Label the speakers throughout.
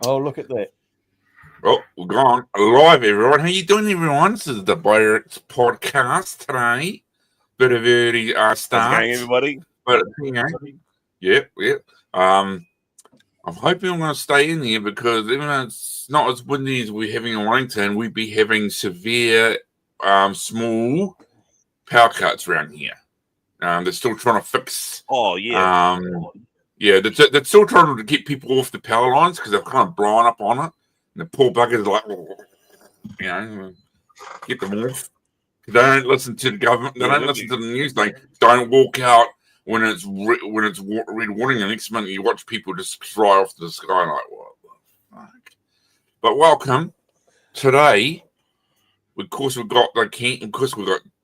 Speaker 1: Oh, look at that.
Speaker 2: Oh, we're gone live, everyone. How you doing, everyone? This is the Barracks Podcast today. Bit of early start.
Speaker 3: How's it going, everybody?
Speaker 2: But, yep. I'm hoping I'm going to stay in here because even though it's not as windy as we're having in Wellington, we'd be having severe, small power cuts around here. They're still trying to fix.
Speaker 3: Oh, yeah.
Speaker 2: They're still trying to get people off the power lines because they're kind of blowing up on it. And the poor buggers are like, get them off. They don't listen to the government. They don't listen to the news. They don't walk out when it's red warning. The next minute you watch people just fly off the sky like, what the fuck? But welcome. Today, we've got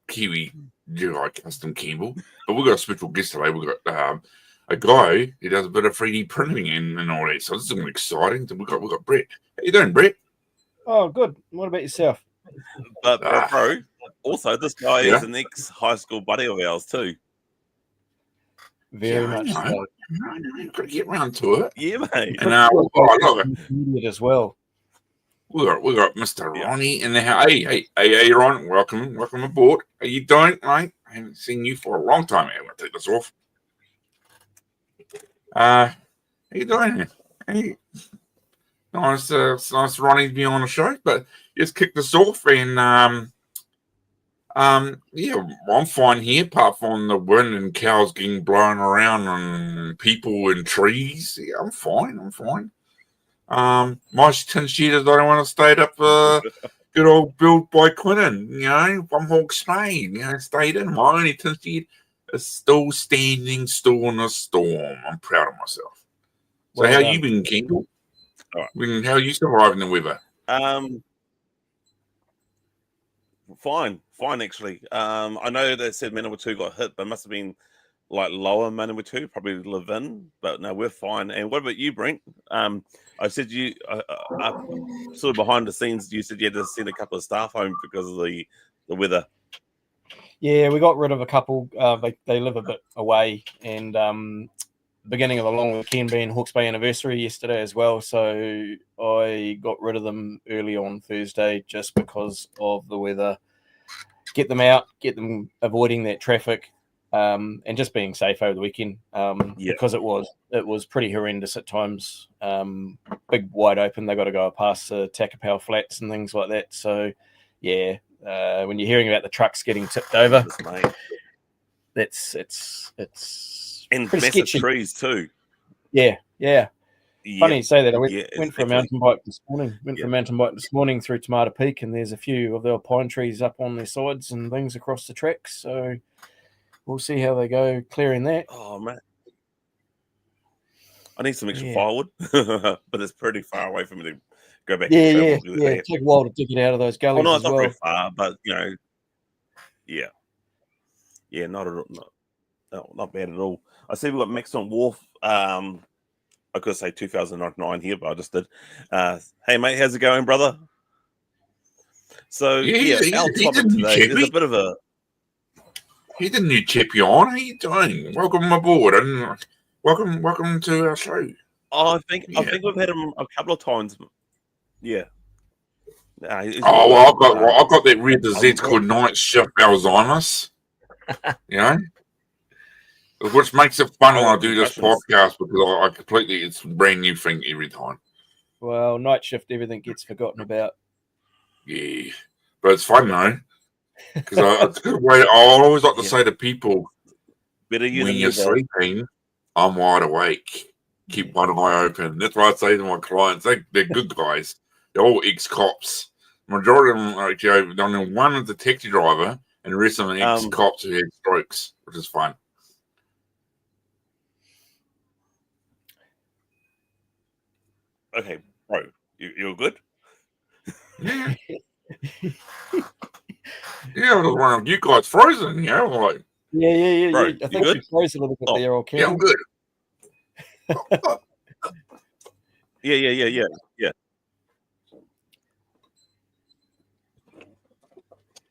Speaker 2: Kiwi Jedi Custom Campbell, but we've got a special guest today. We've got a guy who does a bit of 3D printing and all that. So this is going to be exciting. We've got Brett. How you doing, Brett?
Speaker 1: Oh, good. What about yourself?
Speaker 3: But bro, also this guy is an ex-high school buddy of ours too.
Speaker 1: Very much so.
Speaker 2: You've got to get round to it.
Speaker 3: Yeah, mate.
Speaker 2: And
Speaker 1: it as well.
Speaker 2: We got Mr. Ronnie in the house. Hey, Ron, welcome aboard. How you doing, mate? I haven't seen you for a long time. I'm going to take this off. How you doing? Hey, nice, Ronnie to be on the show. But just kick this off, and I'm fine here. Apart from the wind and cows getting blown around and people and trees, yeah, I'm fine. My tin sheeters don't want to stay up. Good old build by Quinnan, One Hawk Spain, stayed in. My only tin sheet is still standing, still in the storm. I'm proud of myself. So, how you been, Kendall? Right. How are you surviving the weather?
Speaker 3: Fine, actually. I know they said Manawatu got hit, but it must have been like lower Manawatu, probably Levin. But no, we're fine. And what about you, Brent? I said you sort of behind the scenes. You said you had to send a couple of staff home because of the weather.
Speaker 1: Yeah, we got rid of a couple. They live a bit away, and beginning of the long weekend being Hawke's Bay anniversary yesterday as well. So I got rid of them early on Thursday just because of the weather. Get them out, get them avoiding that traffic, and just being safe over the weekend. Because it was pretty horrendous at times. Big wide open. They got to go past the Takapau flats and things like that. So yeah. When you're hearing about the trucks getting tipped over, it's
Speaker 3: and
Speaker 1: pretty
Speaker 3: massive
Speaker 1: sketchy.
Speaker 3: Trees too.
Speaker 1: Yeah. Funny you say that. I went for a mountain bike this morning. Through Tomato Peak, and there's a few of the old pine trees up on their sides and things across the tracks. So we'll see how they go clearing that.
Speaker 3: Oh man, I need some extra firewood, but it's pretty far away from me to go back.
Speaker 1: It takes a while to dig it out of those gullies.
Speaker 3: Well, no, it's not very far, but not bad at all. I see we've got Maxon Wharf. I could say 2009 here, but I just did. Hey mate, how's it going, brother? So our topic today is a bit of a.
Speaker 2: He's a new chip you on. How you doing? Welcome aboard, and welcome to our show.
Speaker 3: I think we've had him a couple of times. Yeah.
Speaker 2: I've got that rare disease called night shift Alzheimer's. Which makes it fun when I do this podcast because it's a brand new thing every time.
Speaker 1: Well, night shift, everything gets forgotten about.
Speaker 2: Yeah, but it's fun though. Because I always like to say to people, when you're sleeping, I'm wide awake. Keep one eye open. That's what I say to my clients. They're good guys. They're all ex-cops. Majority of them are actually, only one is a taxi driver, and the rest of them are ex-cops who had strokes, which is fun.
Speaker 3: Okay, bro, you're good?
Speaker 2: Yeah. Yeah, I was wondering, you guys frozen, like.
Speaker 1: Yeah.
Speaker 3: Bro,
Speaker 1: I think you froze a little bit there, okay?
Speaker 2: Yeah, I'm good.
Speaker 3: Yeah.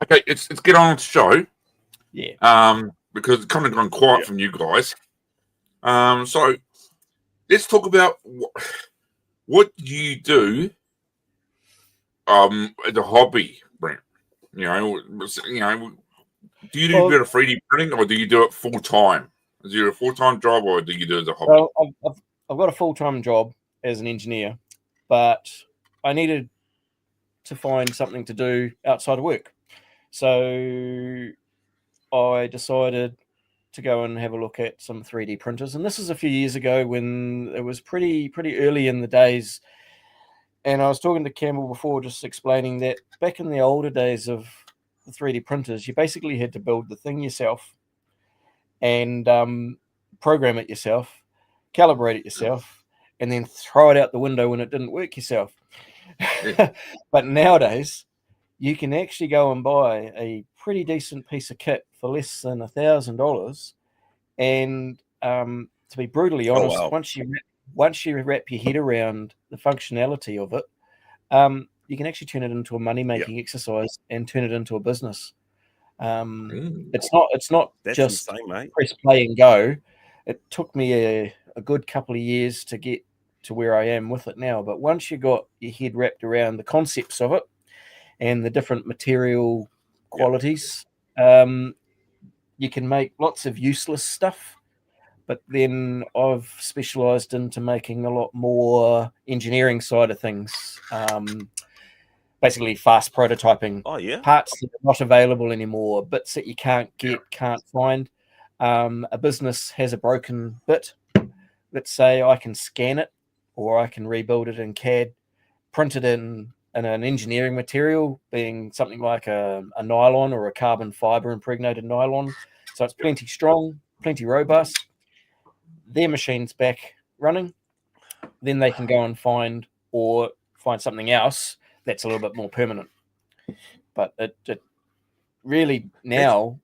Speaker 2: Okay, let's get on with the show.
Speaker 1: Yeah.
Speaker 2: Because it's kind of gone quiet from you guys. So let's talk about what do you do as a hobby, Brent? Do you do a bit of 3D printing, or do you do it full time? Is it a full time job, or do you do it as a hobby?
Speaker 1: Well, I've got a full time job as an engineer, but I needed to find something to do outside of work, so I decided to go and have a look at some 3D printers. And this is a few years ago when it was pretty early in the days. And I was talking to Campbell before, just explaining that back in the older days of the 3D printers, you basically had to build the thing yourself and program it yourself, calibrate it yourself, and then throw it out the window when it didn't work yourself. But nowadays, you can actually go and buy a pretty decent piece of kit for less than $1,000. And to be brutally honest, once you wrap your head around the functionality of it, you can actually turn it into a money-making exercise and turn it into a business. It's not just
Speaker 3: insane, mate.
Speaker 1: Press play and go. It took me a good couple of years to get to where I am with it now. But once you got your head wrapped around the concepts of it and the different material qualities, you can make lots of useless stuff. But then I've specialized into making a lot more engineering side of things, basically fast prototyping. Parts that are not available anymore, bits that you can't find. A business has a broken bit. Let's say I can scan it, or I can rebuild it in CAD, print it in an engineering material, being something like a nylon or a carbon fiber impregnated nylon. So it's plenty strong, plenty robust. Their machine's back running. Then they can go and find something else that's a little bit more permanent. But it really now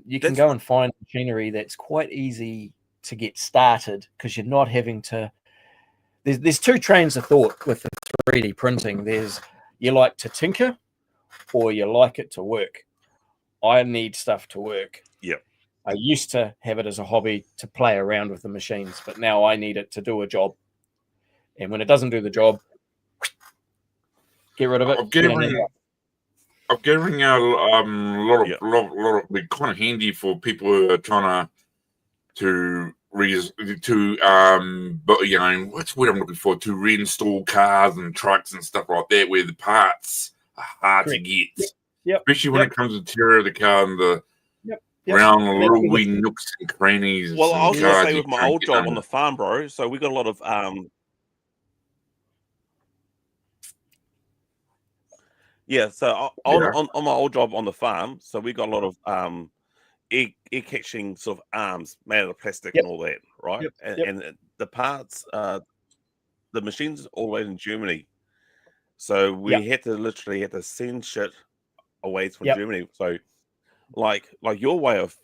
Speaker 1: you can go and find machinery that's quite easy to get started, because you're not having to. There's two trains of thought with the 3D printing. There's you like to tinker, or you like it to work. I need stuff to work.
Speaker 3: Yep.
Speaker 1: I used to have it as a hobby to play around with the machines, but now I need it to do a job. And when it doesn't do the job, get rid of it.
Speaker 2: I'm getting a lot of be kind of handy for people who are trying to but what's what I'm looking for, to reinstall cars and trucks and stuff like that, where the parts are hard to get. Especially when it comes to interior of the car and the around the little wee nooks and crannies.
Speaker 3: Well, I was going to say with my old job on the farm, bro. So we got a lot of So on my old job on the farm, so we got a lot of air catching sort of arms made out of plastic and all that, right? And the parts, the machines all the way in Germany. So we had to literally send shit away from Germany. So like your way of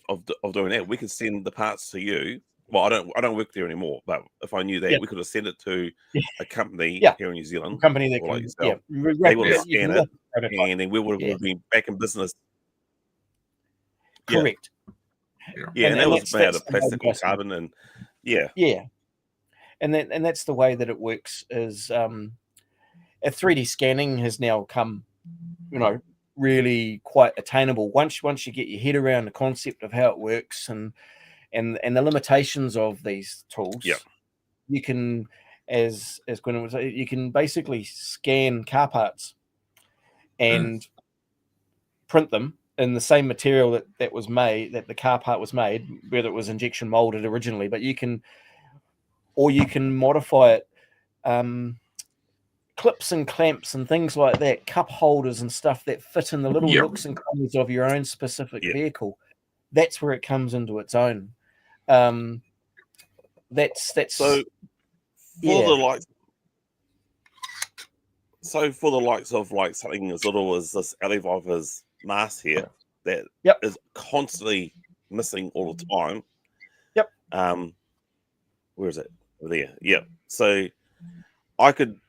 Speaker 3: doing that, we could send the parts to you. Well, I don't work there anymore, but if I knew that, we could have sent it to a company here in New Zealand,
Speaker 1: a company that
Speaker 3: like
Speaker 1: can,
Speaker 3: yourself. They would have scanned it, and then we would have been back in business.
Speaker 1: Correct.
Speaker 3: And that was made out of plastic or carbon, and
Speaker 1: and that's the way that it works. Is 3D scanning has now come, really quite attainable. Once you get your head around the concept of how it works and the limitations of these tools, you can, as Gwen would say, you can basically scan car parts and print them in the same material that was made, that the car part was made, whether it was injection molded originally, but you can modify it, clips and clamps and things like that, cup holders and stuff that fit in the little nooks and corners of your own specific vehicle. That's where it comes into its own. That's
Speaker 3: so for the likes. So for the likes of like something as little as this alley viper's mast here that is constantly missing all the time. Where is it? Over there. So I could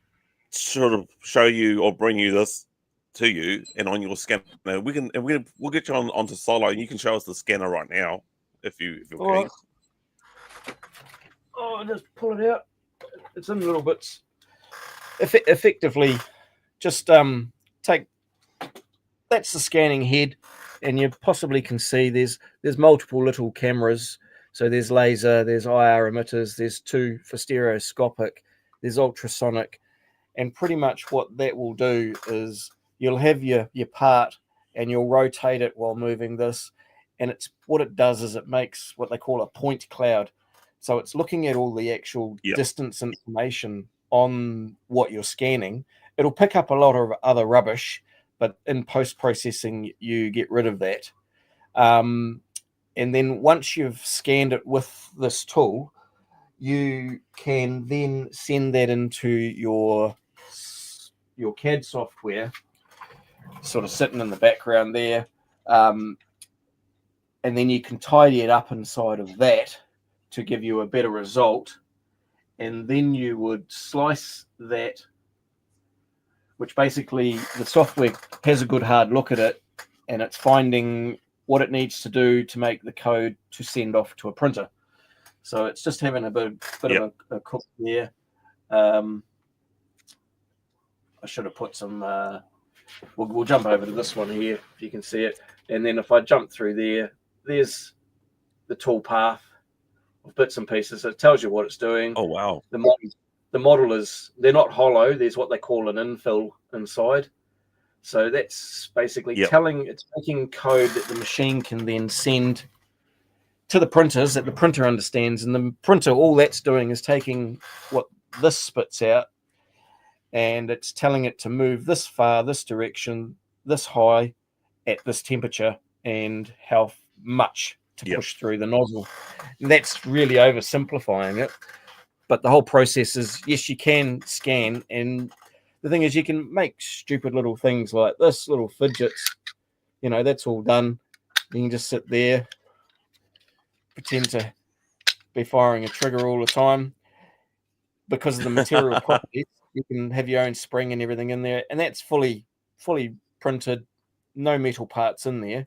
Speaker 3: sort of show you or bring you this to you, and on your scanner we'll get you onto Solo, and you can show us the scanner right now if you're keen.
Speaker 1: I'll just pull it out. It's in little bits. effectively just take, that's the scanning head, and you possibly can see there's multiple little cameras. So there's laser, there's IR emitters, there's 2 for stereoscopic, there's ultrasonic, and pretty much what that will do is you'll have your part and you'll rotate it while moving this, and it's what it does is it makes what they call a point cloud. So it's looking at all the actual distance information on what you're scanning. It'll pick up a lot of other rubbish, but in post-processing, you get rid of that. And then once you've scanned it with this tool, you can then send that into your CAD software, sort of sitting in the background there. And then you can tidy it up inside of that to give you a better result. And then you would slice that, which basically the software has a good hard look at it, and it's finding what it needs to do to make the code to send off to a printer. So it's just having a bit of a cook there. I should have put some, we'll jump over to this one here, if you can see it. And then if I jump through there, there's the tool path of bits and pieces. So it tells you what it's doing.
Speaker 3: Oh, wow.
Speaker 1: The model is, they're not hollow. There's what they call an infill inside. So that's basically it's making code that the machine can then send to the printers that the printer understands. And the printer, all that's doing is taking what this spits out, and it's telling it to move this far, this direction, this high, at this temperature, and how much to push through the nozzle. And that's really oversimplifying it. But the whole process is, yes, you can scan, and the thing is you can make stupid little things like this, little fidgets, that's all done. You can just sit there, pretend to be firing a trigger all the time. Because of the material properties, you can have your own spring and everything in there, and that's fully printed, no metal parts in there.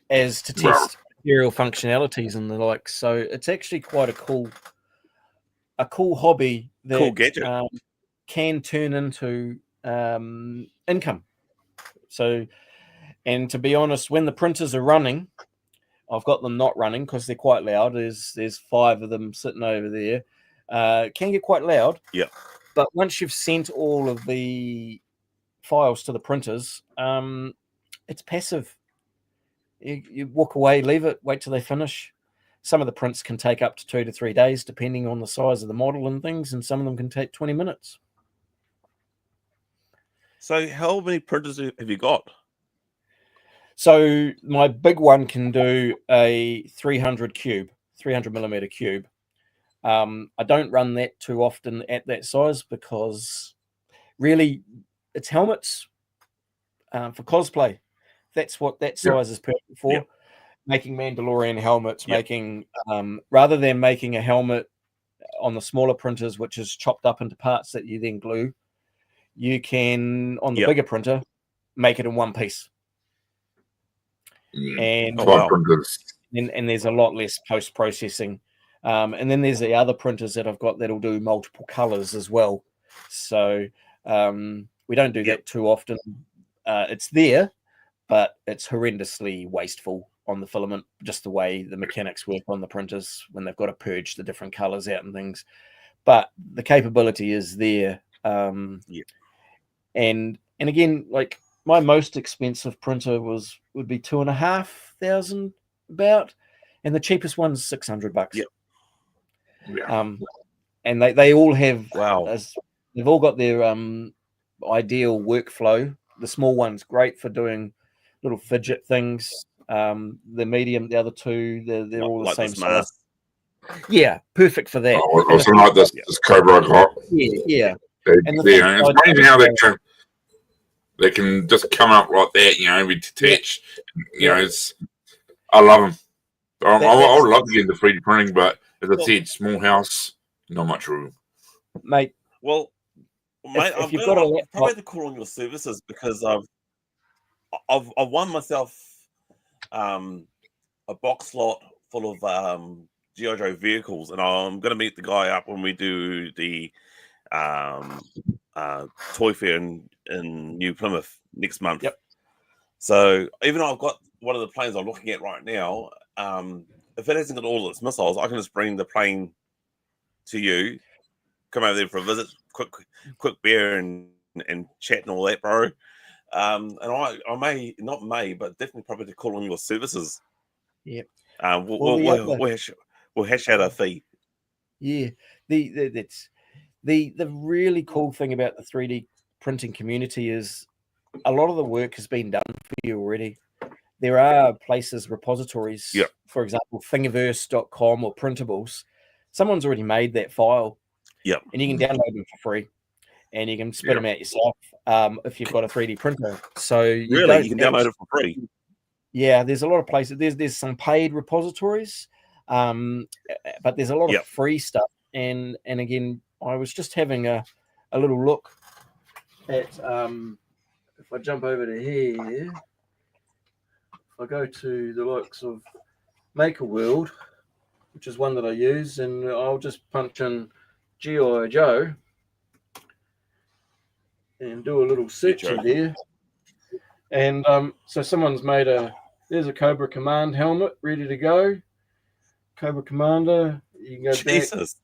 Speaker 1: As to test material functionalities and the like. So it's actually quite a cool hobby that
Speaker 3: cool gadget.
Speaker 1: Can turn into income. So, and to be honest, when the printers are running, I've got them not running because they're quite loud. There's 5 of them sitting over there. Can get quite loud.
Speaker 3: Yeah.
Speaker 1: But once you've sent all of the files to the printers, it's passive. You walk away, leave it, wait till they finish. Some of the prints can take up to 2 to 3 days, depending on the size of the model and things, and some of them can take 20 minutes.
Speaker 3: So how many printers have you got?
Speaker 1: So my big one can do a 300 millimeter cube. I don't run that too often at that size because really it's helmets for cosplay. That's what that size is perfect for. Making Mandalorian helmets, making rather than making a helmet on the smaller printers, which is chopped up into parts that you then glue, you can on the bigger printer make it in one piece. And and there's a lot less post processing. And then there's the other printers that I've got that'll do multiple colors as well. So we don't do that too often. It's there, but it's horrendously wasteful on the filament, just the way the mechanics work on the printers when they've got to purge the different colors out and things. But the capability is there. And again, like my most expensive printer would be $2,500 about, and the cheapest one's $600. And they all have they've all got their ideal workflow. The small one's great for doing little fidget things. The medium, the other 2, they're all the same size. Yeah, perfect for that.
Speaker 2: Oh, also like this Cobra Hot.
Speaker 1: Yeah.
Speaker 2: And it's amazing how they can just come up like that, be detached. I love them. I would love to get into 3D printing, but as I said, small house, not much room.
Speaker 1: Mate.
Speaker 3: Well, mate,
Speaker 1: if you've got a laptop,
Speaker 3: probably to call on your services because I've won myself a box lot full of G.I. Joe vehicles, and I'm going to meet the guy up when we do the toy fair in New Plymouth next month.
Speaker 1: Yep.
Speaker 3: So even though I've got one of the planes I'm looking at right now, if it hasn't got all its missiles, I can just bring the plane to you, come over there for a visit, quick beer and chat and all that, bro. And I but definitely probably to call on your services.
Speaker 1: Yep.
Speaker 3: We'll hash out a fee.
Speaker 1: Yeah. The really cool thing about the 3D printing community is a lot of the work has been done for you already. There are places, repositories,
Speaker 3: Yep.
Speaker 1: For example, thingiverse.com or Printables. Someone's already made that file.
Speaker 3: Yep.
Speaker 1: And you can download them for free. And you can spit them out yourself if you've got a 3D printer. So you
Speaker 3: can download it for free.
Speaker 1: Yeah, there's a lot of places. There's some paid repositories, but there's a lot of free stuff. And again, I was just having a little look at if I jump over to here, if I go to the likes of Maker World, which is one that I use, and I'll just punch in G.I. Joe and do a little search in there. And so someone's made there's a Cobra Command helmet ready to go. Cobra Commander, you can go
Speaker 3: Jesus.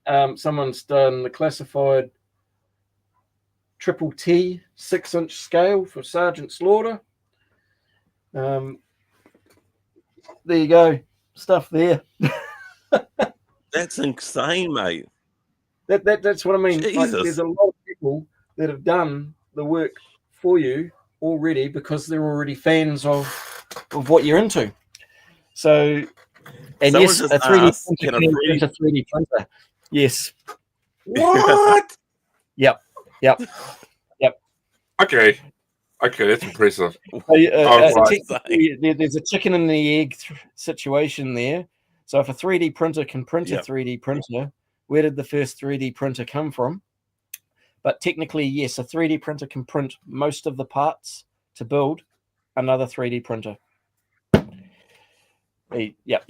Speaker 1: back. Someone's done the classified Triple T 6-inch scale for Sergeant Slaughter. There you go. Stuff there.
Speaker 3: That's insane, mate.
Speaker 1: That's what I mean.
Speaker 3: Jesus.
Speaker 1: Like, there's a lot of people that have done the work for you already because they're already fans of what you're into. So, and
Speaker 3: Someone
Speaker 1: yes,
Speaker 3: just
Speaker 1: a 3D
Speaker 3: asked,
Speaker 1: printer
Speaker 3: can a
Speaker 1: can print a 3D printer. Yes.
Speaker 2: What?
Speaker 1: Yep.
Speaker 2: Okay, that's impressive.
Speaker 1: There's a chicken and the egg situation there. So if a 3D printer can print a 3D printer, where did the first 3D printer come from? But technically, yes, a 3D printer can print most of the parts to build another 3D printer. Yep.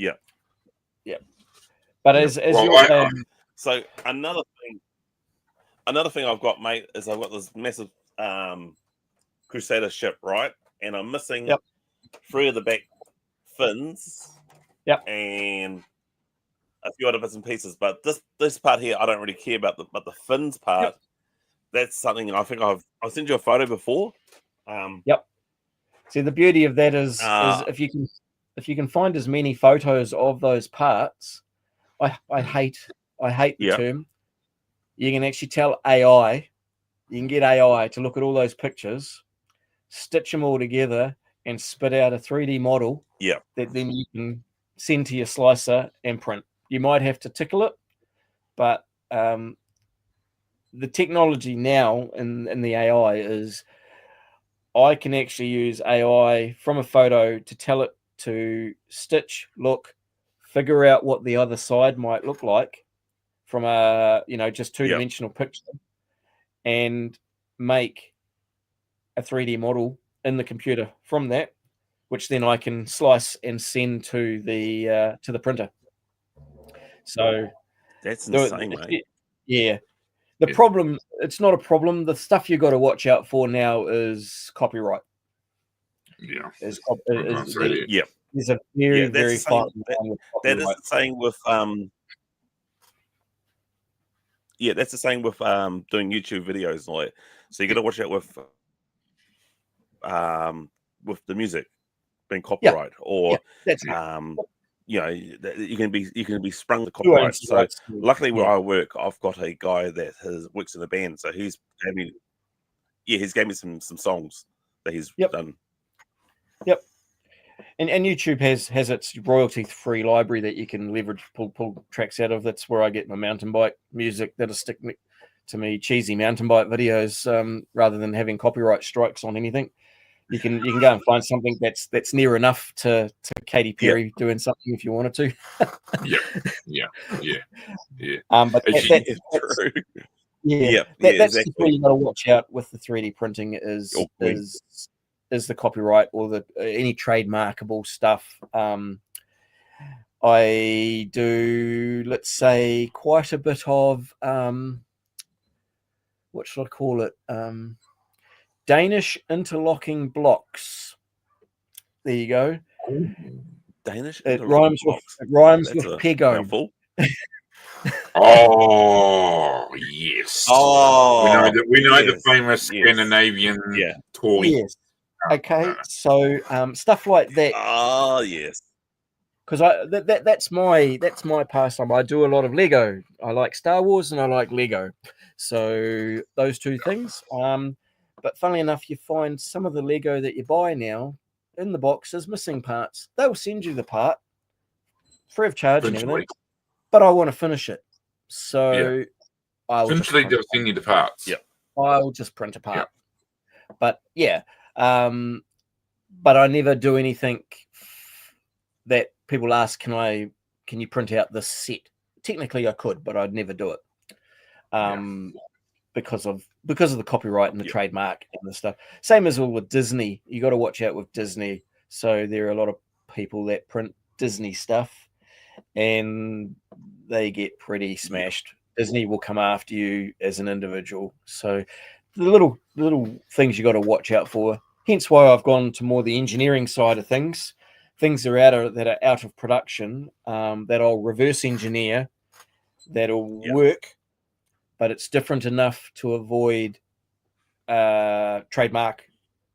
Speaker 1: But as you're saying,
Speaker 3: so another thing I've got, mate, is I've got this massive Crusader ship, right? And I'm missing 3 of the back fins.
Speaker 1: Yep.
Speaker 3: And a few other bits and pieces. But this part here, I don't really care about. But the fins part, that's something I think I've sent you a photo before.
Speaker 1: See, the beauty of that is if you can find as many photos of those parts, I hate the term. You can actually tell AI. You can get AI to look at all those pictures, stitch them all together, and spit out a 3D model. That then you can send to your slicer and print. You might have to tickle it, but the technology now in the AI is I can actually use AI from a photo to tell it to stitch, look, figure out what the other side might look like from a just two-dimensional picture, and make a 3D model in the computer from that, which then I can slice and send to the printer. So
Speaker 3: that's insane, mate.
Speaker 1: Yeah. The problem, it's not a problem. The stuff you got to watch out for now is copyright. There's a very fine line with copyright.
Speaker 3: That is the same with that's the same with doing YouTube videos and all that. So you got to watch out with the music being copyright or you can be sprung the copyright. So luckily where I work, I've got a guy that works in a band, so he's gave me some songs that he's done.
Speaker 1: And YouTube has its royalty-free library that you can leverage, pull tracks out of. That's where I get my mountain bike music that'll stick to me cheesy mountain bike videos, rather than having copyright strikes on anything. You can go and find something that's near enough to Katy Perry doing something if you wanted to. But that's true. That's exactly. Where you got to watch out with the 3D printing is the copyright or any trademarkable stuff. I do, let's say, quite a bit of what should I call it? Danish interlocking blocks. There you go.
Speaker 3: Danish.
Speaker 1: It
Speaker 3: interlocking
Speaker 1: rhymes
Speaker 3: That's
Speaker 1: with
Speaker 3: a
Speaker 1: pego.
Speaker 3: mouthful.
Speaker 2: Oh yes.
Speaker 3: Oh,
Speaker 2: we know
Speaker 3: yes,
Speaker 2: the famous
Speaker 3: yes.
Speaker 2: Scandinavian
Speaker 3: Yeah.
Speaker 2: toy.
Speaker 1: Yes. Okay. So stuff like that.
Speaker 3: Oh, yes.
Speaker 1: Because that's my pastime. I do a lot of Lego. I like Star Wars and I like Lego. So those two things. But funnily enough, you find some of the Lego that you buy now in the box is missing parts. They'll send you the part free of charge and everything. But I want to finish it. So
Speaker 2: Eventually they'll send you the parts.
Speaker 3: Yeah.
Speaker 1: I'll just print a part. Yeah. But yeah. But I never do anything that people ask, can you print out this set? Technically I could, but I'd never do it. Because of the copyright and the trademark and the stuff. Same as with Disney. You got to watch out with Disney. So there are a lot of people that print Disney stuff and they get pretty smashed. Disney will come after you as an individual. So the little things you got to watch out for. Hence why I've gone to more the engineering side of things. Things that are out of production that I'll reverse engineer, that'll work, but it's different enough to avoid trademark,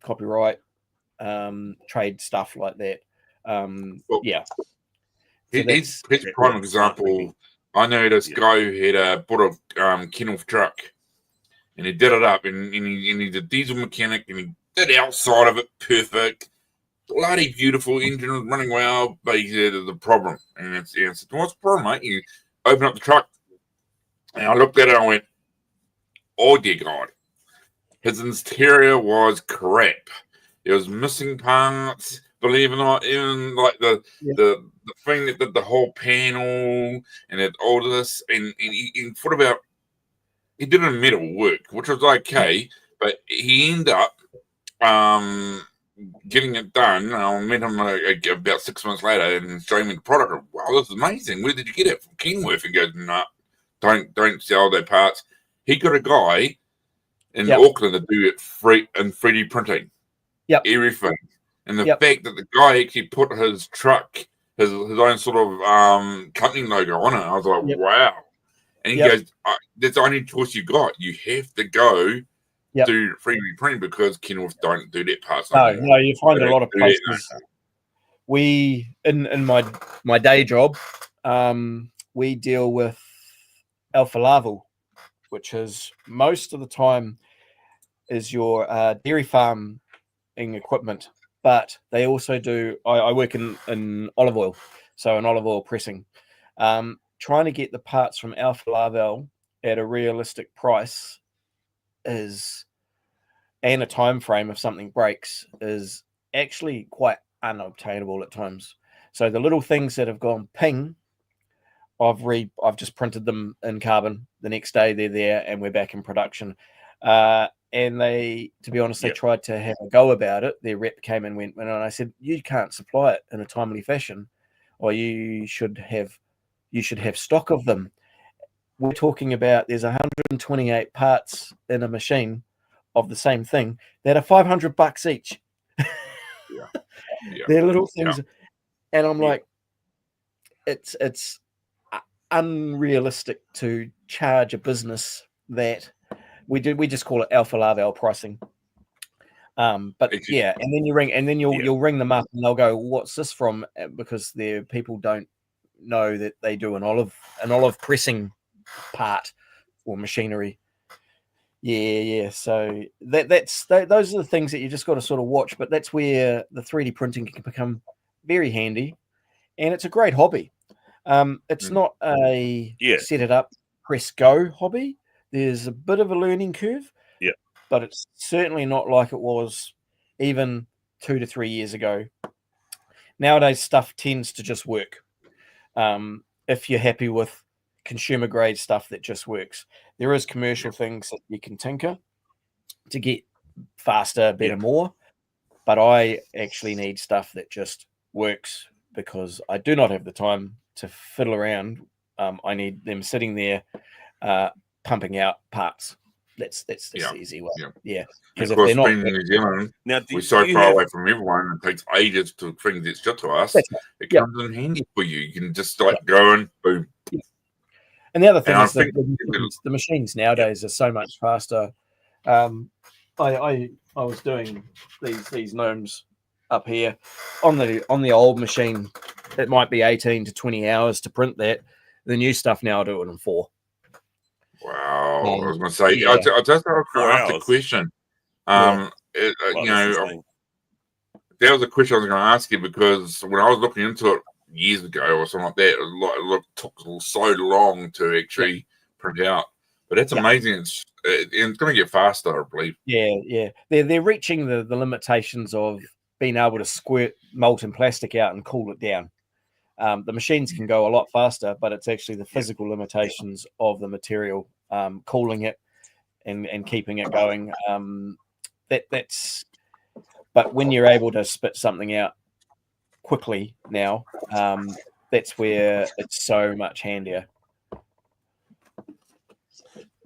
Speaker 1: copyright, trade stuff like that.
Speaker 2: Here's a prime example. I know this guy who had bought a Kenworth truck, and he did it up, and he's a diesel mechanic, and he did the outside of it perfect. Bloody beautiful, engine was running well, but he said there's a problem. And I said, what's the problem, mate? You open up the truck, and I looked at it and I went, oh dear God. His interior was crap. There was missing parts, believe it or not, even like the thing that did the whole panel and it all this, and he thought about, he did a metal work, which was okay, but he ended up getting it done. I met him about 6 months later and showed me the product. Wow, this is amazing. Where did you get it? From Kenworth. He goes, no, don't sell their parts. He got a guy in Auckland to do it in 3D printing. Everything. And the fact that the guy actually put his truck, his own sort of company logo on it, I was like, wow. And he goes, that's the only choice you got. You have to go do 3D printing because Kenworth don't do that part.
Speaker 1: No, you find a lot of places. We in my day job, we deal with Alpha Larval, which is most of the time is your dairy farming equipment, but they also do. I work in olive oil, so in olive oil pressing. Trying to get the parts from Alpha Larval at a realistic price and a time frame if something breaks is actually quite unobtainable at times. So the little things that have gone ping, I've just printed them in carbon. The next day they're there and we're back in production. And they, to be honest, they tried to have a go about it. Their rep came and went, and I said, you can't supply it in a timely fashion, or you should have stock of them. We're talking about there's 128 parts in a machine of the same thing that are $500 each. They're little things, and I'm like, it's unrealistic to charge a business that we just call it Alpha Larval pricing. But and then you ring, and then you'll ring them up, and they'll go, "What's this from?" Because their people don't know that they do an olive pressing part or machinery. So those are the things that you just got to sort of watch. But that's where the 3D printing can become very handy, and it's a great hobby. It's not a set it up, press go hobby. There's a bit of a learning curve, but it's certainly not like it was even 2 to 3 years ago. Nowadays, stuff tends to just work. If you're happy with consumer grade stuff that just works, there is commercial things that you can tinker to get faster, better, more. But I actually need stuff that just works because I do not have the time to fiddle around. I need them sitting there pumping out parts. That's the easy way.
Speaker 2: Yeah.
Speaker 1: Because
Speaker 2: of course, being in New Zealand, we're so far away from everyone, it takes ages to bring this shit to us. It comes in handy for you. You can just go and boom.
Speaker 1: Yeah. And the other thing is the machines nowadays are so much faster. I was doing these gnomes up here on the old machine. It might be 18 to 20 hours to print that. The new stuff now I do it in 4.
Speaker 2: Wow. I was going to say, I just asked a question. That was a question I was going to ask you, because when I was looking into it years ago or something like that, it took so long to actually print out. But that's amazing. It's going to get faster, I believe.
Speaker 1: Yeah. They're reaching the limitations of being able to squirt molten plastic out and cool it down. The machines can go a lot faster, but it's actually the physical limitations of the material, cooling it and keeping it going. But when you're able to spit something out quickly now, that's where it's so much handier.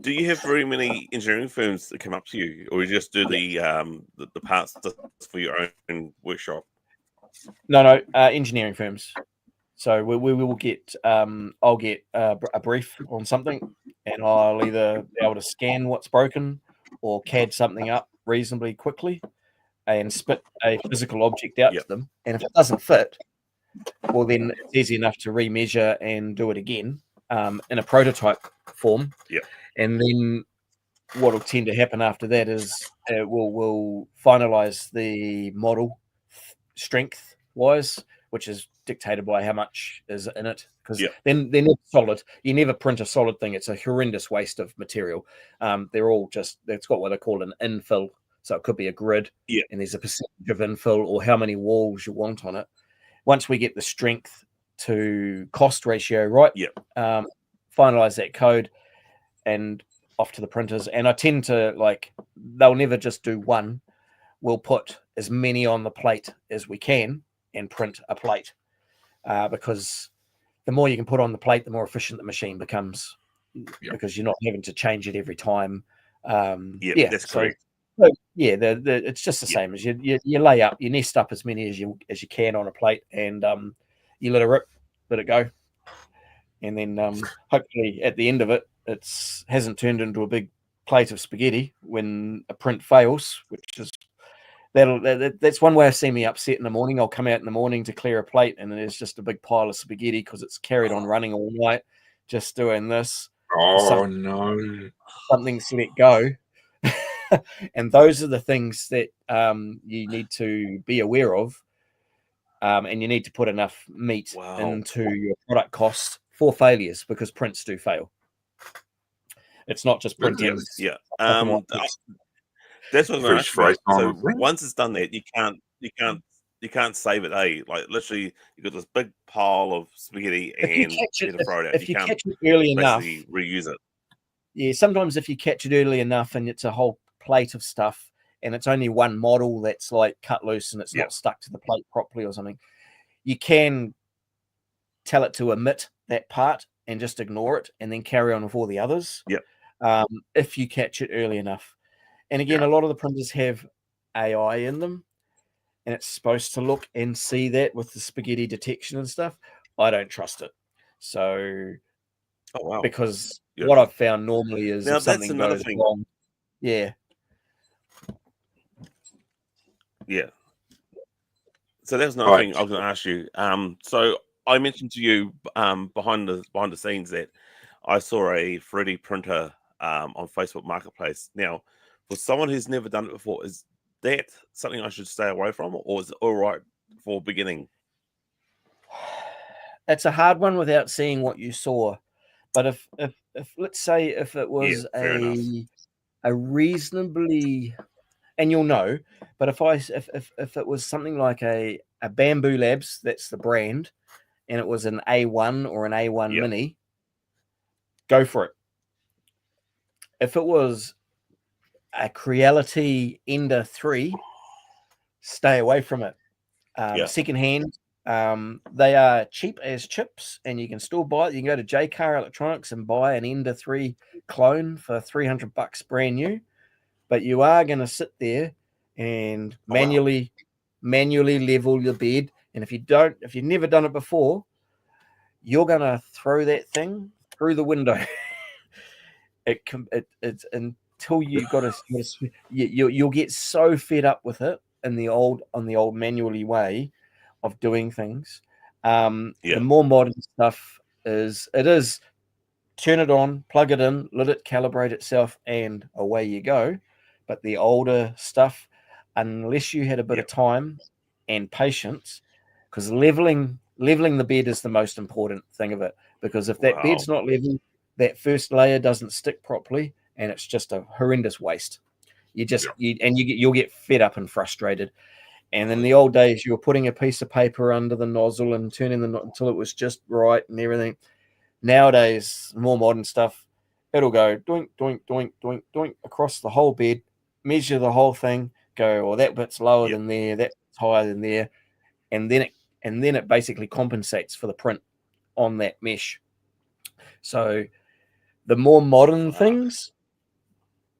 Speaker 3: Do you have very many engineering firms that come up to you, or you just do the parts for your own workshop?
Speaker 1: No, engineering firms. So we will get. I'll get a brief on something, and I'll either be able to scan what's broken or CAD something up reasonably quickly, and spit a physical object out to them. And if it doesn't fit, well, then it's easy enough to remeasure and do it again in a prototype form.
Speaker 3: Yeah.
Speaker 1: And then what will tend to happen after that is we'll finalize the model strength wise, which is dictated by how much is in it. Because then they're not solid. You never print a solid thing. It's a horrendous waste of material. They're all it's got what they call an infill. So it could be a grid, and there's a percentage of infill or how many walls you want on it. Once we get the strength to cost ratio right, finalize that code and off to the printers. And I tend to they'll never just do one. We'll put as many on the plate as we can and print a plate, because the more you can put on the plate, the more efficient the machine becomes, because you're not having to change it every time.
Speaker 3: That's correct.
Speaker 1: So, it's just the same as you lay up, you nest up as many as you can on a plate, and you let it rip, let it go, and then hopefully at the end of it, hasn't turned into a big plate of spaghetti when a print fails, which is that's one way of seeing me upset in the morning. I'll come out in the morning to clear a plate, and there's just a big pile of spaghetti because it's carried on running all night, just doing this.
Speaker 2: Oh no!
Speaker 1: Something's let go. And those are the things that you need to be aware of, and you need to put enough meat into your product costs for failures, because prints do fail. It's not just printing.
Speaker 3: That's what I'm going to ask. So once it's done that, you can't save it. Like literally, you got this big pile of spaghetti and throw it out.
Speaker 1: If you catch it early enough,
Speaker 3: reuse it.
Speaker 1: Yeah, sometimes if you catch it early enough and it's a whole plate of stuff and it's only one model that's cut loose and it's not stuck to the plate properly or something, you can tell it to omit that part and just ignore it and then carry on with all the others. If you catch it early enough. And again, a lot of the printers have AI in them, and it's supposed to look and see that with the spaghetti detection and stuff. I don't trust it. So, because what I've found normally is if something goes wrong. Yeah.
Speaker 3: So that's another thing I was going to ask you. So I mentioned to you behind the scenes that I saw a 3D printer on Facebook Marketplace. Now, for someone who's never done it before, is that something I should stay away from, or is it all right for beginning?
Speaker 1: It's a hard one without seeing what you saw. But if let's say if it was a reasonably, and you'll know, but if it was something like a Bamboo Labs, that's the brand, and it was an A1 or an A1 Mini, go for it. If it was a Creality Ender 3, stay away from it. Secondhand, They are cheap as chips, and you can still buy it. You can go to JCar Electronics and buy an Ender 3 clone for $300 brand new. But you are going to sit there and manually level your bed. And if you've never done it before, you're going to throw that thing through the window. It's until you'll get so fed up with it on the old manually way of doing things. The more modern stuff is turn it on, plug it in, let it calibrate itself, and away you go. But the older stuff, unless you had a bit of time and patience, because leveling the bed is the most important thing of it. Because if that bed's not level, that first layer doesn't stick properly, and it's just a horrendous waste. You'll get fed up and frustrated. And in the old days, you were putting a piece of paper under the nozzle and turning until it was just right and everything. Nowadays, more modern stuff, it'll go doink, doink, doink, doink, doink across the whole bed, measure the whole thing, go, that bit's lower than there, that bit's higher than there, and then it basically compensates for the print on that mesh. So the more modern things,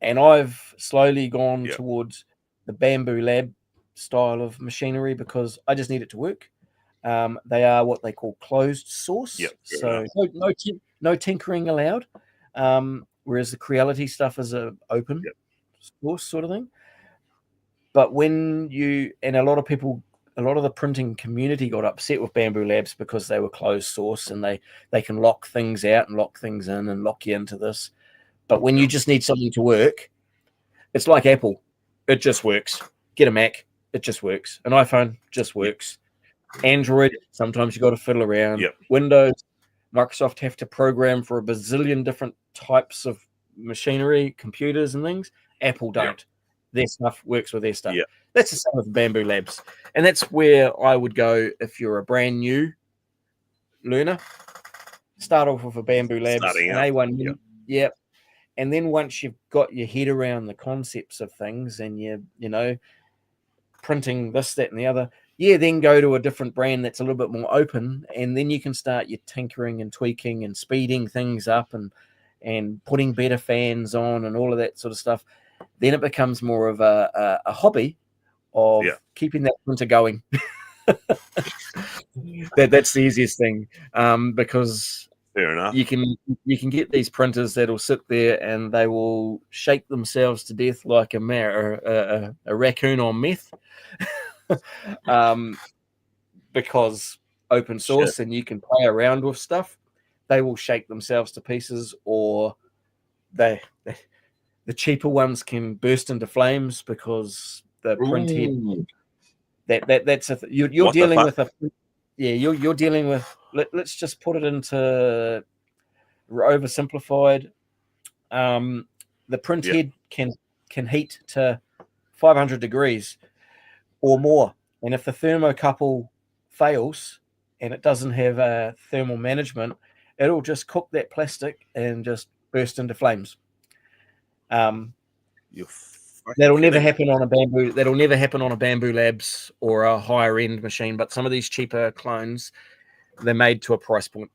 Speaker 1: and I've slowly gone towards the Bamboo Lab style of machinery because I just need it to work. They are what they call closed source, so no tinkering allowed. Whereas the Creality stuff is a open source sort of thing. But when a lot of the printing community got upset with Bamboo Labs because they were closed source and they can lock things out and lock things in and lock you into this. But when you just need something to work, it's like Apple. It just works. Get a Mac, it just works. An iPhone just works. Android, sometimes you got to fiddle around. Windows, Microsoft have to program for a bazillion different types of machinery, computers and things. Apple don't. Their stuff works with their stuff. That's the same with Bamboo Labs. And that's where I would go if you're a brand new learner. Start off with a Bamboo Labs, an A1. And then once you've got your head around the concepts of things and you're printing this, that, and the other, then go to a different brand that's a little bit more open, and then you can start your tinkering and tweaking and speeding things up and putting better fans on and all of that sort of stuff. Then it becomes more of a hobby of keeping that printer going. That's the easiest thing, because
Speaker 3: fair enough.
Speaker 1: You can get these printers that'll sit there and they will shake themselves to death like a raccoon on meth. Because open source and you can play around with stuff, they will shake themselves to pieces, or the cheaper ones can burst into flames because the print head. You're dealing with you're dealing with. Let's just put it into oversimplified. The print head can heat to 500 degrees or more, and if the thermocouple fails and it doesn't have a thermal management, it'll just cook that plastic and just burst into flames. That'll never happen on a Bamboo. That'll never happen on a Bamboo Labs or a higher end machine. But some of these cheaper clones, they're made to a price point,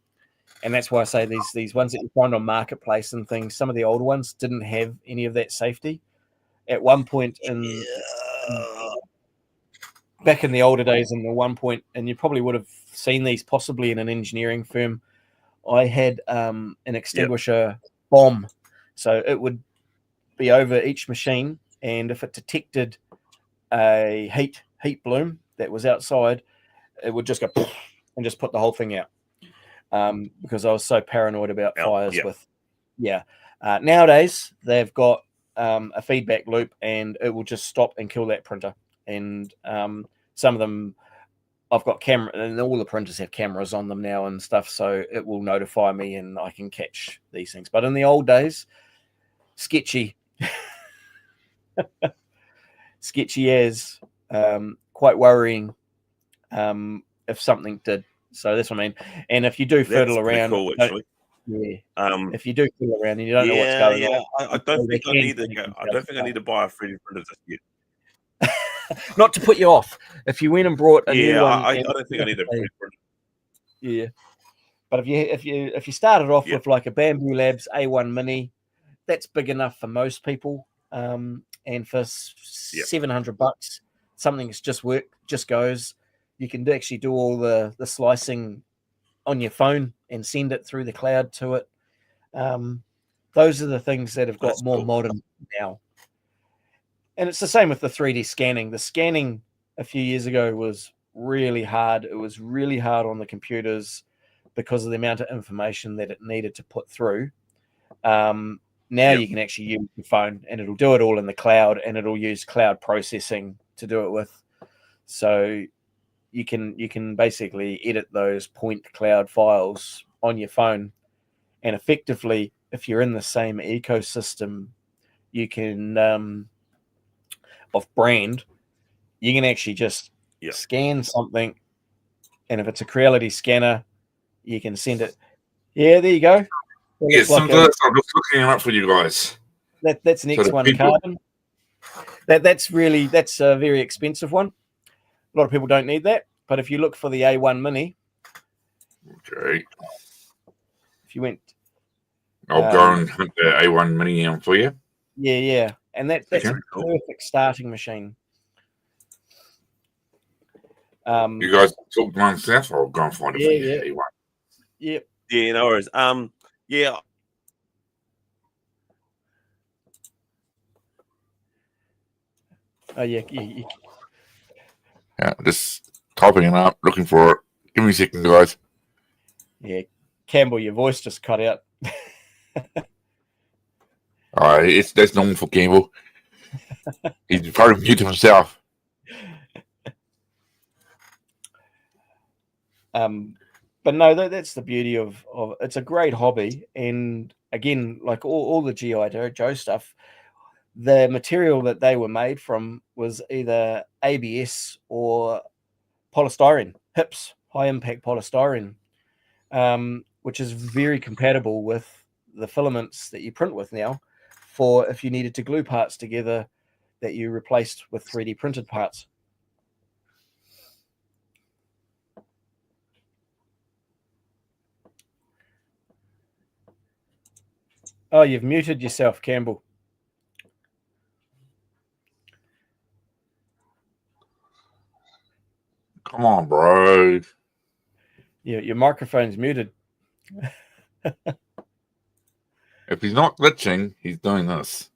Speaker 1: and that's why I say these ones that you find on Marketplace and things. Some of the older ones didn't have any of that safety. At one point back in the older days, and you probably would have seen these possibly in an engineering firm. I had an extinguisher bomb, so it would be over each machine, and if it detected a heat bloom that was outside, it would just go and just put the whole thing out, because I was so paranoid about fires. Nowadays they've got a feedback loop, and it will just stop and kill that printer. And some of them, I've got camera, and all the printers have cameras on them now and stuff, so it will notify me and I can catch these things. But in the old days, sketchy as quite worrying if something did. So that's what I mean. And if you do fiddle around,
Speaker 3: cool, actually.
Speaker 1: If you do fiddle around and you don't know what's going on,
Speaker 3: I don't think I need to buy a 3D printer just yet.
Speaker 1: Not to put you off. If you went and brought a new one,
Speaker 3: I don't think I need a preprint.
Speaker 1: Yeah, but if you started off
Speaker 3: Yeah.
Speaker 1: with like a Bamboo Labs A1 Mini, that's big enough for most people. And for $700, something that's just goes. You can actually do all the slicing on your phone and send it through the cloud to it. Those are the things that have got
Speaker 3: That's
Speaker 1: more
Speaker 3: cool.
Speaker 1: modern now. And it's the same with the 3D scanning. The scanning a few years ago was really hard. It was really hard on the computers because of the amount of information that it needed to put through. Now you can actually use your phone and it'll do it all in the cloud, and it'll use cloud processing to do it with. So you can basically edit those point cloud files on your phone, and effectively, if you're in the same ecosystem, you can of brand, you can actually just scan something, and if it's a Creality scanner, you can send it. Yeah, there you go.
Speaker 2: Yes, I'm just looking it up for you guys.
Speaker 1: That's an X1 carbon. That's a very expensive one. A lot of people don't need that, but if you look for the A1 Mini,
Speaker 2: okay,
Speaker 1: if you went,
Speaker 2: I'll go and hunt the A1 Mini out for you.
Speaker 1: Yeah, and that's a perfect starting machine.
Speaker 2: You guys talk amongst yourself, or I'll go and find it for you. A1.
Speaker 1: Yep.
Speaker 3: Yeah, no worries. Yeah.
Speaker 1: Oh yeah.
Speaker 2: Yeah, just typing it up, looking for it. Give me a second, guys.
Speaker 1: Yeah, Campbell, your voice just cut out.
Speaker 2: All right, that's normal for Campbell. He's probably muted himself.
Speaker 1: But no, that's the beauty of it's a great hobby. And again, like all the G.I. Joe stuff, the material that they were made from was either ABS or polystyrene, HIPS, high impact polystyrene, which is very compatible with the filaments that you print with now, for if you needed to glue parts together that you replaced with 3D printed parts. Oh, you've muted yourself, Campbell.
Speaker 2: Come on, bro.
Speaker 1: Yeah, your microphone's muted.
Speaker 2: If he's not glitching, he's doing this.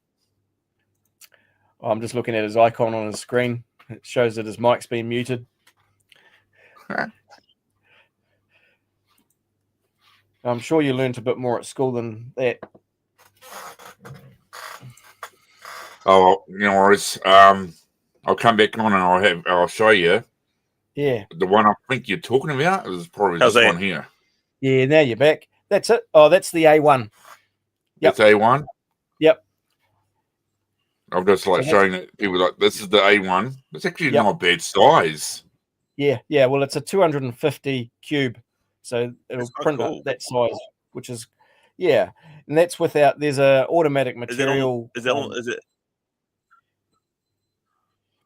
Speaker 1: I'm just looking at his icon on his screen. It shows that his mic's been muted. I'm sure you learned a bit more at school than that.
Speaker 2: Oh, no worries. I'll come back on and I'll show you.
Speaker 1: Yeah.
Speaker 2: The one I think you're talking about is probably this one here.
Speaker 1: Yeah, now you're back. That's it. Oh, that's the A1.
Speaker 2: Yep. That's A1?
Speaker 1: Yep.
Speaker 2: I'm just showing it. People like, this is the A1. It's actually not a bad size.
Speaker 1: Yeah. Well, it's a 250 cube. So it'll print up that size, which is, and that's without, there's a automatic material.
Speaker 3: Is it?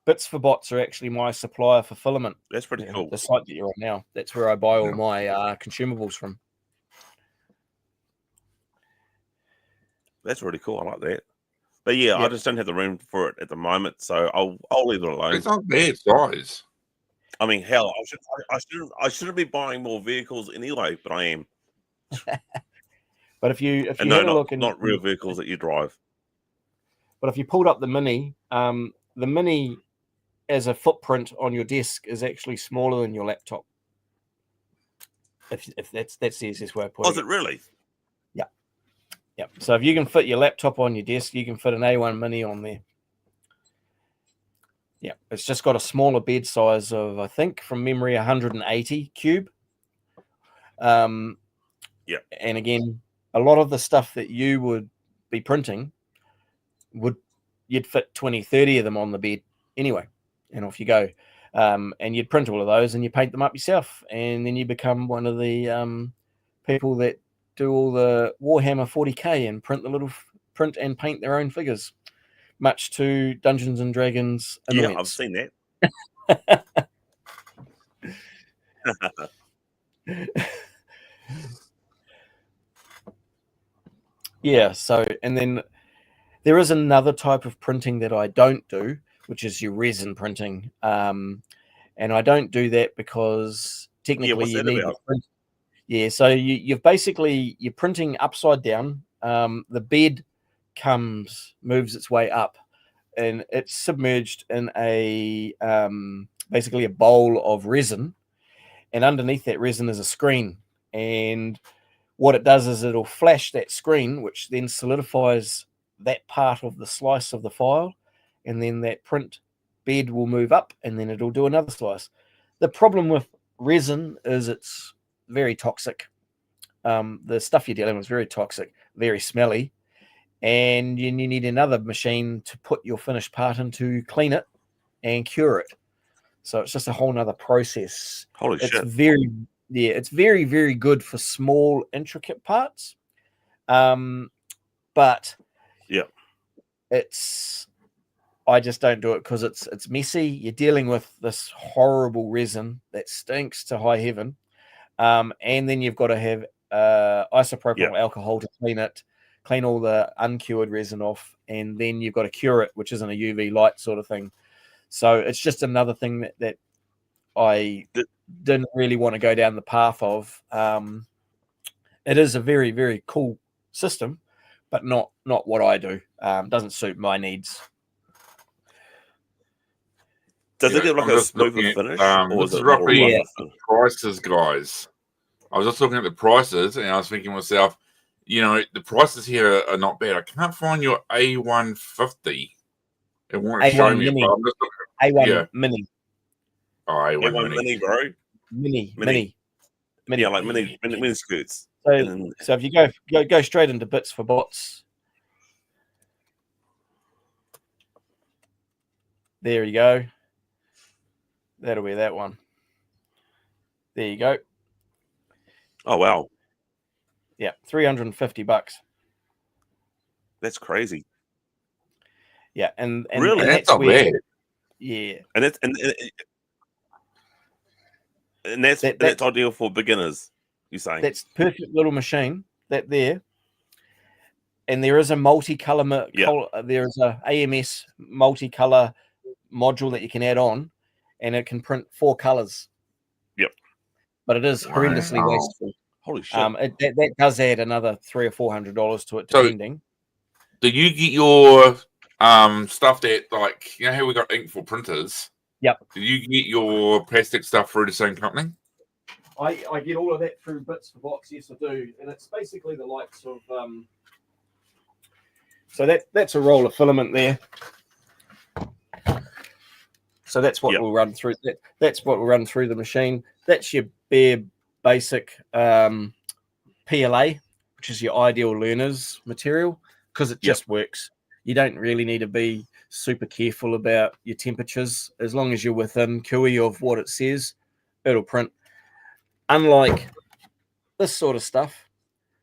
Speaker 1: Bits for Bots are actually my supplier for filament.
Speaker 3: That's pretty cool.
Speaker 1: The site that you're on now. That's where I buy all my consumables from.
Speaker 3: That's really cool. I like that. But I just don't have the room for it at the moment, so I'll leave it alone.
Speaker 2: It's not bad size.
Speaker 3: I mean, hell, I shouldn't be buying more vehicles anyway, but I am.
Speaker 1: But if you had a look,
Speaker 3: not real vehicles that you drive.
Speaker 1: But if you pulled up the Mini, the Mini as a footprint on your desk is actually smaller than your laptop. If that's the easiest way of putting it.
Speaker 3: Oh, is it really?
Speaker 1: Yeah. So if you can fit your laptop on your desk, you can fit an A1 Mini on there. Yeah, it's just got a smaller bed size of, I think, from memory, 180 cube. And again, a lot of the stuff that you would be printing you'd fit 20, 30 of them on the bed anyway, and off you go. And you'd print all of those and you paint them up yourself, and then you become one of the people that do all the Warhammer 40K and print and paint their own figures. much to Dungeons and Dragons annoyance.
Speaker 3: Yeah, I've seen that.
Speaker 1: Yeah, so, and then there is another type of printing that I don't do, which is your resin printing. And I don't do that because technically
Speaker 3: what's
Speaker 1: you
Speaker 3: that
Speaker 1: need
Speaker 3: about?
Speaker 1: to print. Yeah, so you're printing upside down. The bed moves its way up, and it's submerged in a basically a bowl of resin, and underneath that resin is a screen. And what it does is it'll flash that screen, which then solidifies that part of the slice of the file, and then that print bed will move up, and then it'll do another slice. The problem with resin is it's very toxic. The stuff you're dealing with is very toxic, very smelly, and you need another machine to put your finished part in to clean it and cure it. So it's just a whole nother process.
Speaker 3: Holy
Speaker 1: It's
Speaker 3: shit.
Speaker 1: it's very, very good for small, intricate parts. But
Speaker 3: yeah,
Speaker 1: I just don't do it because it's messy. You're dealing with this horrible resin that stinks to high heaven. And then you've got to have isopropyl alcohol to clean all the uncured resin off, and then you've got to cure it, which isn't a UV light sort of thing. So it's just another thing that I didn't really want to go down the path of. It is a very, very cool system, but not what I do. Doesn't suit my needs.
Speaker 3: Does it get like a smoother finish? Or
Speaker 2: This is roughly the prices, guys. I was just looking at the prices, and I was thinking to myself, the prices here are not bad. I can't find your A150. It won't show me.
Speaker 1: Mini.
Speaker 2: I'm just looking
Speaker 1: A1 Mini.
Speaker 2: Oh, A1
Speaker 3: Mini, bro.
Speaker 1: Mini.
Speaker 3: Yeah, like mini scoots.
Speaker 1: So if you go straight into bits for bots, there you go. That'll be that one. There you go.
Speaker 3: Oh wow.
Speaker 1: Yeah, $350.
Speaker 3: That's crazy.
Speaker 1: Yeah, and
Speaker 2: really,
Speaker 1: and
Speaker 2: that's not bad.
Speaker 1: Yeah,
Speaker 3: and that's ideal for beginners. You're saying
Speaker 1: that's perfect little machine that there. And there is a multicolor. There is a AMS multicolor module that you can add on, and it can print 4 colors.
Speaker 3: Yep.
Speaker 1: But it is horrendously wasteful.
Speaker 3: Holy shit!
Speaker 1: That does add another $300 or $400 to it, depending.
Speaker 2: So, do you get your stuff that, like, how we got ink for printers?
Speaker 1: Yep.
Speaker 2: Do you get your plastic stuff through the same company?
Speaker 1: I get all of that through Bits for Box. Yes, I do, and it's basically the likes of. So that's a roll of filament there. So that's what we'll run through. That's what we'll run through the machine. That's your bare basic PLA, which is your ideal learner's material, because it just works. You don't really need to be super careful about your temperatures. As long as you're within cooey of what it says, it'll print. Unlike this sort of stuff,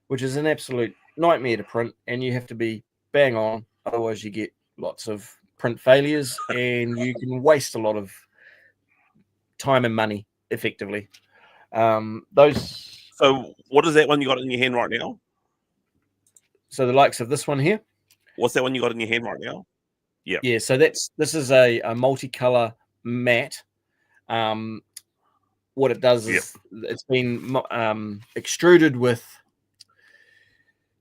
Speaker 1: which is an absolute nightmare to print, and you have to be bang on, otherwise you get lots of print failures and you can waste a lot of time and money effectively. So
Speaker 3: what is that one you got in your hand right now?
Speaker 1: So the likes of this one here.
Speaker 3: What's that one you got in your hand right now?
Speaker 1: Yeah, so this is a multicolor matte. What it does is it's been extruded with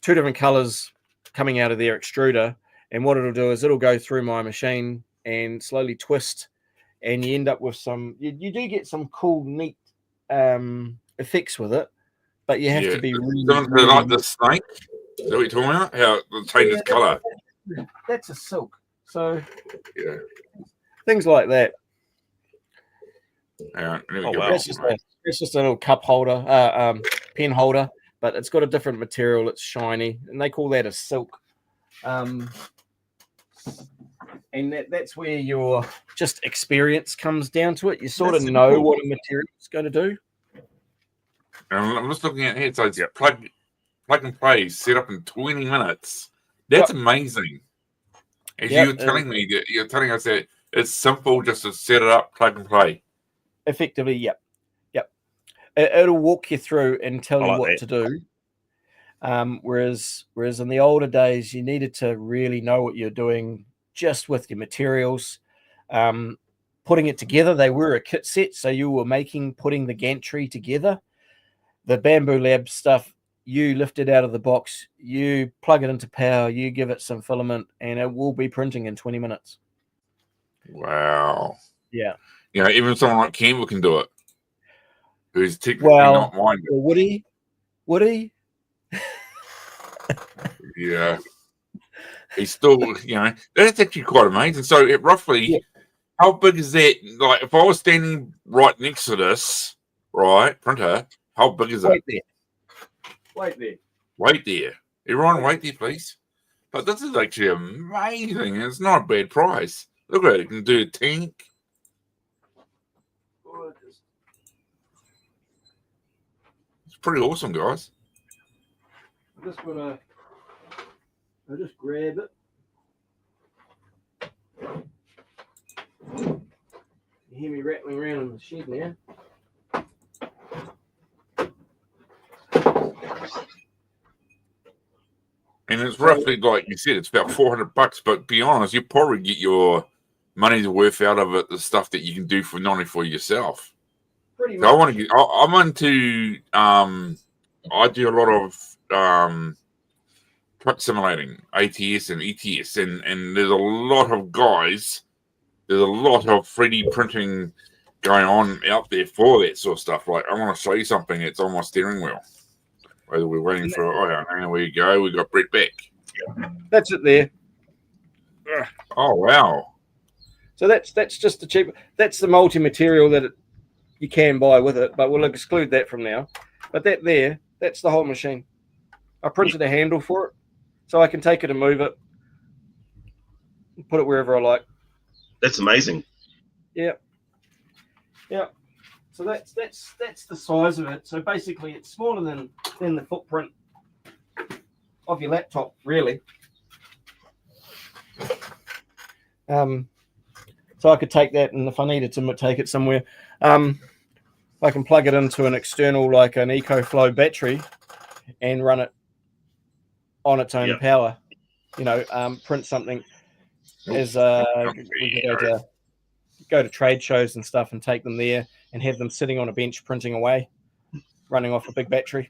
Speaker 1: 2 different colors coming out of their extruder, and what it'll do is it'll go through my machine and slowly twist, and you end up with you do get some cool, neat effects with it, but you have to be really
Speaker 2: like the snake. Is that what you're talking about? How it changes color?
Speaker 1: That's a silk. So things like that. It's just a little cup holder, pen holder, but it's got a different material. It's shiny, and they call that a silk. And that's where your just experience comes down to it. You sort of know what a material is going to do.
Speaker 2: I'm just looking at here. So it's plug and play, set up in 20 minutes. That's amazing. As
Speaker 1: Yep,
Speaker 2: you were telling me that you're telling us that it's simple just to set it up, plug and play.
Speaker 1: effectively, yep. It'll walk you through and tell
Speaker 3: I
Speaker 1: you
Speaker 3: like
Speaker 1: what
Speaker 3: that.
Speaker 1: to do. Whereas in the older days, you needed to really know what you're doing just with your materials. Putting it together, they were a kit set, so you were putting the gantry together. The Bamboo Lab stuff, you lift it out of the box, you plug it into power, you give it some filament, and it will be printing in 20 minutes.
Speaker 2: Wow.
Speaker 1: Yeah.
Speaker 2: You know, even someone like Campbell can do it, who's technically
Speaker 1: Well,
Speaker 2: not minded.
Speaker 1: would he?
Speaker 2: Yeah. He's still, you know, that's actually quite amazing. So, roughly, how big is that? Like, if I was standing right next to this, right, printer, how big is it? Wait there. Everyone, wait there, please. But this is actually amazing. It's not a bad price. Look at it. It can do a tank. It's pretty awesome, guys.
Speaker 1: I'll just grab it. You hear me rattling around in the shed now.
Speaker 2: And it's roughly, like you said, it's about $400. But be honest, you probably get your money's worth out of it. The stuff that you can do for not only for yourself.
Speaker 1: Pretty much.
Speaker 2: So I want to get. I'm into. I do a lot of truck simulating, ATS and ETS, and there's a lot of guys. There's a lot of 3D printing going on out there for that sort of stuff. Like, I want to show you something that's on my steering wheel. Whether we're waiting for, there we go. We got Brett back.
Speaker 1: That's it there.
Speaker 2: Oh wow!
Speaker 1: So that's just the cheap. That's the multi-material that you can buy with it, but we'll exclude that from now. But that's the whole machine. I printed a handle for it, so I can take it and move it, and put it wherever I like.
Speaker 4: That's amazing.
Speaker 1: Yeah. So that's the size of it. So basically, it's smaller than the footprint of your laptop, really. So I could take that, and if I needed to take it somewhere, I can plug it into an external, like an EcoFlow battery, and run it on its own power. You know, print something as we can go to trade shows and stuff and take them there and have them sitting on a bench printing away, running off a big battery.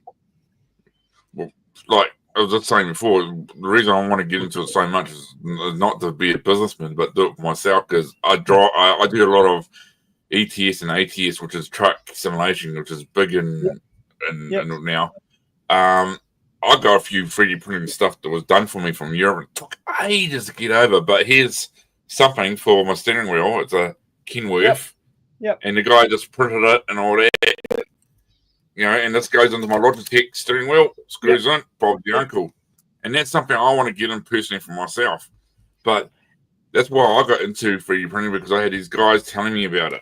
Speaker 2: Well, like I was just saying before, the reason I want to get into it so much is not to be a businessman, but do it for myself, because I do a lot of ETS and ATS, which is truck simulation, which is big and now. I got a few 3D printing stuff that was done for me from Europe. It took ages to get over, but here's something for my steering wheel. It's a Kenworth.
Speaker 1: Yep.
Speaker 2: And the guy just printed it and all that. You know, and this goes into my Logitech steering wheel, screws in, Bob the uncle. And that's something I want to get in personally for myself. But that's why I got into 3D printing, because I had these guys telling me about it.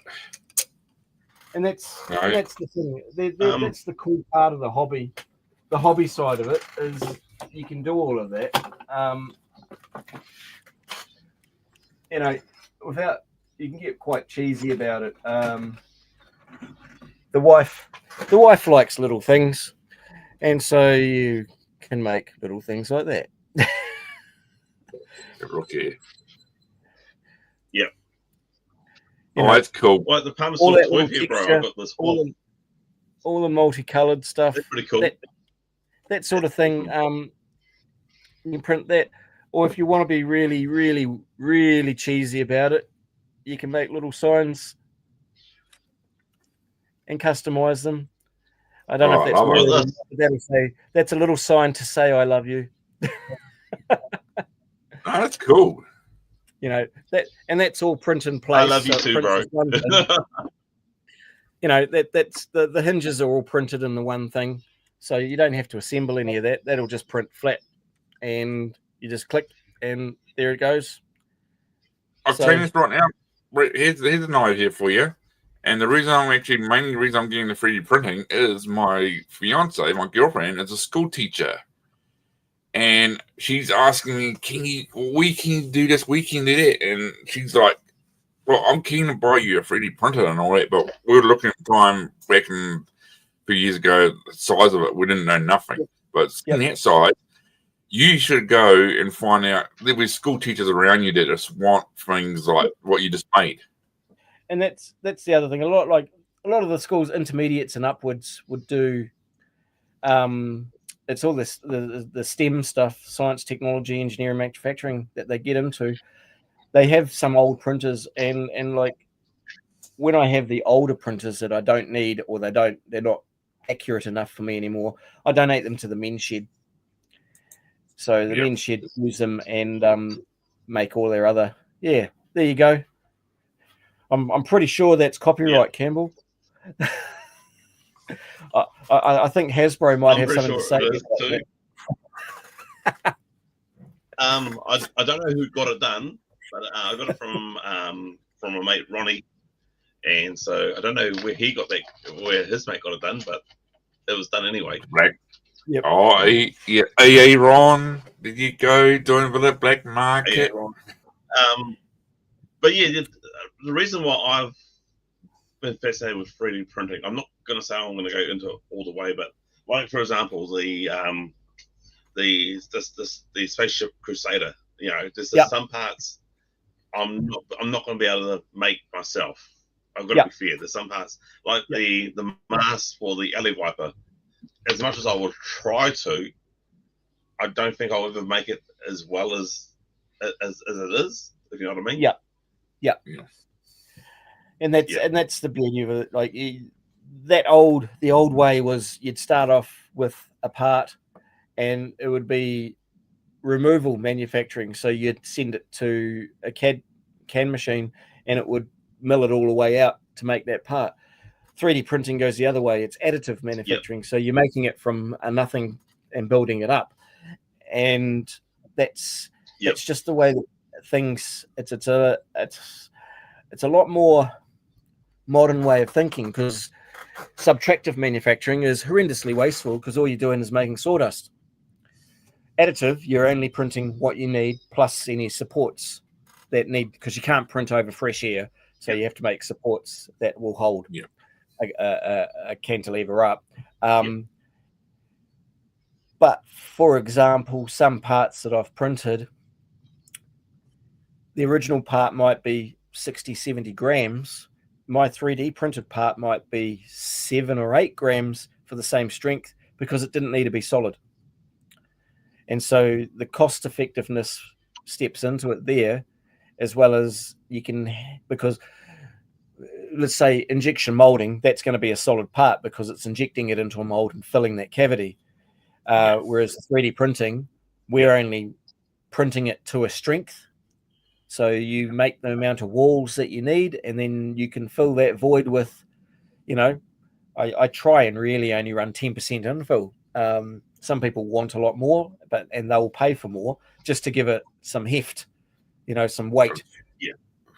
Speaker 1: And that's the thing. That's the cool part of the hobby. The hobby side of it is you can do all of that. You know, without, you can get quite cheesy about it. The wife likes little things, and so you can make little things like that.
Speaker 2: Look here.
Speaker 4: Yep.
Speaker 2: That's cool.
Speaker 4: Well, the Palmer
Speaker 1: All that
Speaker 4: with
Speaker 1: little
Speaker 4: you, bro.
Speaker 1: texture,
Speaker 4: I've got this wall.
Speaker 1: all the multicolored stuff.
Speaker 4: That's pretty cool.
Speaker 1: That sort of thing. You can print that, or if you want to be really, really, really cheesy about it, you can make little signs and customize them. I don't know if that's more than that'll say that's a little sign to say I love you.
Speaker 2: That's cool.
Speaker 1: You know, that's all print in place.
Speaker 4: I love you too, bro.
Speaker 1: You know, that's the hinges are all printed in the one thing. So you don't have to assemble any of that. That'll just print flat, and you just click, and there it goes.
Speaker 2: I'll tell you this right now. Here's an idea for you. And the reason I'm mainly reason I'm getting the 3D printing is my fiance, my girlfriend, is a school teacher. And she's asking me, can you do this, we can do that? And she's like, well, I'm keen to buy you a 3D printer and all that, but we were looking at the time back in a few years ago, the size of it, we didn't know nothing. But in that side, you should go and find out. There was school teachers around you that just want things like what you just made.
Speaker 1: And that's the other thing. A lot of the schools, intermediates and upwards, would do. It's all this the STEM stuff, science, technology, engineering, manufacturing that they get into. They have some old printers, and like when I have the older printers that I don't need, or they're not accurate enough for me anymore, I donate them to the men's shed. So the men's shed use them and make all their other. Yeah, there you go. I'm pretty sure that's copyright, Campbell. I think Hasbro might have something to say about that.
Speaker 4: I don't know who got it done, but I got it from a mate, Ronnie, and so I don't know where he got that, where his mate got it done, but it was done anyway.
Speaker 2: Right.
Speaker 1: Yep.
Speaker 2: Oh, yeah. Ron, did you go doing with the black market?
Speaker 4: But yeah, the reason why I've been fascinated with 3D printing, I'm not going to say I'm going to go into it all the way, but like for example, the spaceship Crusader, you know, there's some parts I'm not going to be able to make myself. I've got to be fair. There's some parts like the mask for the alley wiper. As much as I would try to, I don't think I'll ever make it as well as it is. If you know what I mean?
Speaker 1: Yeah. And that's the beauty of it. Like the old way was you'd start off with a part, and it would be removal manufacturing. So you'd send it to a CAD machine, and it would mill it all the way out to make that part. 3D printing goes the other way. It's additive manufacturing. So you're making it from a nothing and building it up. And that's just the way that things. It's a lot more modern way of thinking, because subtractive manufacturing is horrendously wasteful because all you're doing is making sawdust. Additive, you're only printing what you need plus any supports that need, because you can't print over fresh air, so you have to make supports that will hold a cantilever up. But for example, some parts that I've printed, the original part might be 60, 70 grams. My 3D printed part might be 7 or 8 grams for the same strength, because it didn't need to be solid. And so the cost effectiveness steps into it there, as well as you can, because let's say injection molding, that's going to be a solid part because it's injecting it into a mold and filling that cavity. Whereas 3D printing, we're only printing it to a strength. So you make the amount of walls that you need, and then you can fill that void with, I try and really only run 10% infill. Some people want a lot more, and they'll pay for more just to give it some heft, some weight.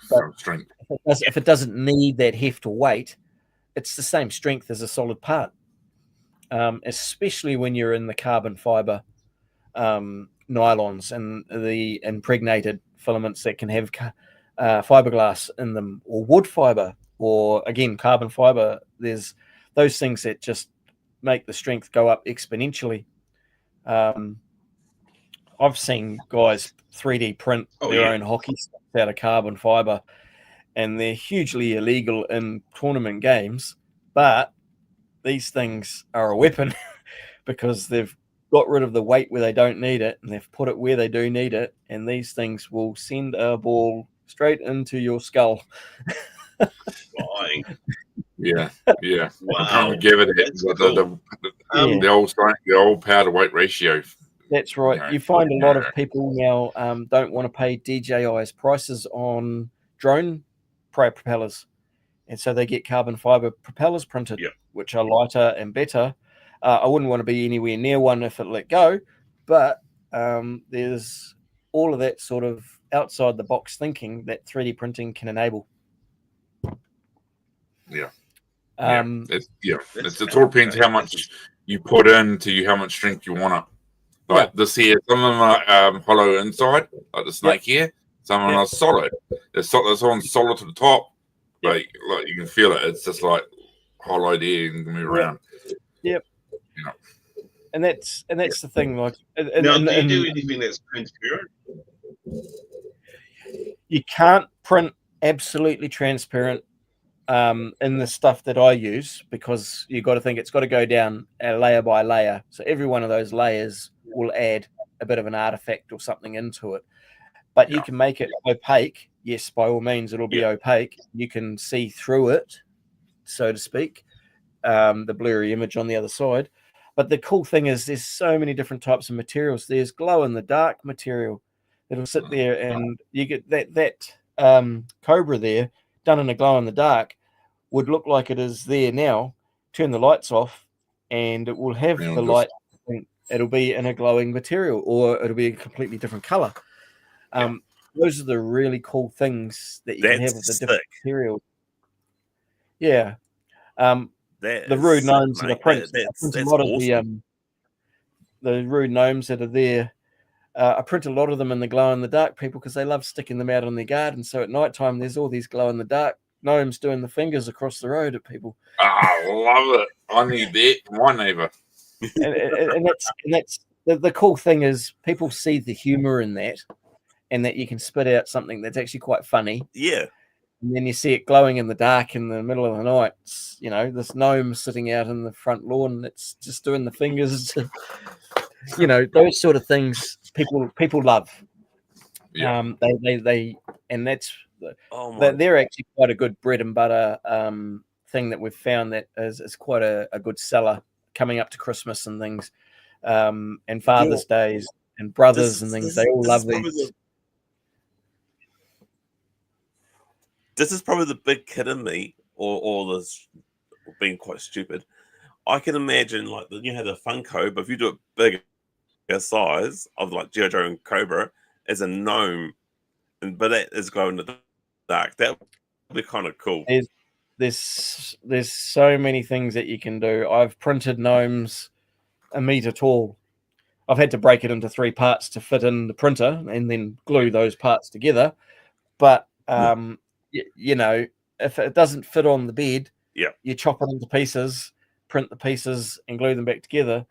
Speaker 1: But
Speaker 2: strength.
Speaker 1: If it doesn't need that heft or weight, it's the same strength as a solid part. Especially when you're in the carbon fiber nylons and the impregnated filaments that can have fiberglass in them, or wood fiber, or again carbon fiber. There's those things that just make the strength go up exponentially. I've seen guys 3D print their own hockey sticks out of carbon fiber, and they're hugely illegal in tournament games, but these things are a weapon because they've got rid of the weight where they don't need it, and they've put it where they do need it, and these things will send a ball straight into your skull.
Speaker 4: Flying.
Speaker 2: Yeah.
Speaker 4: Wow.
Speaker 2: Give it the old power to weight ratio.
Speaker 1: That's right. You find a lot of people now don't want to pay DJI's prices on drone propellers, and so they get carbon fiber propellers printed, which are lighter and better. I wouldn't want to be anywhere near one if it let go, but there's all of that sort of outside the box thinking that 3D printing can enable.
Speaker 2: It all depends how much you put into how much strength you want it. Like this here, some of them are hollow inside, like the snake here. Some of them are solid. This one's solid to the top. Like you can feel it. It's just like hollow there and can move around.
Speaker 1: Yep.
Speaker 2: You know.
Speaker 1: And that's the thing. Like,
Speaker 4: now, do you do anything that's transparent?
Speaker 1: You can't print absolutely transparent in the stuff that I use, because you've got to think it's got to go down layer by layer. So every one of those layers will add a bit of an artifact or something into it. But you can make it opaque. Yes, by all means, it'll be opaque. You can see through it, so to speak, the blurry image on the other side. But the cool thing is there's so many different types of materials. There's glow-in-the-dark material that'll sit there, and you get that cobra there done in a glow-in-the-dark would look like it is there now. Turn the lights off, and it will have the light. It'll be in a glowing material, or it'll be a completely different color. Those are the really cool things that you can have with the different materials. Yeah. The rude gnomes that are prints. A lot of the rude gnomes that are there. I print a lot of them in the glow-in-the-dark, people, because they love sticking them out in their garden. So at night time, there's all these glow-in-the-dark gnomes doing the fingers across the road at people.
Speaker 2: I love it. I need that for my neighbour.
Speaker 1: and that's the cool thing is people see the humor in that, and that you can spit out something that's actually quite funny.
Speaker 3: Yeah.
Speaker 1: And then you see it glowing in the dark in the middle of the night. It's, you know, this gnome sitting out in the front lawn. It's just doing the fingers. You know, those sort of things people love.
Speaker 2: Yeah.
Speaker 1: They and that's they're actually quite a good bread and butter thing that we've found that is quite a good seller coming up to Christmas and things, and Father's Days and brothers and things. They all love these.
Speaker 3: This is probably the big kid in me, or this being quite stupid. I can imagine, like, you have the Funko, but if you do it bigger size of like G.I. Joe and Cobra as a gnome, but that is glowing in the dark, that would be kind of cool.
Speaker 1: There's so many things that you can do. I've printed gnomes a meter tall. I've had to break it into 3 parts to fit in the printer and then glue those parts together. But you know, if it doesn't fit on the bed, you chop it into pieces, print the pieces, and glue them back together.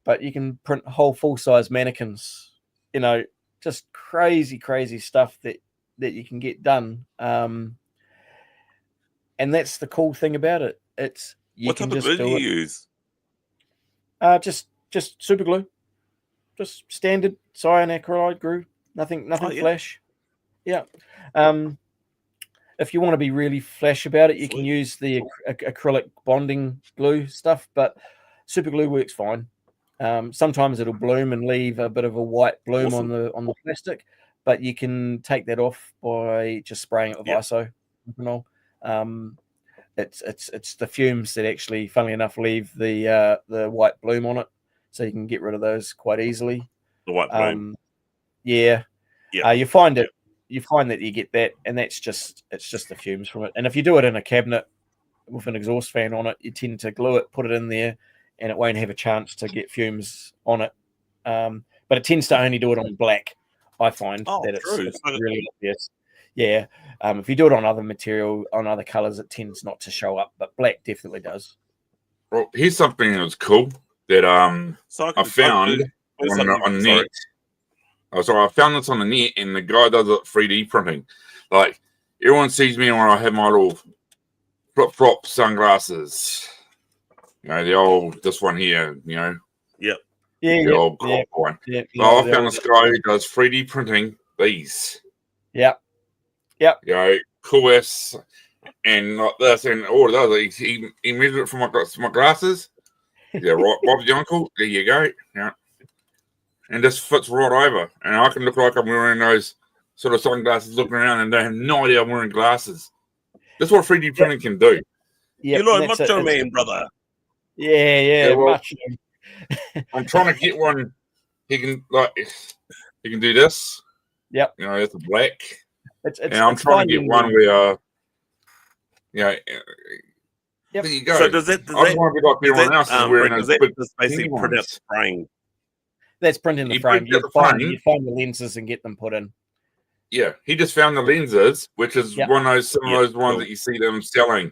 Speaker 1: But you can print whole full-size mannequins. You know, just crazy stuff that you can get done. And that's the cool thing about it. It's
Speaker 3: what type of glue do you use?
Speaker 1: Just super glue, just standard cyanacrylate glue. Nothing flash. Yeah. If you want to be really flash about it, you can use the acrylic bonding glue stuff, but super glue works fine. Sometimes it'll bloom and leave a bit of a white bloom on the plastic, but you can take that off by just spraying it with isopropanol. It's the fumes that actually, funnily enough, leave the white bloom on it, so you can get rid of those quite easily.
Speaker 3: The white bloom.
Speaker 1: You find it. You find that you get that, and it's just the fumes from it. And if you do it in a cabinet with an exhaust fan on it, you tend to glue it, put it in there, and it won't have a chance to get fumes on it. But it tends to only do it on black. I find that it's really obvious. Yeah. If you do it on other material, on other colors, it tends not to show up, but black definitely does.
Speaker 2: Well, here's something that's cool that I found on the net. So I found this on the net, and the guy does it 3D printing. Like, everyone sees me when I have my little flip-flop sunglasses. You know, the old, this one here, you know.
Speaker 3: Yep.
Speaker 2: The old crop one. So I found this guy who does 3D printing these.
Speaker 1: Yep.
Speaker 2: You know, cool ass, and like this, and all it does, he measured it for my glasses. Yeah, right, Bob's the uncle. There you go. Yeah. And this fits right over. And I can look like I'm wearing those sort of sunglasses looking around, and they have no idea I'm wearing glasses. That's what 3D printing can do.
Speaker 3: Yeah, you look macho man, brother.
Speaker 1: Yeah, well, macho.
Speaker 2: I'm trying to get one. He can do this.
Speaker 1: Yep.
Speaker 2: You know, it's black. And I'm trying to get one where, you know, there you go.
Speaker 3: So does that
Speaker 2: I just want to be like everyone else is wearing those big
Speaker 3: just basically print out spraying?
Speaker 1: That's printing the
Speaker 2: He
Speaker 1: frame.
Speaker 2: printed the frame.
Speaker 1: You find the lenses and get them put in.
Speaker 2: Yeah, he just found the lenses, which is
Speaker 1: Yep.
Speaker 2: one of those some of those ones
Speaker 3: cool.
Speaker 2: that you see them selling.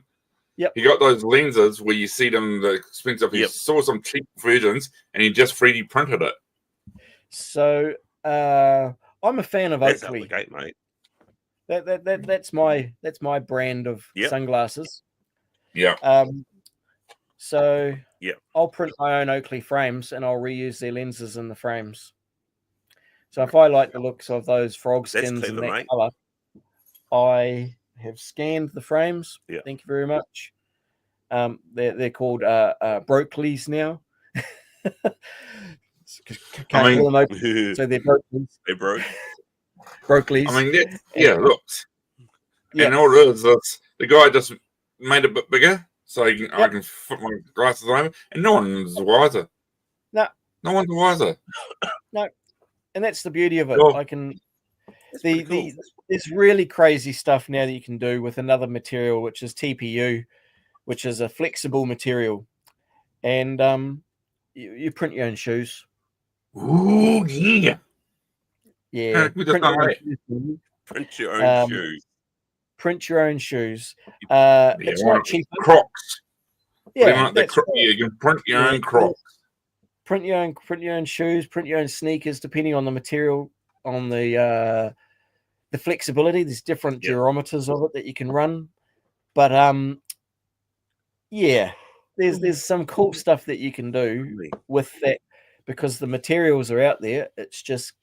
Speaker 1: Yep.
Speaker 2: He got those lenses where you see them the expensive. He
Speaker 3: Yep.
Speaker 2: saw some cheap versions and he just 3D printed it.
Speaker 1: So I'm a fan of
Speaker 3: That's out
Speaker 1: Oakley.
Speaker 3: the gate, mate.
Speaker 1: That's my brand of
Speaker 3: Yep.
Speaker 1: sunglasses.
Speaker 2: Yeah.
Speaker 1: So
Speaker 3: Yep.
Speaker 1: I'll print my own Oakley frames and I'll reuse their lenses in the frames. So if I like the looks of those frog
Speaker 3: That's
Speaker 1: skins
Speaker 3: clever,
Speaker 1: in that
Speaker 3: mate.
Speaker 1: color, I have scanned the frames.
Speaker 3: Yeah.
Speaker 1: Thank you very much. They're called Brockleys now. Can't
Speaker 2: I mean-
Speaker 1: call them Oakley, so they're Brockleys.
Speaker 3: They broke.
Speaker 1: Brockleys.
Speaker 2: I mean, yeah, look.
Speaker 1: Yeah.
Speaker 2: And all it is, the guy just made it a bit bigger so I can fit my glasses over, and no one's wiser.
Speaker 1: No.
Speaker 2: No one's wiser.
Speaker 1: And that's the beauty of it.
Speaker 2: Well,
Speaker 1: I can
Speaker 3: That's pretty cool.
Speaker 1: there's really crazy stuff now that you can do with another material, which is TPU, which is a flexible material, and you print your own shoes.
Speaker 2: Ooh, yeah.
Speaker 1: Yeah,
Speaker 2: We just done that.
Speaker 3: Print your own shoes.
Speaker 1: Print your own shoes.
Speaker 2: Yeah,
Speaker 1: It's
Speaker 2: one
Speaker 1: not
Speaker 2: of
Speaker 1: cheap.
Speaker 2: Crocs.
Speaker 1: Yeah,
Speaker 2: You can print your own Crocs.
Speaker 1: Print your own shoes. Print your own sneakers, depending on the material, on the flexibility. There's different geometers of it that you can run, but yeah, there's some cool stuff that you can do with that because the materials are out there. It's just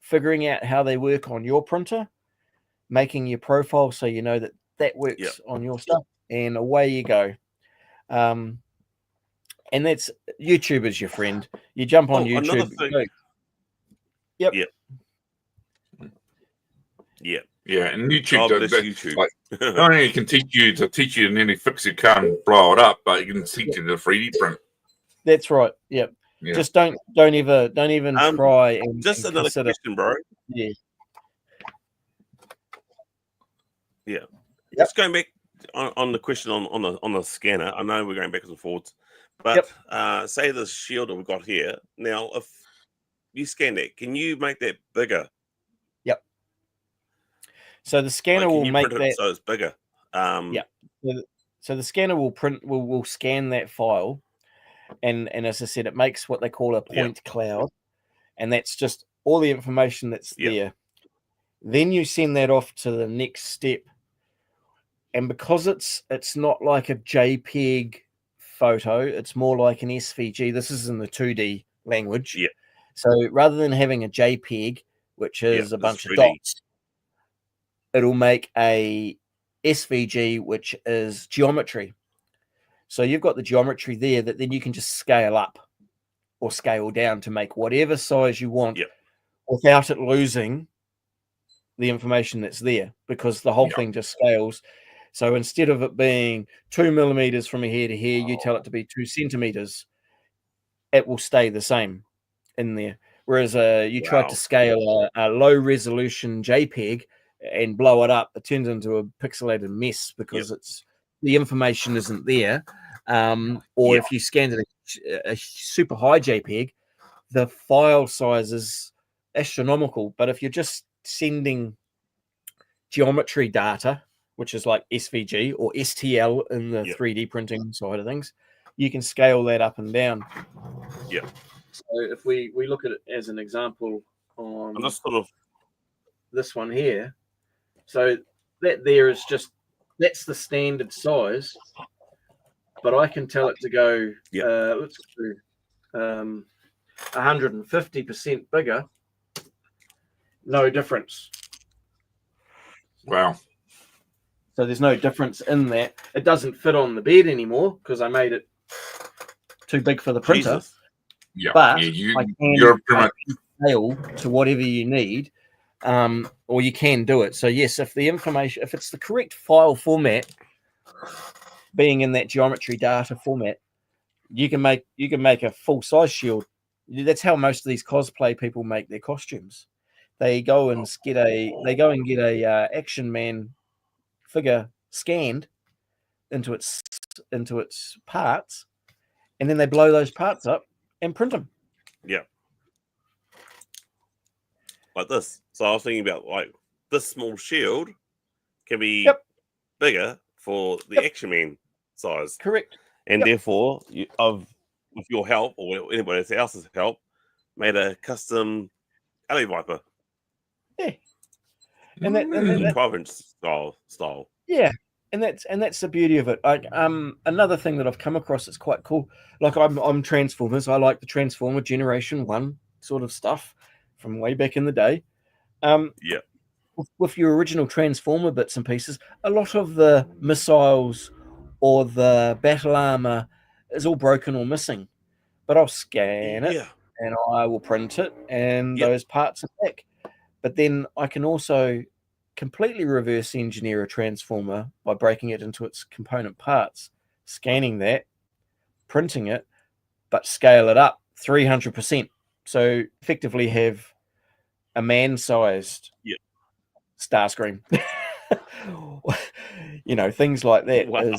Speaker 1: figuring out how they work on your printer, making your profile so you know that works on your stuff, and away you go. And that's YouTube is your friend. You jump on YouTube. Yep.
Speaker 3: Yeah.
Speaker 2: Yeah, and YouTube,
Speaker 3: God bless YouTube.
Speaker 2: Like, not only can teach you to nearly fix your car and blow it up, but you can teach you to 3D print.
Speaker 1: That's right. Yep.
Speaker 2: Yeah.
Speaker 1: Just don't even try and
Speaker 3: Just
Speaker 1: and
Speaker 3: another
Speaker 1: consider.
Speaker 3: question, bro.
Speaker 1: Yeah.
Speaker 3: Yeah. Just going back on the question on the scanner. I know we're going backwards and forwards, but say the shield that we've got here. Now, if you scan that, can you make that bigger?
Speaker 1: Yep. So the scanner
Speaker 3: Like, can
Speaker 1: will
Speaker 3: you
Speaker 1: make
Speaker 3: print it
Speaker 1: that.
Speaker 3: so it's bigger.
Speaker 1: So the scanner will scan that file, and as I said, it makes what they call a point cloud, and that's just all the information that's there. Then you send that off to the next step, and because it's not like a JPEG photo, it's more like an SVG. This is in the 2D language.
Speaker 3: Yeah.
Speaker 1: So rather than having a JPEG, which is a bunch of
Speaker 3: 3D.
Speaker 1: dots, it'll make a SVG, which is geometry. So you've got the geometry there that then you can just scale up or scale down to make whatever size you want without it losing the information that's there, because the whole thing just scales. So instead of it being 2 millimeters from here to here, you tell it to be 2 centimeters, it will stay the same in there. Whereas you tried to scale a low resolution JPEG and blow it up, it turns into a pixelated mess because the information isn't there. Or if you scanned a super high JPEG, the file size is astronomical. But if you're just sending geometry data, which is like SVG or STL in the 3D printing side of things, you can scale that up and down.
Speaker 3: Yeah.
Speaker 1: So if we look at it as an example on
Speaker 3: And that's sort of
Speaker 1: this one here, so that there is just, that's the standard size, but I can tell it to go, let's do 150% bigger, no difference.
Speaker 2: Wow.
Speaker 1: So there's no difference in that. It doesn't fit on the bed anymore because I made it too big for the printer.
Speaker 3: Jesus.
Speaker 2: Yeah,
Speaker 1: but
Speaker 2: you're
Speaker 1: I can scale to whatever you need, or you can do it. So yes, if it's the correct file format, being in that geometry data format, you can make a full size shield. That's how most of these cosplay people make their costumes. They go and get a Action Man figure scanned into its parts, and then they blow those parts up and print them.
Speaker 3: Yeah. like this. So I was thinking about like this small shield can be
Speaker 1: Yep.
Speaker 3: bigger for the
Speaker 1: Yep.
Speaker 3: Action Man size,
Speaker 1: Correct.
Speaker 3: and
Speaker 1: Yep.
Speaker 3: therefore, with your help or anybody else's help, made a custom alley viper.
Speaker 1: Yeah. And that
Speaker 3: 12-inch style.
Speaker 1: Yeah, and that's the beauty of it. Like another thing that I've come across that's quite cool. Like I'm Transformers. I like the Transformer Generation 1 sort of stuff from way back in the day.
Speaker 3: Yeah.
Speaker 1: With your original Transformer bits and pieces, a lot of the missiles or the battle armor is all broken or missing. But I'll scan it and I will print it, and those parts are back. But then I can also completely reverse engineer a transformer by breaking it into its component parts, scanning that, printing it, but scale it up 300%. So effectively have a man-sized Starscream. Things like that.
Speaker 3: Wow.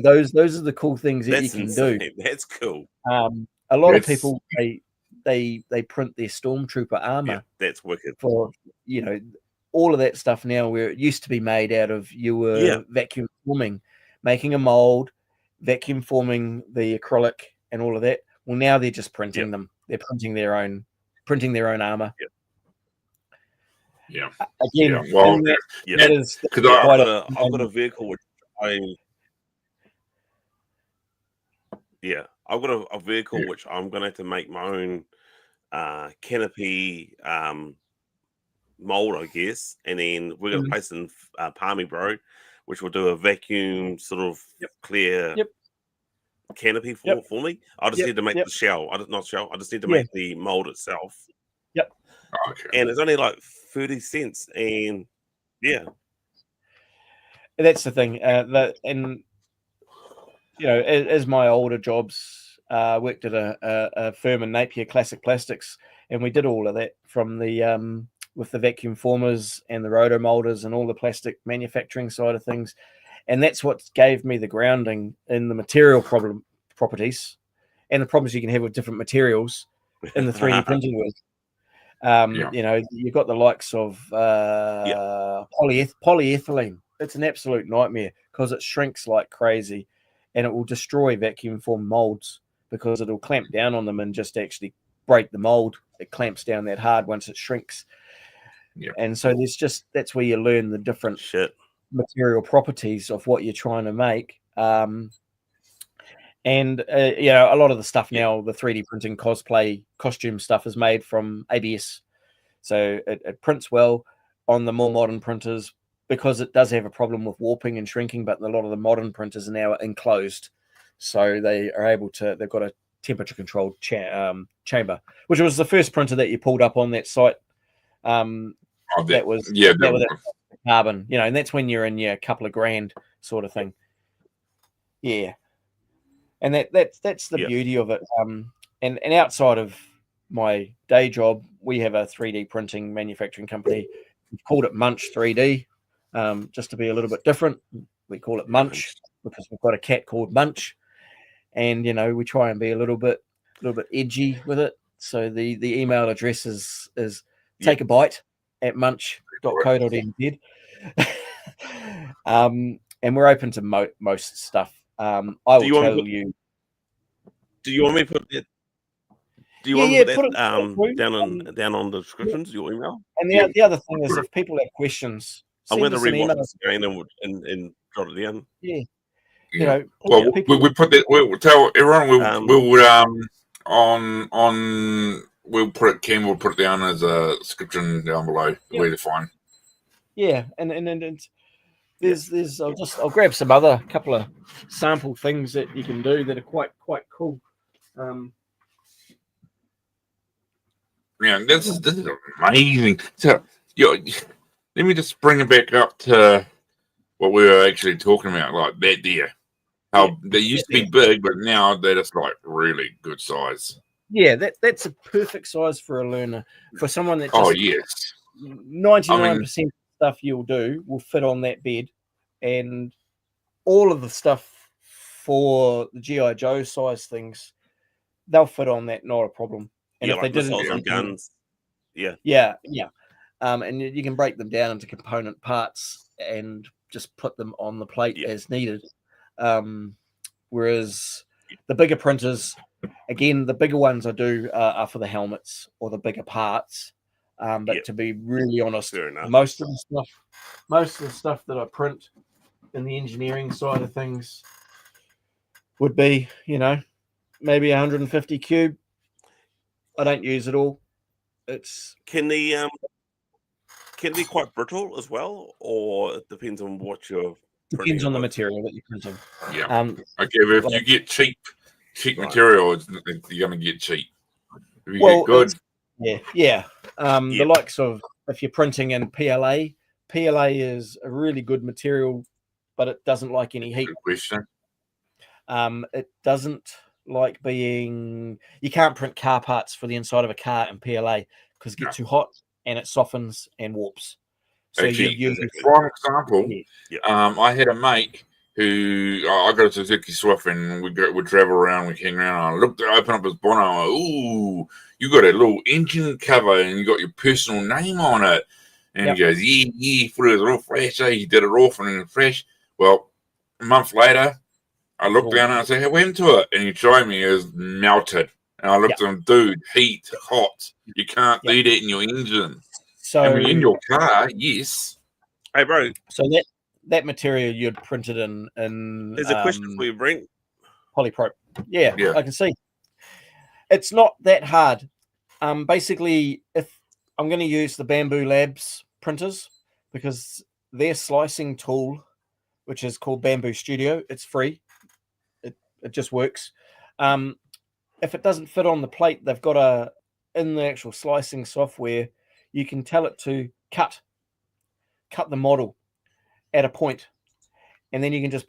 Speaker 1: Those are the cool things that you can do.
Speaker 3: That's cool.
Speaker 1: A lot of people they print their stormtrooper armor.
Speaker 3: Yeah, that's wicked.
Speaker 1: For all of that stuff now, where it used to be made out of vacuum forming, making a mold, vacuum forming the acrylic and all of that. Well, now they're just printing them. They're printing their own armor.
Speaker 2: Yeah.
Speaker 1: Again,
Speaker 3: that
Speaker 1: is
Speaker 3: because I've got a vehicle which I've got a vehicle which I'm going to have to make my own canopy mold, I guess, and then we're going to place it in Palmy Bro, which will do a vacuum sort of clear canopy for me. I just need to make the shell. I just need to make the mold itself.
Speaker 2: Okay.
Speaker 3: And it's only like 30 cents, and
Speaker 1: that's the thing. As my older jobs, worked at a firm in Napier, Classic Plastics, and we did all of that from the with the vacuum formers and the roto molders and all the plastic manufacturing side of things, and that's what gave me the grounding in the material properties and the problems you can have with different materials in the 3D printing world. You've got the likes of polyethylene. It's an absolute nightmare because it shrinks like crazy, and it will destroy vacuum form molds because it'll clamp down on them and just actually break the mold. It clamps down that hard once it shrinks. And so that's where you learn the different material properties of what you're trying to make. A lot of the stuff now, the 3D printing cosplay costume stuff is made from ABS. So it prints well on the more modern printers because it does have a problem with warping and shrinking, but a lot of the modern printers are now enclosed. So they are able to, they've got a temperature controlled chamber, which was the first printer that you pulled up on that site. That was carbon, and that's when you're in your couple of grand sort of thing. Yeah. And that's the beauty of it. And outside of my day job, we have a 3D printing manufacturing company. We've called it Munch 3D, just to be a little bit different. We call it Munch because we've got a cat called Munch, and we try and be a little bit edgy with it. So the email address is take a bite at munch.co.nz. And we're open to most stuff. I will tell you.
Speaker 3: Do you want me to put it? Do you want me to put that down on the descriptions? Your email.
Speaker 1: And the other thing is, if people have questions,
Speaker 3: I'm going to rewatch this again and jot it down.
Speaker 1: Yeah.
Speaker 2: Well, we put that. We'll tell everyone. We'll put it. Ken will put it down as a description down below where to find.
Speaker 1: Yeah, and there's I'll grab some other couple of sample things that you can do that are quite cool.
Speaker 2: This is amazing. So, let me just bring it back up to what we were actually talking about, like that deer. How they used to be big, but now they're just like really good size.
Speaker 1: Yeah, that's a perfect size for a learner. For someone that 99% of stuff you'll do will fit on that bed, and all of the stuff for the G.I. Joe size things, they'll fit on that, not a problem. And if they didn't,
Speaker 3: guns.
Speaker 1: Yeah. And you can break them down into component parts and just put them on the plate as needed. Whereas the bigger printers, again, the bigger ones I do are for the helmets or the bigger parts. But to be really honest, most of the stuff that I print in the engineering side of things would be, maybe 150 cube. I don't use it all.
Speaker 3: Can they be quite brittle as well, or it depends on what you're
Speaker 1: depends on the material that you're printing.
Speaker 2: Yeah. If you get cheap material, you're going to get cheap. If you get good,
Speaker 1: the likes of, if you're printing in PLA is a really good material, but it doesn't like any heat.
Speaker 2: Good question.
Speaker 1: It doesn't like being. You can't print car parts for the inside of a car in PLA because it gets too hot and it softens and warps. So
Speaker 2: for example, I had a mate who I got a Suzuki Swift, and we travel around, we hang around. And I open up his bonnet. I'm like, ooh, you got a little engine cover, and you got your personal name on it. And he goes, yeah, put it all fresh. He did it off and fresh. Well, a month later, I looked down and I said, hey, what happened to it? And he showed me it was melted. And I looked at him, dude, heat, hot. You can't do that in your engine. So in your car, yes.
Speaker 3: Hey, bro.
Speaker 1: So that material you'd printed in
Speaker 3: there's a question for you, Brent.
Speaker 1: Polypro. Yeah, I can see. It's not that hard. Basically, if I'm going to use the Bamboo Labs printers because their slicing tool, which is called Bamboo Studio, it's free. It just works. If it doesn't fit on the plate, they've got in the actual slicing software, you can tell it to cut the model at a point, and then you can just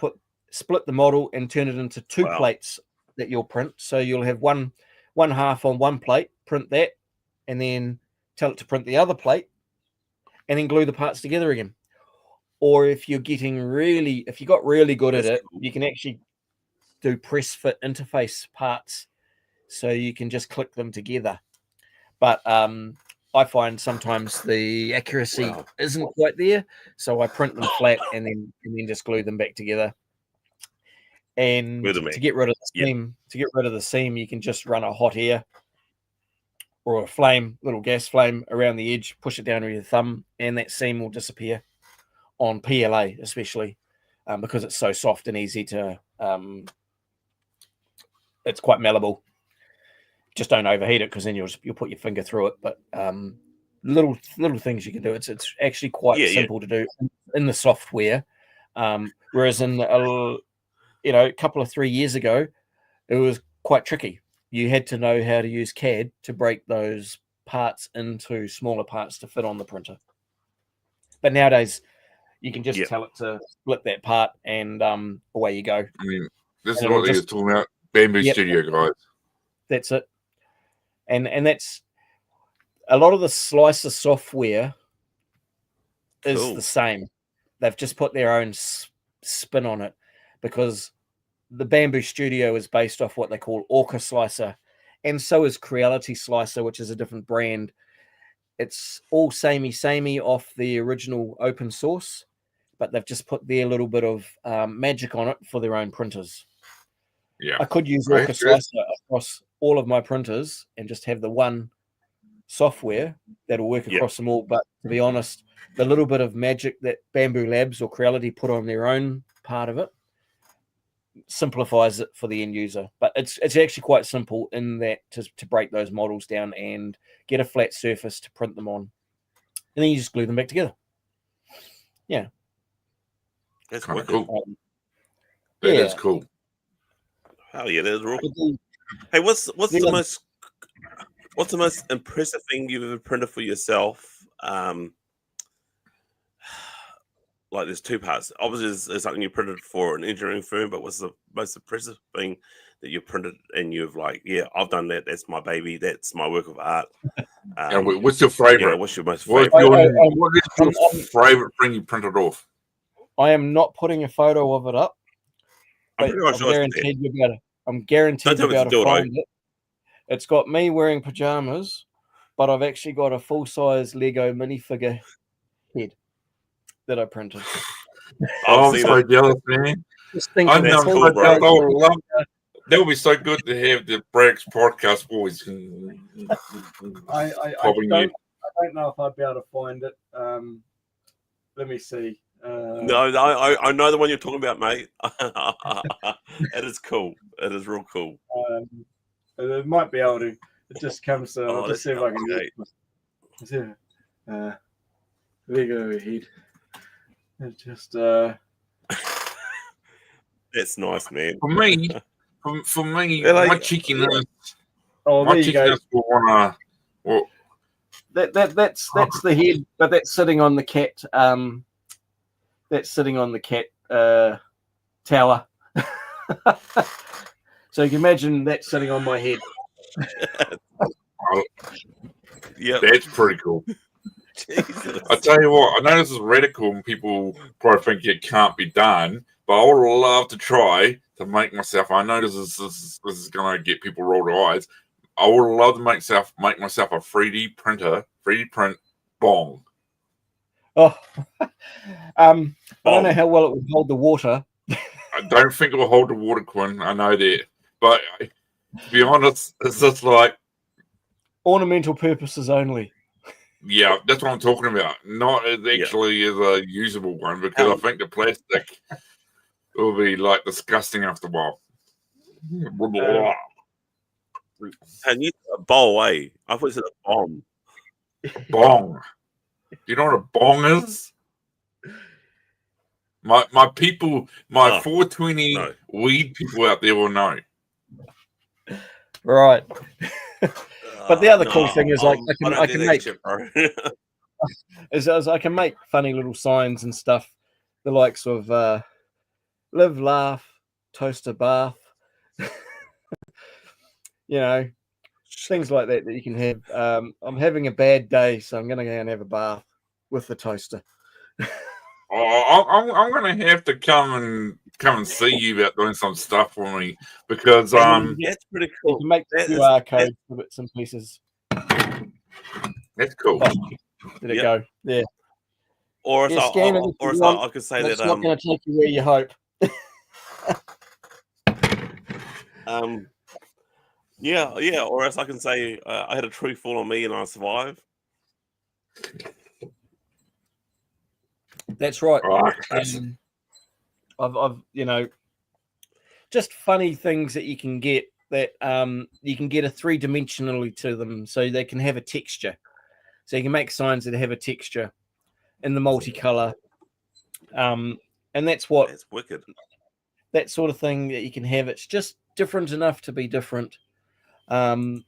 Speaker 1: split the model and turn it into two plates that you'll print. So you'll have one half on one plate, print that, and then tell it to print the other plate, and then glue the parts together again. Or if you got really good at it, you can actually do press fit interface parts, so you can just click them together. But I find sometimes the accuracy isn't quite there, so I print them flat and then just glue them back together. And to get rid of the seam, you can just run a hot air or a little gas flame around the edge, push it down with your thumb, and that seam will disappear on PLA, especially because it's so soft and easy to. It's quite malleable. Just don't overheat it, because then you'll put your finger through it. But little things you can do. It's actually quite simple to do in the software. Whereas in a couple of 3 years ago, it was quite tricky. You had to know how to use CAD to break those parts into smaller parts to fit on the printer. But nowadays, you can just tell it to split that part, and away you go.
Speaker 2: I mean, this is what they're talking about. Bamboo Studio, guys.
Speaker 1: That's it. And that's a lot of the slicer software is the same. They've just put their own spin on it, because the Bamboo Studio is based off what they call Orca Slicer, and so is Creality Slicer, which is a different brand. It's all samey off the original open source, but they've just put their little bit of magic on it for their own printers.
Speaker 2: Yeah,
Speaker 1: I could use Orca Slicer across all of my printers and just have the one software that'll work across them all. But to be honest, the little bit of magic that Bamboo Labs or Creality put on their own part of it simplifies it for the end user. But it's actually quite simple in that to break those models down and get a flat surface to print them on, and then you just glue them back together. Yeah,
Speaker 3: that's
Speaker 2: kind of
Speaker 3: cool.
Speaker 2: That is cool.
Speaker 3: Oh yeah, that is real cool. Hey, what's the most impressive thing you've ever printed for yourself? Like, there's two parts. Obviously, there's something you printed for an engineering firm, but what's the most impressive thing that you printed and you've I've done that. That's my baby. That's my work of art.
Speaker 2: What's your favorite?
Speaker 3: What's your most favorite?
Speaker 2: What is your favorite thing you printed off?
Speaker 1: I am not putting a photo of it up. I'm guaranteed you're better. I'm guaranteed you're better to find it. It's got me wearing pajamas but I've actually got a full-size Lego minifigure head that I printed.
Speaker 2: I'm so jealous, man.
Speaker 1: Just think
Speaker 2: I
Speaker 1: of
Speaker 2: know,
Speaker 1: the
Speaker 3: cool,
Speaker 1: full-
Speaker 3: bro.
Speaker 2: I would love that. Would be so good to have the Barracks Podcast boys.
Speaker 1: I
Speaker 2: Popping you.
Speaker 1: don't know if I'd be able to find it. Let me see.
Speaker 3: No, I know the one you're talking about, mate. It is cool. It is real cool.
Speaker 1: It might be able to. It just comes. I'll just see if I can
Speaker 3: okay.
Speaker 1: get it. Lego head. It just.
Speaker 3: That's nice, man.
Speaker 2: For me,
Speaker 3: Yeah, like-
Speaker 2: my cheekiness,
Speaker 1: Oh,
Speaker 2: my
Speaker 1: there you go.
Speaker 2: cheekiness will wanna. Well,
Speaker 1: That's the head, but that's sitting on the cat. That's sitting on the cat tower. So you can imagine that sitting on my head.
Speaker 3: Yeah,
Speaker 2: that's pretty cool.
Speaker 3: Jesus.
Speaker 2: I tell you what, I know this is radical and people probably think it can't be done, but I would love to try to make myself. I know this is going to get people roll their eyes. I would love to make myself a 3D print bong.
Speaker 1: Oh, I don't know how well it would hold the water.
Speaker 2: I don't think it will hold the water, Quinn. I know that, but to be honest, it's just like
Speaker 1: Ornamental purposes only.
Speaker 2: yeah, that's what I'm talking about. Not as actually as a usable one because I think the plastic will be like disgusting after a while.
Speaker 3: And you bowl away. I thought it said a bomb.
Speaker 2: Bong. Do you know what a bong is? My people, my 420
Speaker 3: No.
Speaker 1: weed
Speaker 2: people out there will know.
Speaker 1: Right. But the other cool thing is, like,
Speaker 3: I
Speaker 1: I
Speaker 3: can
Speaker 1: can
Speaker 3: make
Speaker 1: make
Speaker 3: shit, bro.
Speaker 1: is I can make funny little signs and stuff, the likes of live, laugh, toaster bath, you know, things like that you can have. I'm having a bad day, so I'm going to go and have a bath with the toaster.
Speaker 2: I'm going to have to come and see you about doing some stuff for me because
Speaker 3: That's pretty
Speaker 1: You
Speaker 3: cool.
Speaker 1: can make QR codes for bits and pieces.
Speaker 2: That's cool.
Speaker 1: Oh, did it go? Yeah.
Speaker 3: Or
Speaker 1: Yeah, scan it if you want.
Speaker 3: I could say
Speaker 1: It's
Speaker 3: that
Speaker 1: not going to take you where you hope.
Speaker 3: yeah, or else I can say I had a tree fall on me and I survived.
Speaker 1: That's right.
Speaker 2: Right.
Speaker 1: I've just funny things that you can get that you can get a 3-dimensionally to them, so they can have a texture. So you can make signs that have a texture in the multicolor, and that's
Speaker 3: wicked.
Speaker 1: That sort of thing that you can have. It's just different enough to be different. Like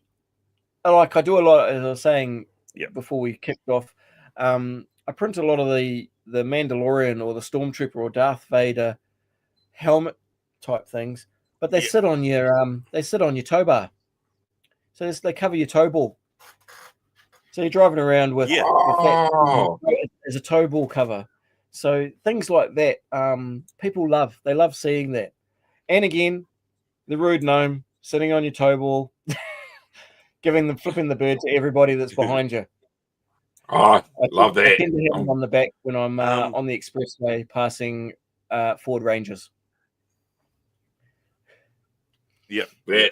Speaker 1: I do a lot, as I was saying before we kicked off. I print a lot of the Mandalorian or the Stormtrooper or Darth Vader helmet type things, but they sit on your tow bar, so they cover your tow ball. So you're driving around with that as a tow ball cover. So things like that, people love. They love seeing that. And again, the rude gnome sitting on your tow ball, flipping the bird to everybody that's behind you.
Speaker 2: Oh, love that.
Speaker 1: I tend to have them on the back when I'm on the expressway passing Ford Rangers.
Speaker 3: Yep.
Speaker 2: Yeah.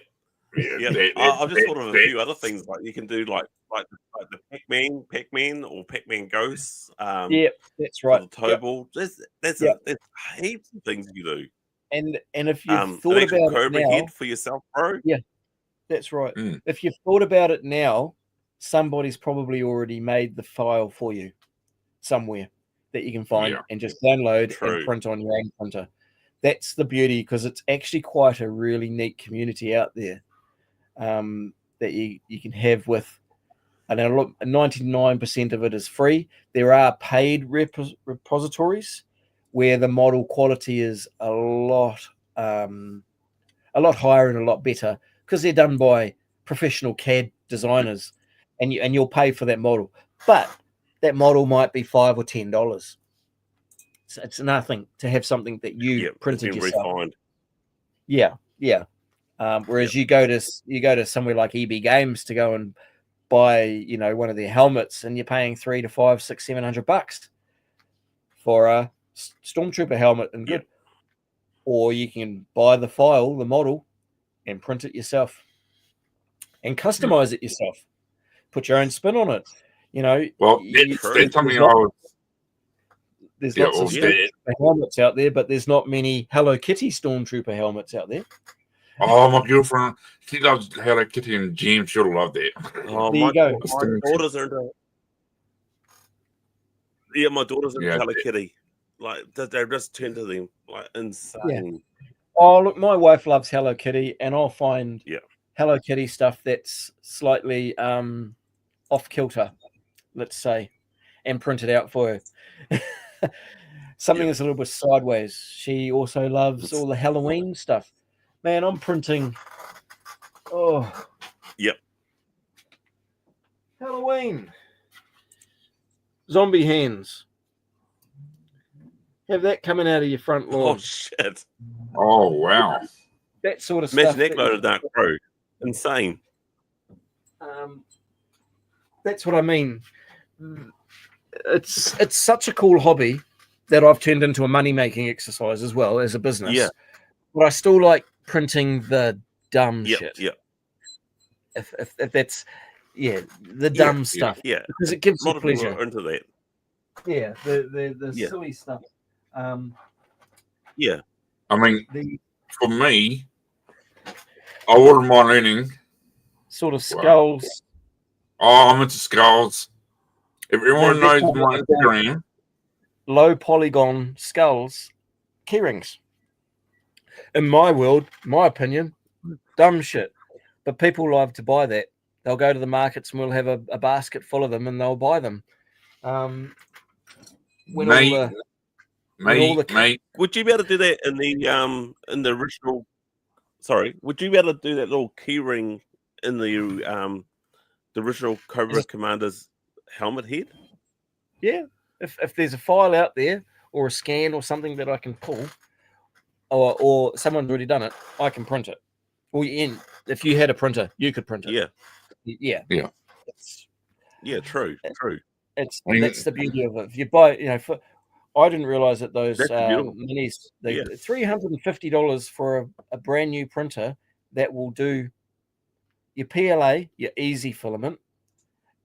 Speaker 3: I've just thought of a few other things like you can do, like the Pac-Man or Pac-Man ghosts.
Speaker 1: That's right.
Speaker 3: The tow ball. There's heaps of things you do.
Speaker 1: And if you've thought
Speaker 3: an
Speaker 1: about
Speaker 3: Cobra
Speaker 1: it now,
Speaker 3: head for yourself, bro.
Speaker 1: Yeah, that's right. If you've thought about it now, somebody's probably already made the file for you somewhere that you can find and just download and print on your own printer. That's the beauty, because it's actually quite a really neat community out there that you can have with. And 99% of it is free. There are paid repositories where the model quality is a lot higher and a lot better, because they're done by professional CAD designers, and you'll pay for that model. But that model might be $5 or $10. So it's nothing to have something that you printed yourself. Refined. Yeah. Whereas you go to somewhere like EB Games to go and buy, one of their helmets, and you're paying $300 to $500, $600, $700 for a Stormtrooper helmet and good. Or you can buy the file, the model, and print it yourself and customize it yourself. Put your own spin on it.
Speaker 2: Well, that's something I was.
Speaker 1: There's lots of Stormtrooper helmets out there, but there's not many Hello Kitty Stormtrooper helmets out there.
Speaker 2: Oh, my girlfriend, she loves Hello Kitty and Jim. She'll love that.
Speaker 3: Oh,
Speaker 1: there you go.
Speaker 3: My daughters are into. Yeah, my daughters are into Hello Kitty. Like they're just turned to them like insane.
Speaker 1: Yeah. Oh, look, my wife loves Hello Kitty, and I'll find Hello Kitty stuff that's slightly off kilter, let's say, and print it out for her. Something that's a little bit sideways. She also loves all the Halloween stuff. Man, I'm printing. Oh.
Speaker 3: Yep.
Speaker 1: Halloween. Zombie hands. Have that coming out of your front lawn.
Speaker 3: Oh, shit.
Speaker 2: Oh, wow.
Speaker 1: That sort of
Speaker 3: stuff.
Speaker 1: Imagine
Speaker 3: that load of Dark Pro. Insane.
Speaker 1: That's what I mean. It's such a cool hobby that I've turned into a money-making exercise as well as a business.
Speaker 3: Yeah.
Speaker 1: But I still like printing the dumb shit.
Speaker 3: Yeah.
Speaker 1: If that's the dumb stuff.
Speaker 3: Yeah.
Speaker 1: Because it gives you
Speaker 3: pleasure.
Speaker 1: pleasure.
Speaker 3: Into that.
Speaker 1: Yeah, the silly stuff.
Speaker 3: Yeah.
Speaker 2: I mean, for me, I wouldn't mind learning.
Speaker 1: Sort of skulls.
Speaker 2: Oh, I'm into skulls. If everyone knows my Instagram.
Speaker 1: Low polygon skulls, keyrings. In my world, my opinion, dumb shit. But people love to buy that. They'll go to the markets and we'll have a basket full of them and they'll buy them.
Speaker 2: Mate,
Speaker 3: would you be able to do that in the original? Sorry, would you be able to do that little key ring in the original Cobra Commander's helmet head?
Speaker 1: Yeah, if there's a file out there or a scan or something that I can pull, or someone's already done it, I can print it. Or if you had a printer, you could print it.
Speaker 3: Yeah. True.
Speaker 1: That's the beauty of it. If you buy, I didn't realize that those minis, $350 for a brand new printer that will do your PLA, your easy filament.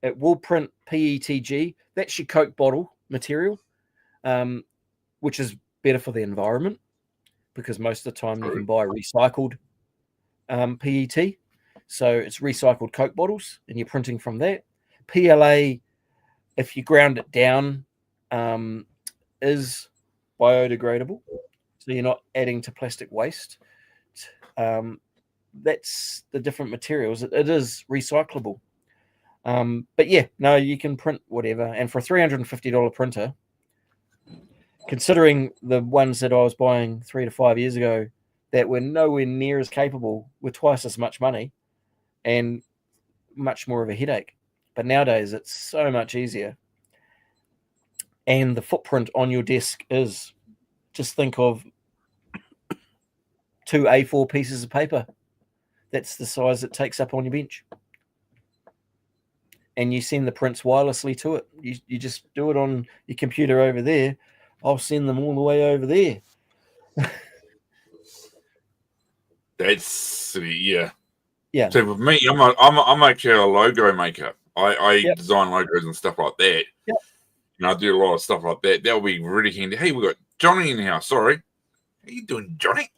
Speaker 1: It will print PETG. That's your Coke bottle material, which is better for the environment because most of the time you can buy recycled PET. So it's recycled Coke bottles and you're printing from that. PLA, if you ground it down, is biodegradable, so you're not adding to plastic waste. That's the different materials. It is recyclable. But you can print whatever. And for a $350 printer, considering the ones that I was buying 3 to 5 years ago that were nowhere near as capable, were twice as much money and much more of a headache. But nowadays it's so much easier. And the footprint on your desk is, just think of 2 A4 pieces of paper. That's the size it takes up on your bench. And you send the prints wirelessly to it. You just do it on your computer over there. I'll send them all the way over there.
Speaker 2: That's yeah.
Speaker 1: So
Speaker 2: with me, I'm actually a logo maker. I design logos and stuff like that.
Speaker 1: Yep.
Speaker 2: And I do a lot of stuff like that. That'll be really handy. Hey, we got Johnny in the house. Sorry. How you doing, Johnny?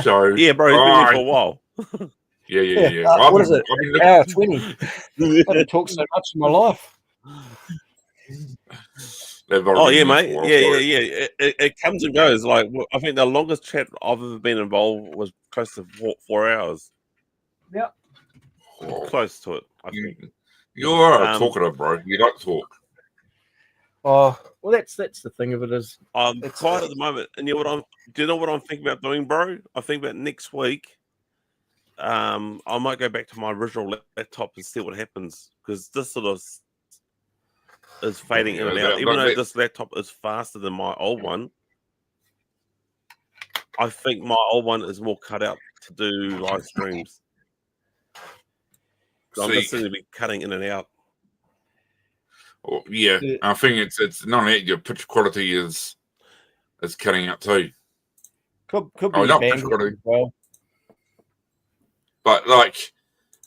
Speaker 2: So
Speaker 3: yeah, bro, he's been here for a while.
Speaker 2: Yeah.
Speaker 1: What is it? Hour 20. I haven't talked so much in my life.
Speaker 3: Oh yeah, mate. Yeah. It comes and goes. Like I think the longest chat I've ever been involved was close to 4 hours.
Speaker 1: Yep.
Speaker 3: Close to it. I think.
Speaker 2: You're a talkative, bro. You like to talk.
Speaker 1: Oh, well, that's the thing of it is.
Speaker 3: I'm quiet at the moment, and do you know what I'm thinking about doing, bro? I think about next week. I might go back to my original laptop and see what happens because this sort of is fading in and out. Even though this laptop is faster than my old one, I think my old one is more cut out to do live streams. I'm
Speaker 2: See,
Speaker 3: just going to be cutting in and out.
Speaker 2: yeah, I think it's not that your picture quality is cutting out too.
Speaker 1: Could be
Speaker 2: not
Speaker 1: bandwidth
Speaker 2: picture quality,
Speaker 1: as well.
Speaker 2: but like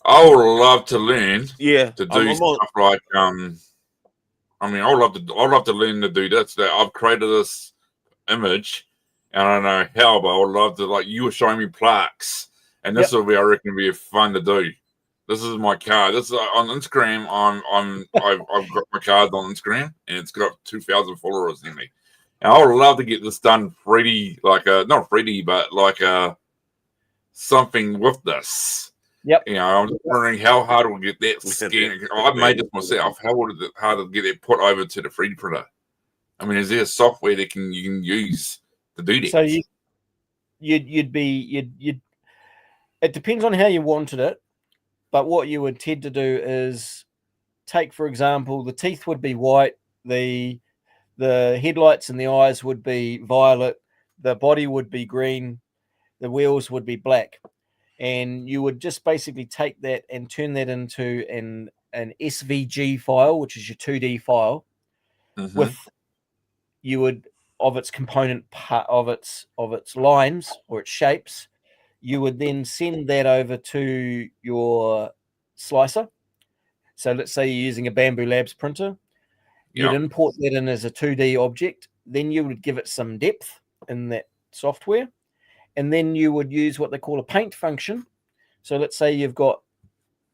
Speaker 2: I would love to learn
Speaker 3: Yeah,
Speaker 2: to do stuff like I mean, I'd love to learn to do this. That I've created this image, and I don't know how, but I would love to. Like you were showing me plaques, and this will be, I reckon, be fun to do. This is my card. This is on Instagram. I've got my cards on Instagram, and it's got 2,000 followers in me. And I would love to get this done 3D, like not 3D, but like something with this.
Speaker 1: Yep.
Speaker 2: You know, I'm just wondering how hard it will get that scan. I've made this myself. How would it hard to get it put over to the 3D printer? I mean, is there software that you can use to do that?
Speaker 1: So you'd it depends on how you wanted it, but what you would tend to do is take, for example, the teeth would be white, the headlights and the eyes would be violet, the body would be green, the wheels would be black. And you would just basically take that and turn that into an SVG file, which is your 2D file, with you would of its component part of its lines or its shapes. You would then send that over to your slicer. So let's say you're using a Bamboo Labs printer. You'd import that in as a 2D object. Then you would give it some depth in that software. And then you would use what they call a paint function. So let's say you've got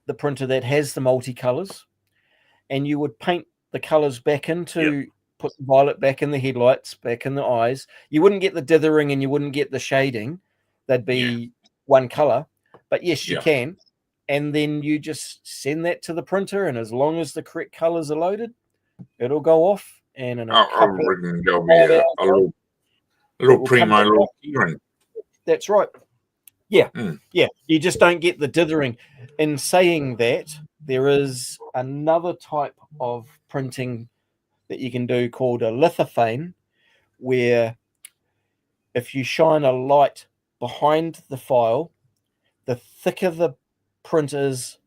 Speaker 1: the printer that has the multicolors, and you would paint the colors back into, put the violet back in the headlights, back in the eyes. You wouldn't get the dithering and you wouldn't get the shading. They'd be one color. But yes, you can. And then you just send that to the printer, and as long as the correct colors are loaded, it'll go off. And in a
Speaker 2: little primo little keyring.
Speaker 1: That's right. Yeah. Yeah. You just don't get the dithering. In saying that, there is another type of printing that you can do called a lithophane, where if you shine a light behind the file, the thicker the print is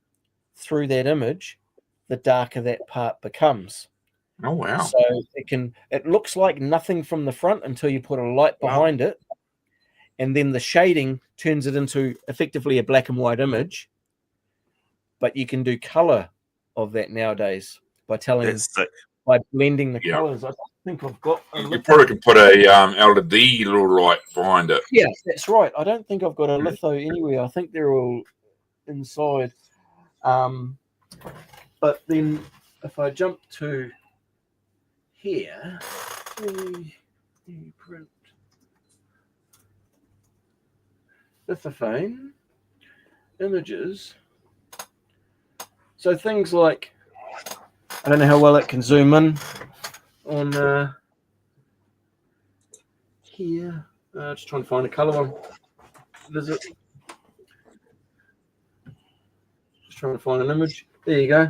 Speaker 1: through that image, the darker that part becomes.
Speaker 2: Oh, wow.
Speaker 1: So it looks like nothing from the front until you put a light behind it. And then the shading turns it into effectively a black and white image. But you can do color of that nowadays by blending the colors. I don't think I've got.
Speaker 2: You probably can put a LED little light behind it.
Speaker 1: Yeah, that's right. I don't think I've got a litho anywhere. I think they're all inside. But then if I jump to here, print. Lithophane images. So things like, I don't know how well it can zoom in on here. Just trying to find a color one. Visit. Just trying to find an image. There you go.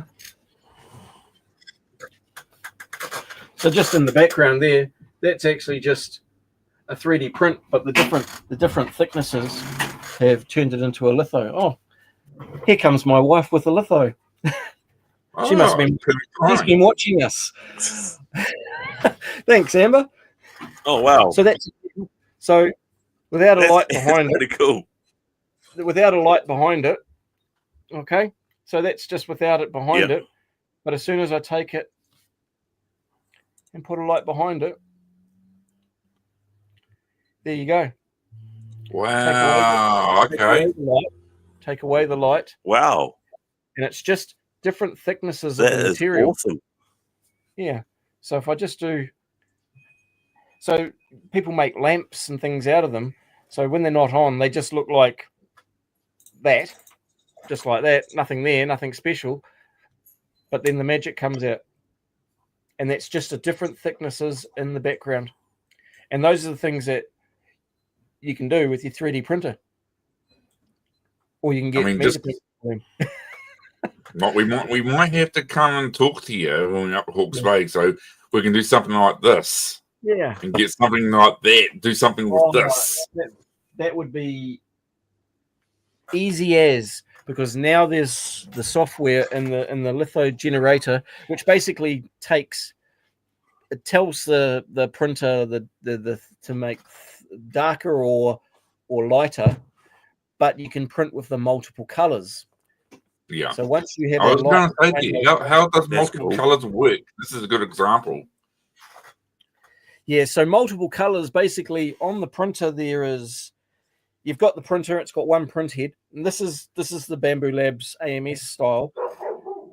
Speaker 1: So just in the background there, that's actually just a 3D print, but the different thicknesses have turned it into a litho. Oh, here comes my wife with a litho. She must have been. She's been watching us. Thanks, Amber.
Speaker 3: Oh wow!
Speaker 1: So without a light behind
Speaker 3: it, pretty cool.
Speaker 1: Without a light behind it, okay. So that's just without it behind it. But as soon as I take it and put a light behind it, there you go.
Speaker 2: Wow.
Speaker 1: Take away the light.
Speaker 3: Wow.
Speaker 1: And it's just different thicknesses of the material. Awesome. Yeah. So if I just do, so people make lamps and things out of them. So when they're not on, they just look like that, just like that. Nothing there, nothing special. But then the magic comes out. And that's just a different thicknesses in the background. And those are the things that you can do with your 3D printer. Or you can get
Speaker 2: we might have to come and talk to you when we're up at Hawke's Bay, so we can do something like this.
Speaker 1: Yeah.
Speaker 2: And get something like that. Do something with this.
Speaker 1: That would be easy as. because now there's the software in the litho generator, which basically tells the printer the to make darker or lighter, but you can print with the multiple colors.
Speaker 2: Yeah.
Speaker 1: So once you have
Speaker 2: I was going to say to you, how does
Speaker 3: That's
Speaker 2: multiple
Speaker 3: cool.
Speaker 2: colors work? This is a good example.
Speaker 1: Yeah, so multiple colors, basically on the printer you've got the printer, it's got one print head, and this is the Bamboo Labs AMS style,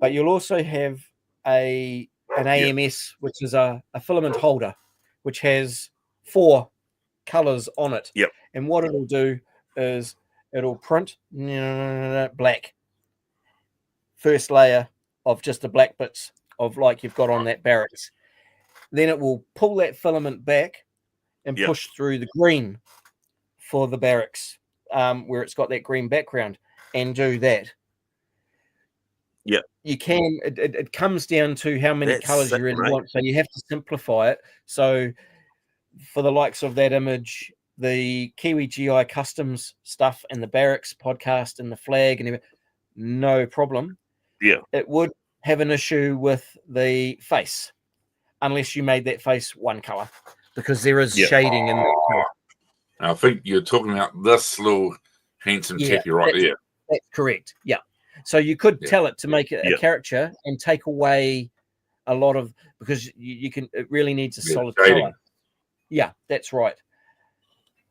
Speaker 1: but you'll also have an AMS, which is a filament holder, which has 4 colors on it.
Speaker 3: Yep.
Speaker 1: And what it'll do is it'll print black. First layer of just the black bits of like you've got on that Barracks. Then it will pull that filament back and push through the green for the Barracks, where it's got that green background, and do that.
Speaker 3: Yeah.
Speaker 1: You can, it comes down to how many colors you really want. So you have to simplify it. So for the likes of that image, the Kiwi GI Customs stuff and the Barracks podcast and the flag and everything, no problem.
Speaker 3: Yeah.
Speaker 1: It would have an issue with the face unless you made that face one color, because there is shading in that color.
Speaker 2: I think you're talking about this little handsome chappy right there.
Speaker 1: That's correct. Yeah. So you could tell it to make it a caricature and take away a lot of, because you can, it really needs a solid color. Yeah, that's right.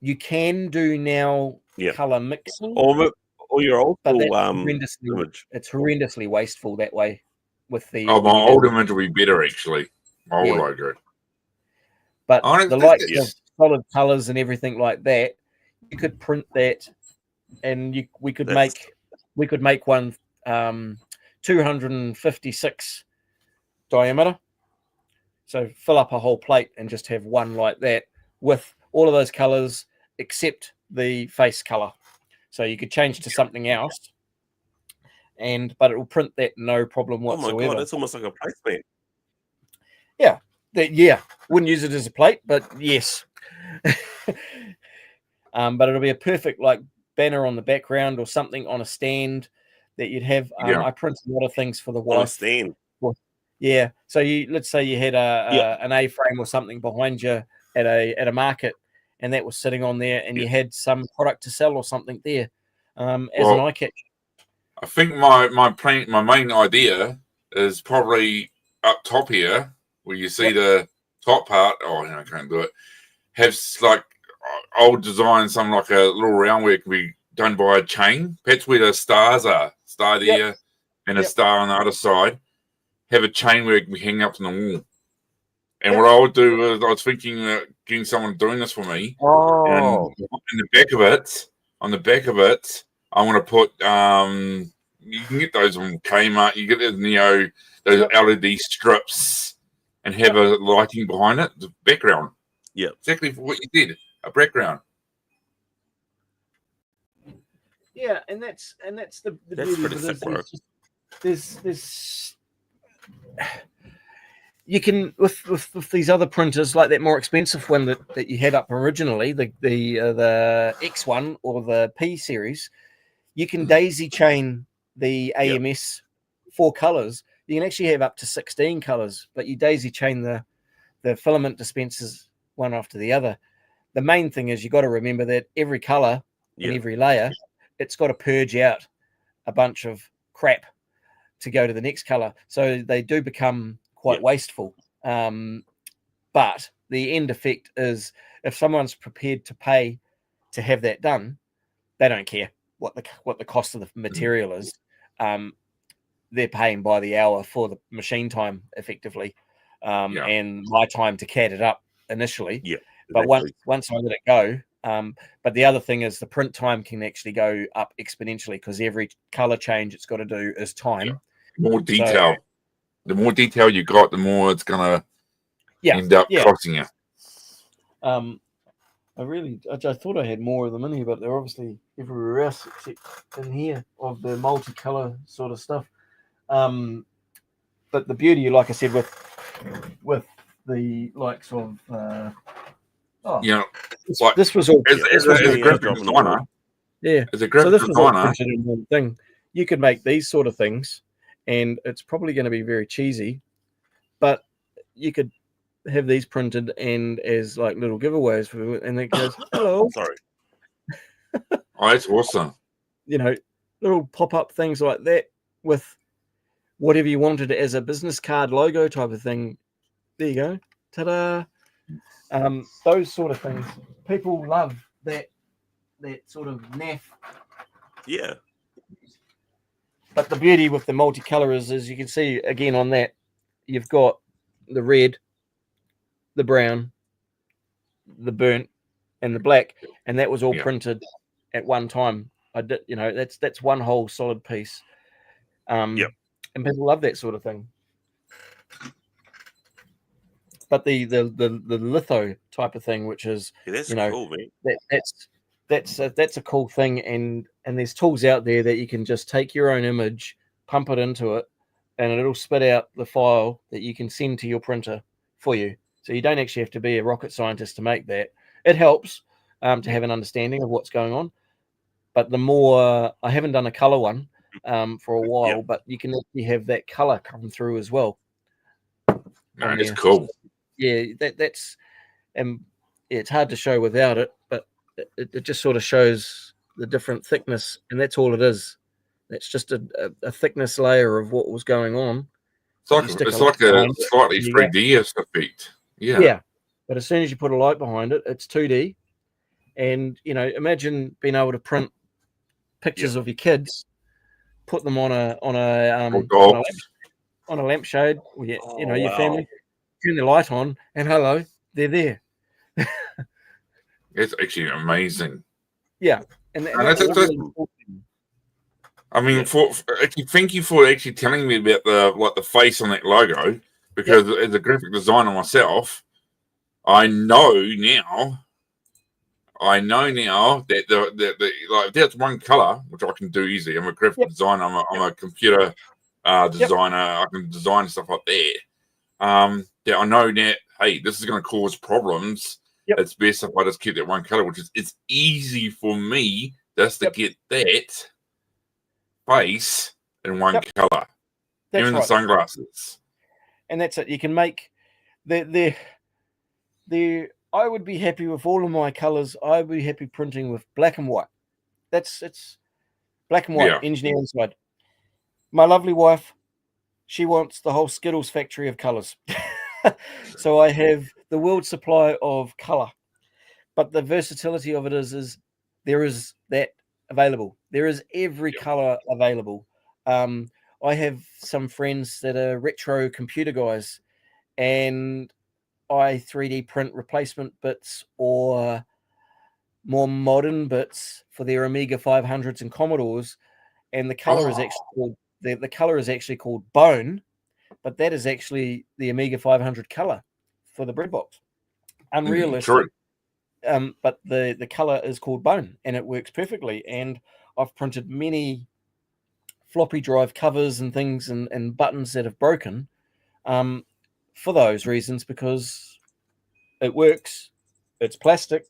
Speaker 1: You can do now color mixing.
Speaker 3: Or your old school
Speaker 1: image. It's horrendously wasteful that way with the.
Speaker 2: Oh, my old image will be better actually. My old logo.
Speaker 1: But the likes of solid colors and everything like that, you could print that, and we could make one 256 diameter. So fill up a whole plate and just have one like that with all of those colors except the face color. So you could change to something else, but it will print that no problem whatsoever.
Speaker 3: Oh my god, that's almost like a plate plate.
Speaker 1: Yeah, wouldn't use it as a plate, but yes. But it'll be a perfect like banner on the background or something on a stand that you'd have. I print a lot of things for the wife.
Speaker 3: On a stand.
Speaker 1: Yeah. So let's say you had an A-frame or something behind you at a market, and that was sitting on there, and you had some product to sell or something there as an eye catcher.
Speaker 2: I think my main idea is probably up top here, where you see the top part. Oh, no, I can't do it. Have like old design, something like a little round where it can be done by a chain. That's where the stars are. Star there and a star on the other side. Have a chain where it can be hanging up on the wall. And what I would do is I was thinking of getting someone doing this for me.
Speaker 1: Oh.
Speaker 2: And on the back of it, I want to put you can get those on Kmart. You get those LED strips and have a lighting behind it, the background.
Speaker 3: Yeah,
Speaker 2: exactly for what you did, a background.
Speaker 1: Yeah, and that's the beauty.
Speaker 3: Pretty sick, bro.
Speaker 1: There's you can with these other printers like that more expensive one that you had up originally, the X1 or the P series, you can daisy chain the AMS 4 colors. You can actually have up to 16 colors, but you daisy chain the filament dispensers one after the other. The main thing is you got to remember that every color and every layer, it's got to purge out a bunch of crap to go to the next color. So they do become quite wasteful. But the end effect is if someone's prepared to pay to have that done, they don't care what the cost of the material is. They're paying by the hour for the machine time effectively, and my time to CAD it up initially. Yeah. But once I let it go, but the other thing is the print time can actually go up exponentially because every color change it's got to do is time.
Speaker 2: More detail. The more detail you got, the more it's gonna end up costing you. I thought I had more of them in here, but they're obviously everywhere else except in here of the multicolor sort of stuff. But the beauty, like I said, with the likes of it's like
Speaker 1: this was all
Speaker 2: as a graphic designer.
Speaker 1: Yeah.
Speaker 2: As a graphic designer,
Speaker 1: thing. you could make these sort of things, and it's probably going to be very cheesy, but you could have these printed and as like little giveaways for, and it goes, hello.
Speaker 3: Sorry.
Speaker 2: Oh, that's awesome.
Speaker 1: You know, little pop-up things like that with whatever you wanted as a business card logo type of thing. There you go. Ta-da. Those sort of things. People love that sort of naff.
Speaker 3: Yeah.
Speaker 1: But the beauty with the multicolour is you can see again on that, you've got the red, the brown, the burnt, and the black, and that was all printed at one time. I did, you know, that's one whole solid piece. And people love that sort of thing. But the litho type of thing, which is
Speaker 3: cool, man.
Speaker 1: That's a cool thing, and there's tools out there that you can just take your own image, pump it into it, and it'll spit out the file that you can send to your printer for you. So you don't actually have to be a rocket scientist to make that. It helps to have an understanding of what's going on. But the more, I haven't done a color one for a while, but you can actually have that color come through as well.
Speaker 2: No, that's cool.
Speaker 1: Yeah, that's it's hard to show without it, but it just sort of shows the different thickness, and that's all it is. It's just a thickness layer of what was going on.
Speaker 2: It's like a slightly 3D effect. Yeah.
Speaker 1: Yeah. But as soon as you put a light behind it, it's 2D. And, you know, imagine being able to print pictures of your kids, put them on a lampshade, or your family, turn the light on, and hello, they're there.
Speaker 2: It's actually amazing.
Speaker 1: Yeah. And that's really cool.
Speaker 2: I mean, actually, thank you for actually telling me about the face on that logo, because as a graphic designer myself, I know now that the that's one color which I can do easily. I'm a graphic designer. I'm a computer designer. I can design stuff like that. That I know that hey, this is going to cause problems. It's best if I just keep that one color, which is it's easy for me just to get that face in one color. Even the sunglasses.
Speaker 1: And that's it. You can make the I would be happy with all of my colors. I would be happy printing with black and white. It's black and white, engineering side. My lovely wife, she wants the whole Skittles factory of colors. So I have the world supply of color. But the versatility of it is there is that available. There is every color available. I have some friends that are retro computer guys, and I 3D print replacement bits or more modern bits for their Amiga 500s and Commodores, and the color is actually called the color is actually called bone, but that is actually the Amiga 500 color for the breadbox. Unrealistic. But the color is called bone, and it works perfectly. And I've printed many floppy drive covers and things and buttons that have broken for those reasons, because it works, it's plastic,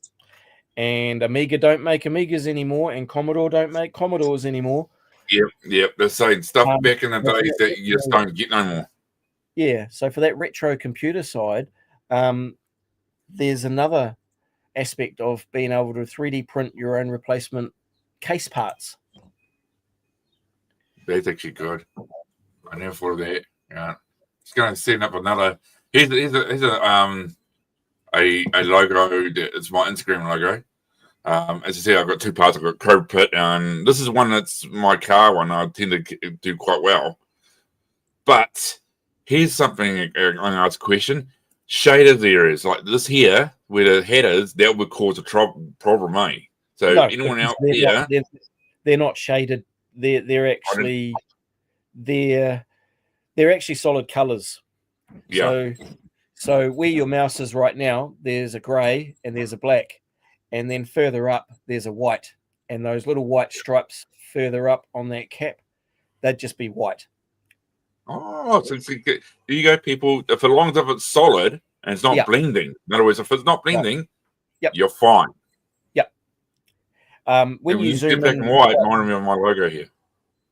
Speaker 1: and Amiga don't make Amigas anymore, and Commodore don't make Commodores anymore.
Speaker 2: Yep. They're saying stuff back in the days that you just don't get no more.
Speaker 1: Yeah, so for that retro computer side, there's another aspect of being able to 3D print your own replacement case parts.
Speaker 2: That's actually good. I never thought of that. Yeah, it's going to set up another. Here's a logo. It's my Instagram logo. As I said, I've got two parts. I've got Crow Pit, and this is one that's my car one. I tend to do quite well. But here's something I'm going to ask a question. Shaded areas like this here, where the head is, that would cause a problem, eh? So anyone out there,
Speaker 1: they're not shaded. They're actually solid colors.
Speaker 2: Yeah.
Speaker 1: So where your mouse is right now, there's a gray and there's a black, and then further up there's a white, and those little white stripes further up on that cap, they'd just be white.
Speaker 2: Oh, so there you go, people. If as long as it's solid and it's not blending. In other words, if it's not blending, you're fine.
Speaker 1: Yep. When you zoom
Speaker 2: black and white, remind me of my logo here.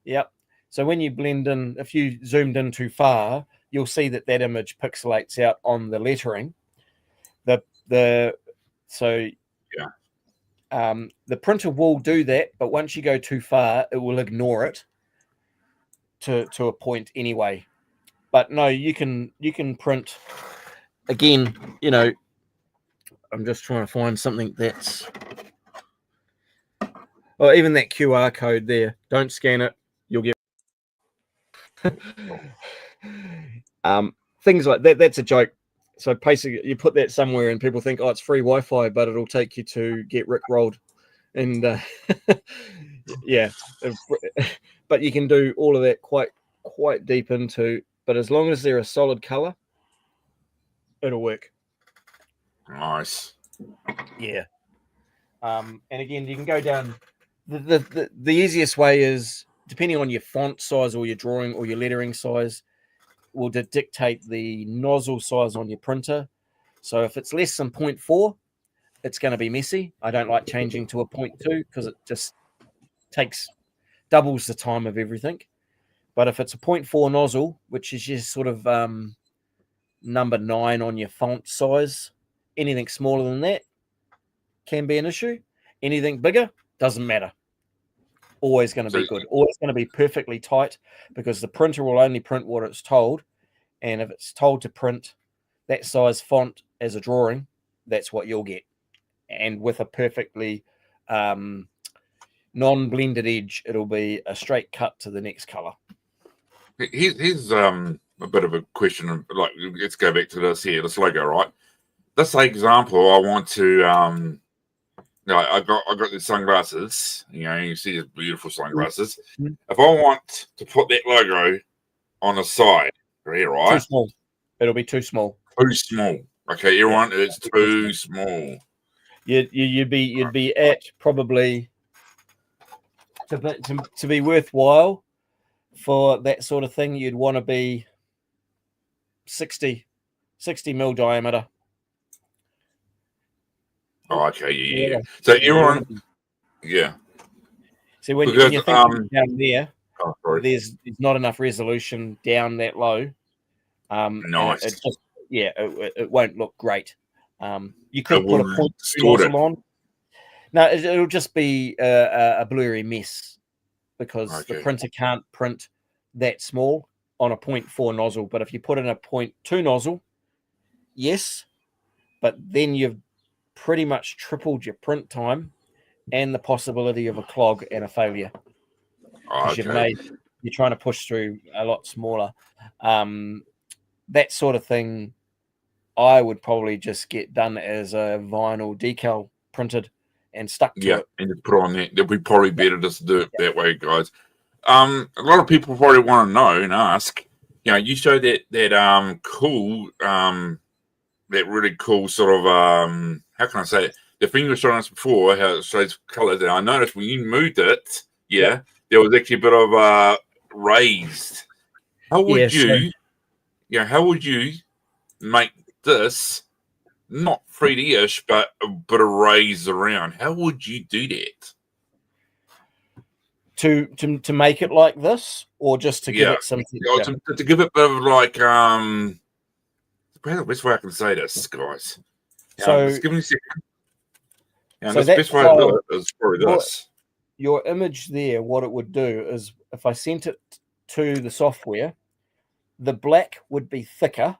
Speaker 1: Yep. So when you blend in, if you zoomed in too far, you'll see that image pixelates out on the lettering. The printer will do that, but once you go too far, it will ignore it to a point anyway. But no, you can print again. I'm just trying to find something that's. Oh, even that QR code there. Don't scan it. You'll get things like that. That's a joke. So basically, you put that somewhere, and people think, "Oh, it's free Wi-Fi," but it'll take you to get rickrolled. And yeah, but you can do all of that quite deep into. But as long as they're a solid color, it'll work.
Speaker 2: Nice.
Speaker 1: Yeah. And again, you can go down. The easiest way is, depending on your font size or your drawing or your lettering size, will dictate the nozzle size on your printer. So if it's less than 0.4, it's going to be messy. I don't like changing to a 0.2 because it just doubles the time of everything. But if it's a 0.4 nozzle, which is just sort of number 9 on your font size, anything smaller than that can be an issue. Anything bigger doesn't matter. Always going to be good. Always going to be perfectly tight, because the printer will only print what it's told. And if it's told to print that size font as a drawing, that's what you'll get. And with a perfectly non-blended edge, it'll be a straight cut to the next color.
Speaker 2: Here's a bit of a question. Like, let's go back to this logo, right? This example, I want to I got these sunglasses. You see these beautiful sunglasses. Mm-hmm. If I want to put that logo on the side, here, right?
Speaker 1: Too small. It'll be too small.
Speaker 2: Too small. Okay, everyone, it's too small.
Speaker 1: You'd be at probably to be worthwhile for that sort of thing. You'd want to be 60 mil diameter.
Speaker 2: Oh, okay, yeah. So everyone, yeah.
Speaker 1: See, when you think down there, there's not enough resolution down that low.
Speaker 2: Nice.
Speaker 1: It won't look great. You could put a 0.2 nozzle on. No, it'll just be a blurry mess, because the printer can't print that small on a 0.4 nozzle. But if you put in a 0.2 nozzle, yes, but then you've pretty much tripled your print time and the possibility of a clog and a failure. You're trying to push through a lot smaller. That sort of thing, I would probably just get done as a vinyl decal printed and stuck to it.
Speaker 2: And to put on that. It'd be probably better just to do it that way, guys. A lot of people probably want to know and ask, you showed that cool, that really cool sort of, how can I say it? The thing you were showing us before, how it shows colors, and I noticed when you moved it, there was actually a bit of raised. How would how would you make this not 3D-ish, but a bit of raised around? How would you do that?
Speaker 1: To make it like this, or just to give it some
Speaker 2: to give it a bit of like what's the best way I can say this, guys?
Speaker 1: So
Speaker 2: just give me a second. The best way to do it is probably this.
Speaker 1: Your image there, what it would do is, if I sent it to the software, the black would be thicker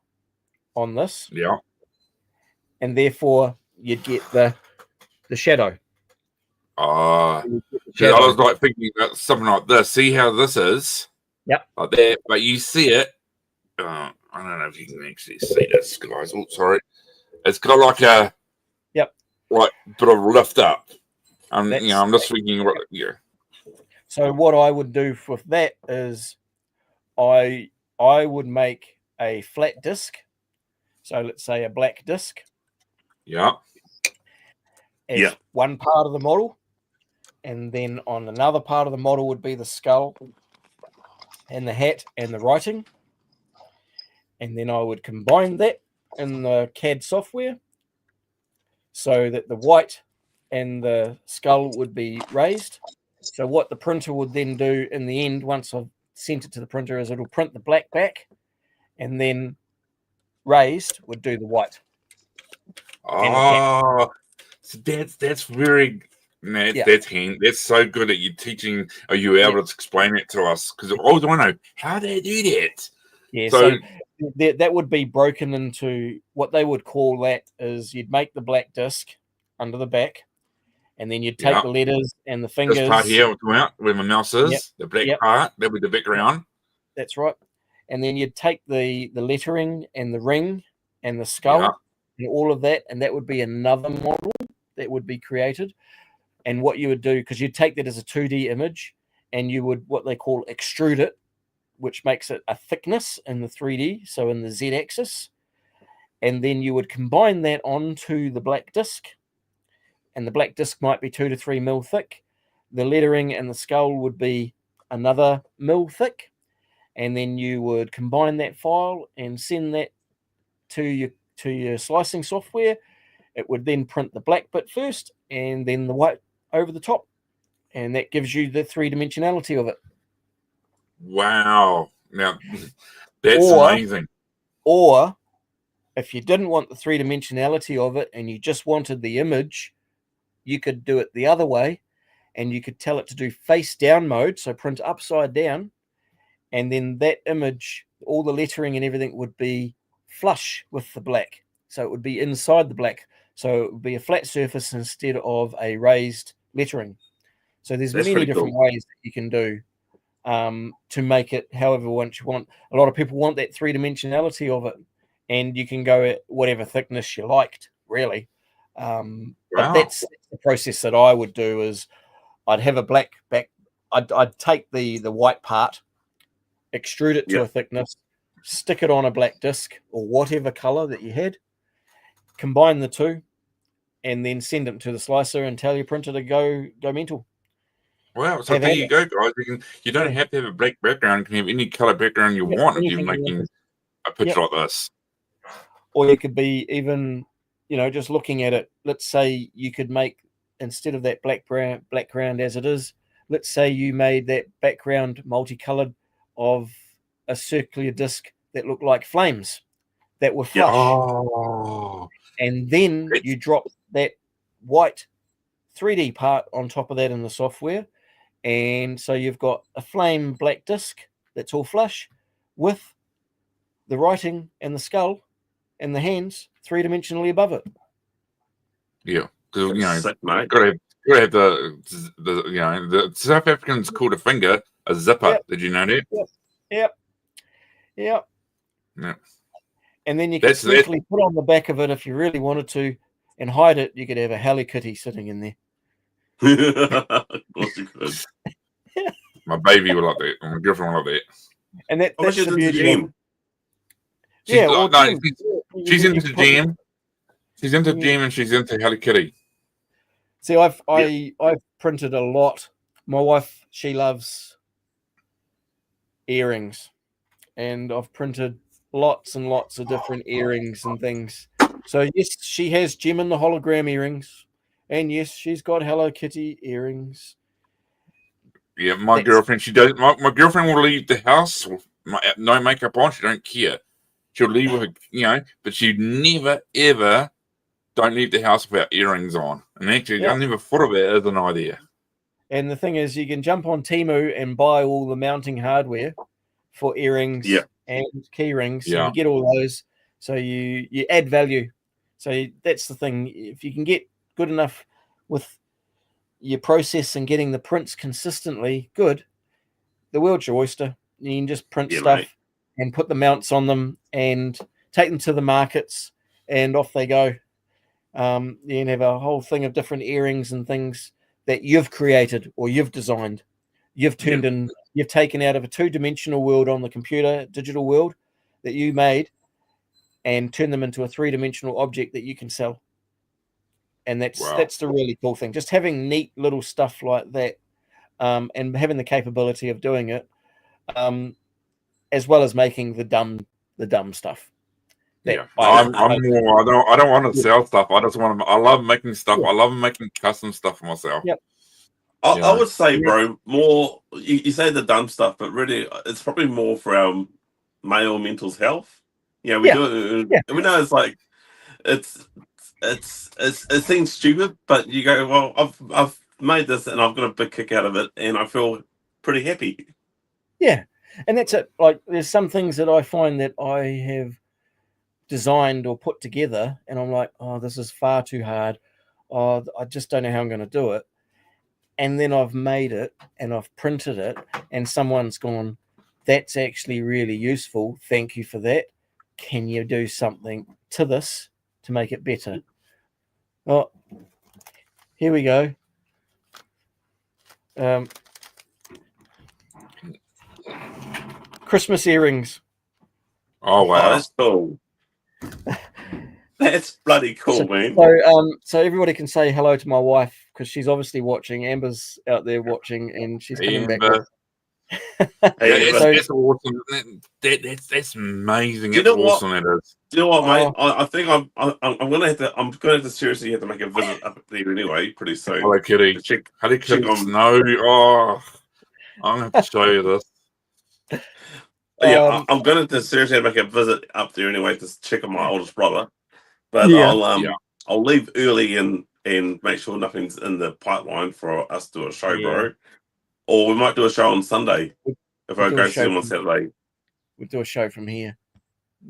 Speaker 1: on this.
Speaker 2: Yeah.
Speaker 1: And therefore you'd get the shadow.
Speaker 2: I was like thinking about something like this. See how this is?
Speaker 1: Yep.
Speaker 2: Like that, but you see it. I don't know if you can actually see this, guys. Oh, sorry. It's got like a like bit of lift up. I'm just thinking.
Speaker 1: So what I would do with that is, I would make a flat disc. So let's say a black disc.
Speaker 2: Yeah.
Speaker 1: As one part of the model. And then on another part of the model would be the skull and the hat and the writing. And then I would combine that in the CAD software so that the white and the skull would be raised, So what the printer would then do in the end, once I've sent it to the printer, is it'll print the black back, and then raised would do the white.
Speaker 2: Oh, so that's very. That's so good that you're teaching. Are you able to explain it to us? Because I always want to know how they do that.
Speaker 1: Yeah, so that would be broken into what they would call that is you'd make the black disc under the back, and then you'd take the letters and the fingers.
Speaker 2: This part here will come out where my mouse is. The black part, that would be the background.
Speaker 1: That's right. And then you'd take the lettering and the ring and the skull and all of that, and that would be another model that would be created. And what you would do, because you'd take that as a 2D image, and you would what they call extrude it, which makes it a thickness in the 3D, so in the Z-axis. And then you would combine that onto the black disc, and the black disc might be 2 to 3 mil thick. The lettering and the skull would be another mil thick. And then you would combine that file and send that to your slicing software. It would then print the black bit first, and then the white over the top, and that gives you the 3-dimensionality of it.
Speaker 2: Wow. Now, that's amazing.
Speaker 1: Or if you didn't want the 3-dimensionality of it and you just wanted the image, you could do it the other way, and you could tell it to do face down mode, so print upside down, and then that image, all the lettering and everything would be flush with the black. So it would be inside the black. So it would be a flat surface instead of a raised lettering. So there's many different ways that you can do to make it however much you want. A lot of people want that 3-dimensionality of it, and you can go at whatever thickness you liked, really. But that's the process that I would do. Is I'd have a black back. I'd take the white part, extrude it to a thickness, stick it on a black disc or whatever color that you had, combine the two, and then send them to the slicer and tell your printer to go mental.
Speaker 2: Wow, so there you go, guys. You don't have to have a black background. You can have any color background you want if you're making a picture like this.
Speaker 1: Or you could be even, just looking at it. Let's say you could make, instead of that black background as it is, let's say you made that background multicolored of a circular disc that looked like flames that were flush.
Speaker 2: Oh.
Speaker 1: And then you drop that white 3D part on top of that in the software. And so you've got a flame black disc that's all flush with the writing and the skull and the hands 3-dimensionally above it.
Speaker 2: Yeah, because got to have the South Africans called a finger a zipper. Yep. Did you know that? Yep.
Speaker 1: And then you could simply put on the back of it if you really wanted to, and hide it. You could have a Hello Kitty sitting in there.
Speaker 3: Of course you could.
Speaker 2: My baby would like that. My girlfriend would like that.
Speaker 1: And that's the beauty.
Speaker 2: She's into Jam. She's into Jam and she's into Hello Kitty.
Speaker 1: See, I've printed a lot. My wife, she loves earrings, and I've printed lots and lots of different earrings and things. So yes, she has Jim and the hologram earrings, and yes, she's got Hello Kitty earrings.
Speaker 2: Yeah, my girlfriend, she does. My girlfriend will leave the house with no makeup on. She don't care. She'll leave with but she never ever don't leave the house without earrings on. And actually, I never thought of it as an idea.
Speaker 1: And the thing is, you can jump on Temu and buy all the mounting hardware for earrings and key rings. Yeah. You get all those, so you add value. So that's the thing. If you can get good enough with your process and getting the prints consistently good, the world's your oyster. You can just print stuff and put the mounts on them and take them to the markets, and off they go. You can have a whole thing of different earrings and things that you've created or you've designed. You've turned in, you've taken out of a 2-dimensional world on the computer, digital world that you made, and turned them into a 3-dimensional object that you can sell. And that's the really cool thing. Just having neat little stuff like that, and having the capability of doing it, as well as making the dumb stuff.
Speaker 2: I'm more. I don't want to sell stuff. I just want to. I love making stuff. I love making custom stuff for myself.
Speaker 1: Yep.
Speaker 3: I would say, bro, more. You say the dumb stuff, but really, it's probably more for our male mental health. Yeah, we do it. We know it's like it seems stupid, but you go, well, I've made this and I've got a big kick out of it, and I feel pretty happy.
Speaker 1: Yeah, and that's it. Like, there's some things that I find that I have designed or put together, and I'm like, oh, this is far too hard. Oh, I just don't know how I'm going to do it. And then I've made it and I've printed it, and someone's gone, that's actually really useful. Thank you for that. Can you do something to this to make it better? Oh, here we go. Christmas earrings.
Speaker 2: Oh, wow.
Speaker 3: Oh, that's cool. That's bloody cool, man.
Speaker 1: So everybody can say hello to my wife, because she's obviously watching. Amber's out there watching, and she's coming back.
Speaker 2: That's awesome. That's amazing. That's awesome. That is.
Speaker 3: Do you know what, mate? I think I'm gonna have to seriously have to make a visit up there anyway pretty soon.
Speaker 2: Hello, Kitty. Hello, Kitty. No, I'm gonna have to show you this.
Speaker 3: Yeah, I'm gonna seriously make a visit up there anyway to check on my oldest brother. But I'll leave early and make sure nothing's in the pipeline for us to do a show, bro. Or we might do a show on Sunday if I go see him on Saturday.
Speaker 1: We'll do a show from here.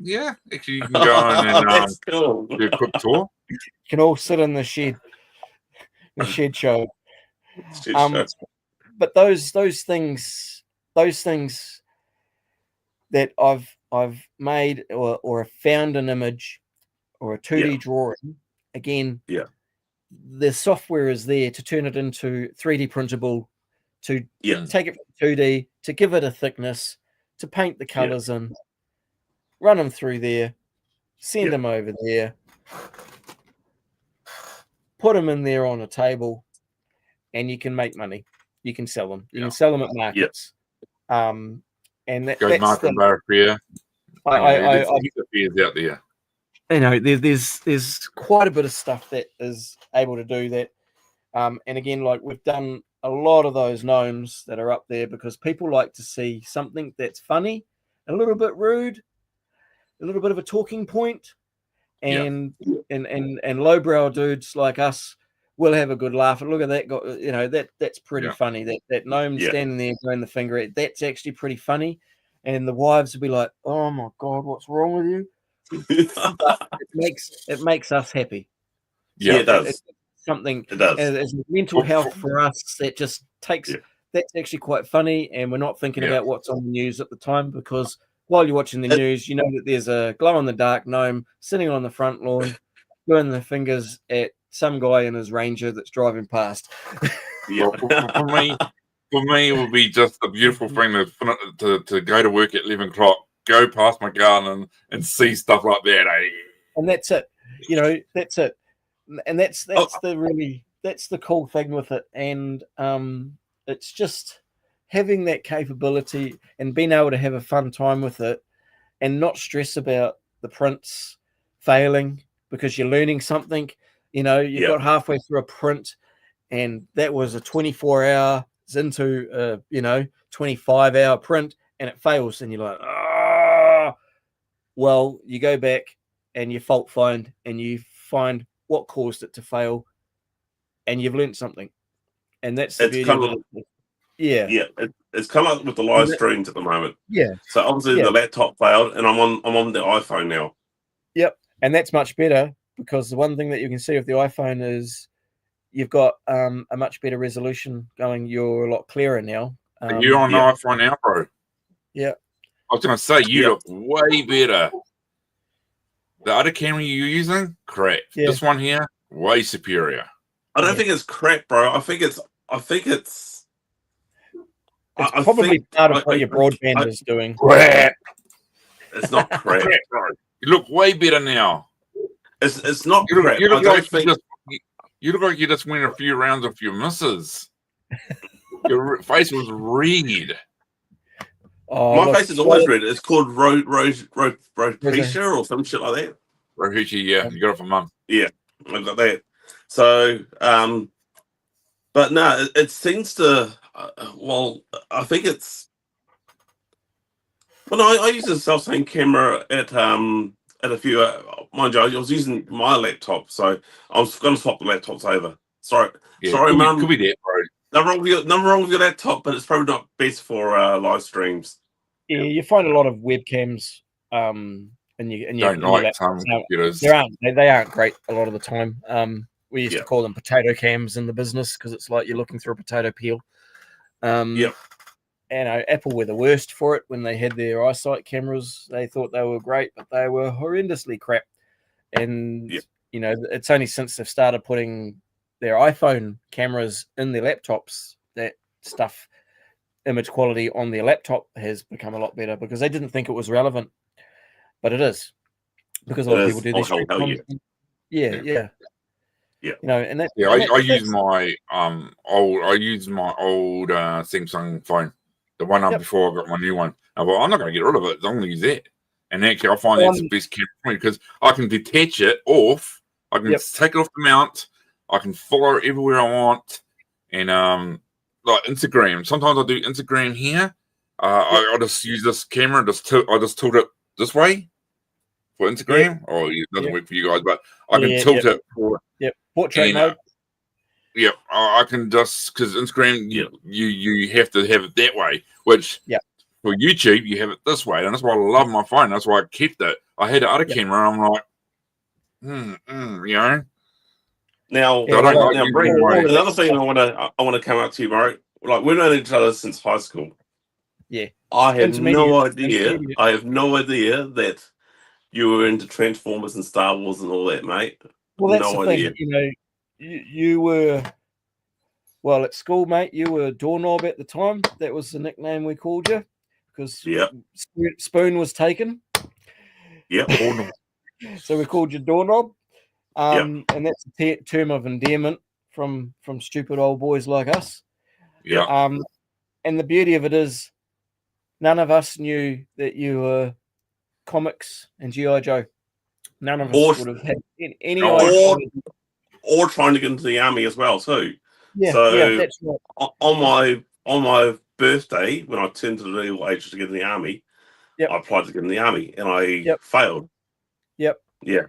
Speaker 2: Yeah, actually, you can go and
Speaker 3: cool.
Speaker 2: do a quick tour.
Speaker 1: You can all sit in the shed show. But those things that I've made or found an image or a 2D drawing, again, the software is there to turn it into 3D printable, to take it from 2D, to give it a thickness, to paint the colors in, run them through there, send them over there, put them in there on a table, and you can make money. You can sell them. You can sell them at markets. And that's
Speaker 2: market barrier.
Speaker 1: I
Speaker 2: fairs out there.
Speaker 1: You know, there's quite a bit of stuff that is able to do that. And again, like, we've done a lot of those gnomes that are up there because people like to see something that's funny, a little bit rude, a little bit of a talking point, and lowbrow dudes like us will have a good laugh. And look at that, you know, that's pretty funny. That gnome standing there doing the finger, that's actually pretty funny. And the wives will be like, "Oh my God, what's wrong with you?" It makes us happy.
Speaker 3: Yeah, it does.
Speaker 1: It's something.
Speaker 3: It does.
Speaker 1: As mental health for us, that just takes. That's actually quite funny, and we're not thinking about what's on the news at the time, because while you're watching the news, you know that there's a glow-in-the-dark gnome sitting on the front lawn, doing the fingers at some guy in his Ranger that's driving past.
Speaker 2: For me, it would be just a beautiful thing to go to work at 11 o'clock, go past my garden and see stuff like that.
Speaker 1: And that's it. You know, that's it. And that's the cool thing with it. And it's just having that capability and being able to have a fun time with it and not stress about the prints failing because you're learning something. You know, you got halfway through a print and that was a 24-hour into a 25-hour print, and it fails, and you're like, well, you go back and you fault find and you find what caused it to fail, and you've learned something. And that's the beauty of it.
Speaker 3: It's come up with the live streams at the moment. So obviously the laptop failed, and I'm on the iPhone now.
Speaker 1: And that's much better, because the one thing that you can see with the iPhone is you've got a much better resolution going. You're a lot clearer now.
Speaker 2: You're on the iPhone now, bro.
Speaker 1: I
Speaker 2: was going to say, you look way better. The other camera you're using, crap. This one here, way superior.
Speaker 3: I don't think it's crap, bro. I think it's
Speaker 1: probably part of what your broadband is doing.
Speaker 2: Crap.
Speaker 3: It's not crap.
Speaker 2: Bro. You look way better now.
Speaker 3: It's not crap.
Speaker 2: You look like you just went a few rounds with your missus. Your face was red.
Speaker 3: My face is always red. It's called rosacea or some shit like that.
Speaker 2: Rosacea, you got it from Mum.
Speaker 3: Yeah, I got that. So, But no, it seems to. Well, I think it's. Well, no, I use the self-same camera at a few. Mind you, I was using my laptop, so I was going to swap the laptops over. Sorry,
Speaker 2: Yeah,
Speaker 3: sorry, Mum.
Speaker 2: could be that, bro.
Speaker 3: Nothing wrong with your laptop, but it's probably not best for live streams.
Speaker 1: Yeah, you find a lot of webcams in your
Speaker 2: Don't like
Speaker 1: laptops.
Speaker 2: some computers.
Speaker 1: They aren't great a lot of the time. We used
Speaker 3: Yeah.
Speaker 1: to call them potato cams in the business because it's like you're looking through a potato peel.
Speaker 3: Yep.
Speaker 1: And Apple were the worst for it when they had their eyesight cameras. They thought they were great, but they were horrendously crap. And
Speaker 3: Yep.
Speaker 1: you know, it's only since they've started putting their iPhone cameras in their laptops that stuff, image quality on their laptop has become a lot better because they didn't think it was relevant, but it is because a lot of people do this. Yeah. You know, and that.
Speaker 2: Yeah,
Speaker 1: and
Speaker 2: I use my old Samsung phone, the one before I got my new one. I thought I'm not going to get rid of it. I'm going to use that. And actually, I find that's the best camera for me because I can detach it off. I can take it off the mount. I can follow it everywhere I want. And like Instagram, sometimes I do Instagram here. I just use this camera. I just tilt it this way for Instagram. Oh, it doesn't work for you guys, but I can tilt it for
Speaker 1: portrait mode.
Speaker 2: I can just because Instagram you have to have it that way, which for YouTube you have it this way, and that's why I love my phone. That's why I kept it. I had the other camera, and I'm like, you know.
Speaker 3: Now, another thing I want to come up to you, bro. Like we've known each other since high school.
Speaker 1: Yeah,
Speaker 3: I have no idea. I have no idea that you were into Transformers and Star Wars and all that, mate.
Speaker 1: Well, that's the thing. You know, you were at school, mate. You were doorknob at the time. That was the nickname we called you because Spoon was taken.
Speaker 3: Yeah.
Speaker 1: So we called you doorknob. And that's a term of endearment from stupid old boys like us.
Speaker 2: Yeah.
Speaker 1: And the beauty of it is, none of us knew that you were comics and G.I. Joe. None of us would have had any idea.
Speaker 3: Or trying to get into the army as well too.
Speaker 1: Yeah, that's right.
Speaker 3: On my birthday, when I turned to the legal age to get in the army, I applied to get in the army and I failed.
Speaker 1: Yep.
Speaker 3: Yeah.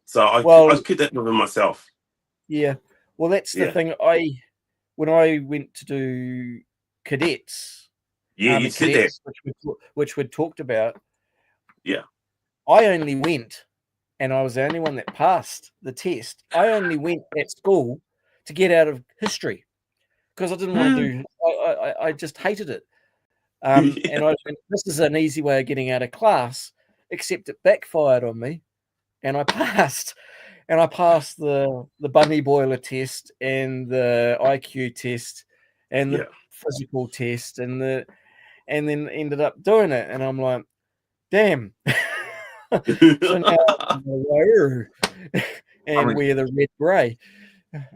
Speaker 3: So I kept that within myself.
Speaker 1: Yeah. Well, that's the thing. When I went to do cadets.
Speaker 3: Yeah, you said that.
Speaker 1: Which we'd talked about.
Speaker 3: Yeah.
Speaker 1: I only went, and I was the only one that passed the test. I only went at school to get out of history because I didn't want to do. I just hated it. And I went, this is an easy way of getting out of class, except it backfired on me. And I passed, the bunny boiler test and the IQ test and the physical test and then ended up doing it. And I'm like, damn. So now I'm wear the red grey.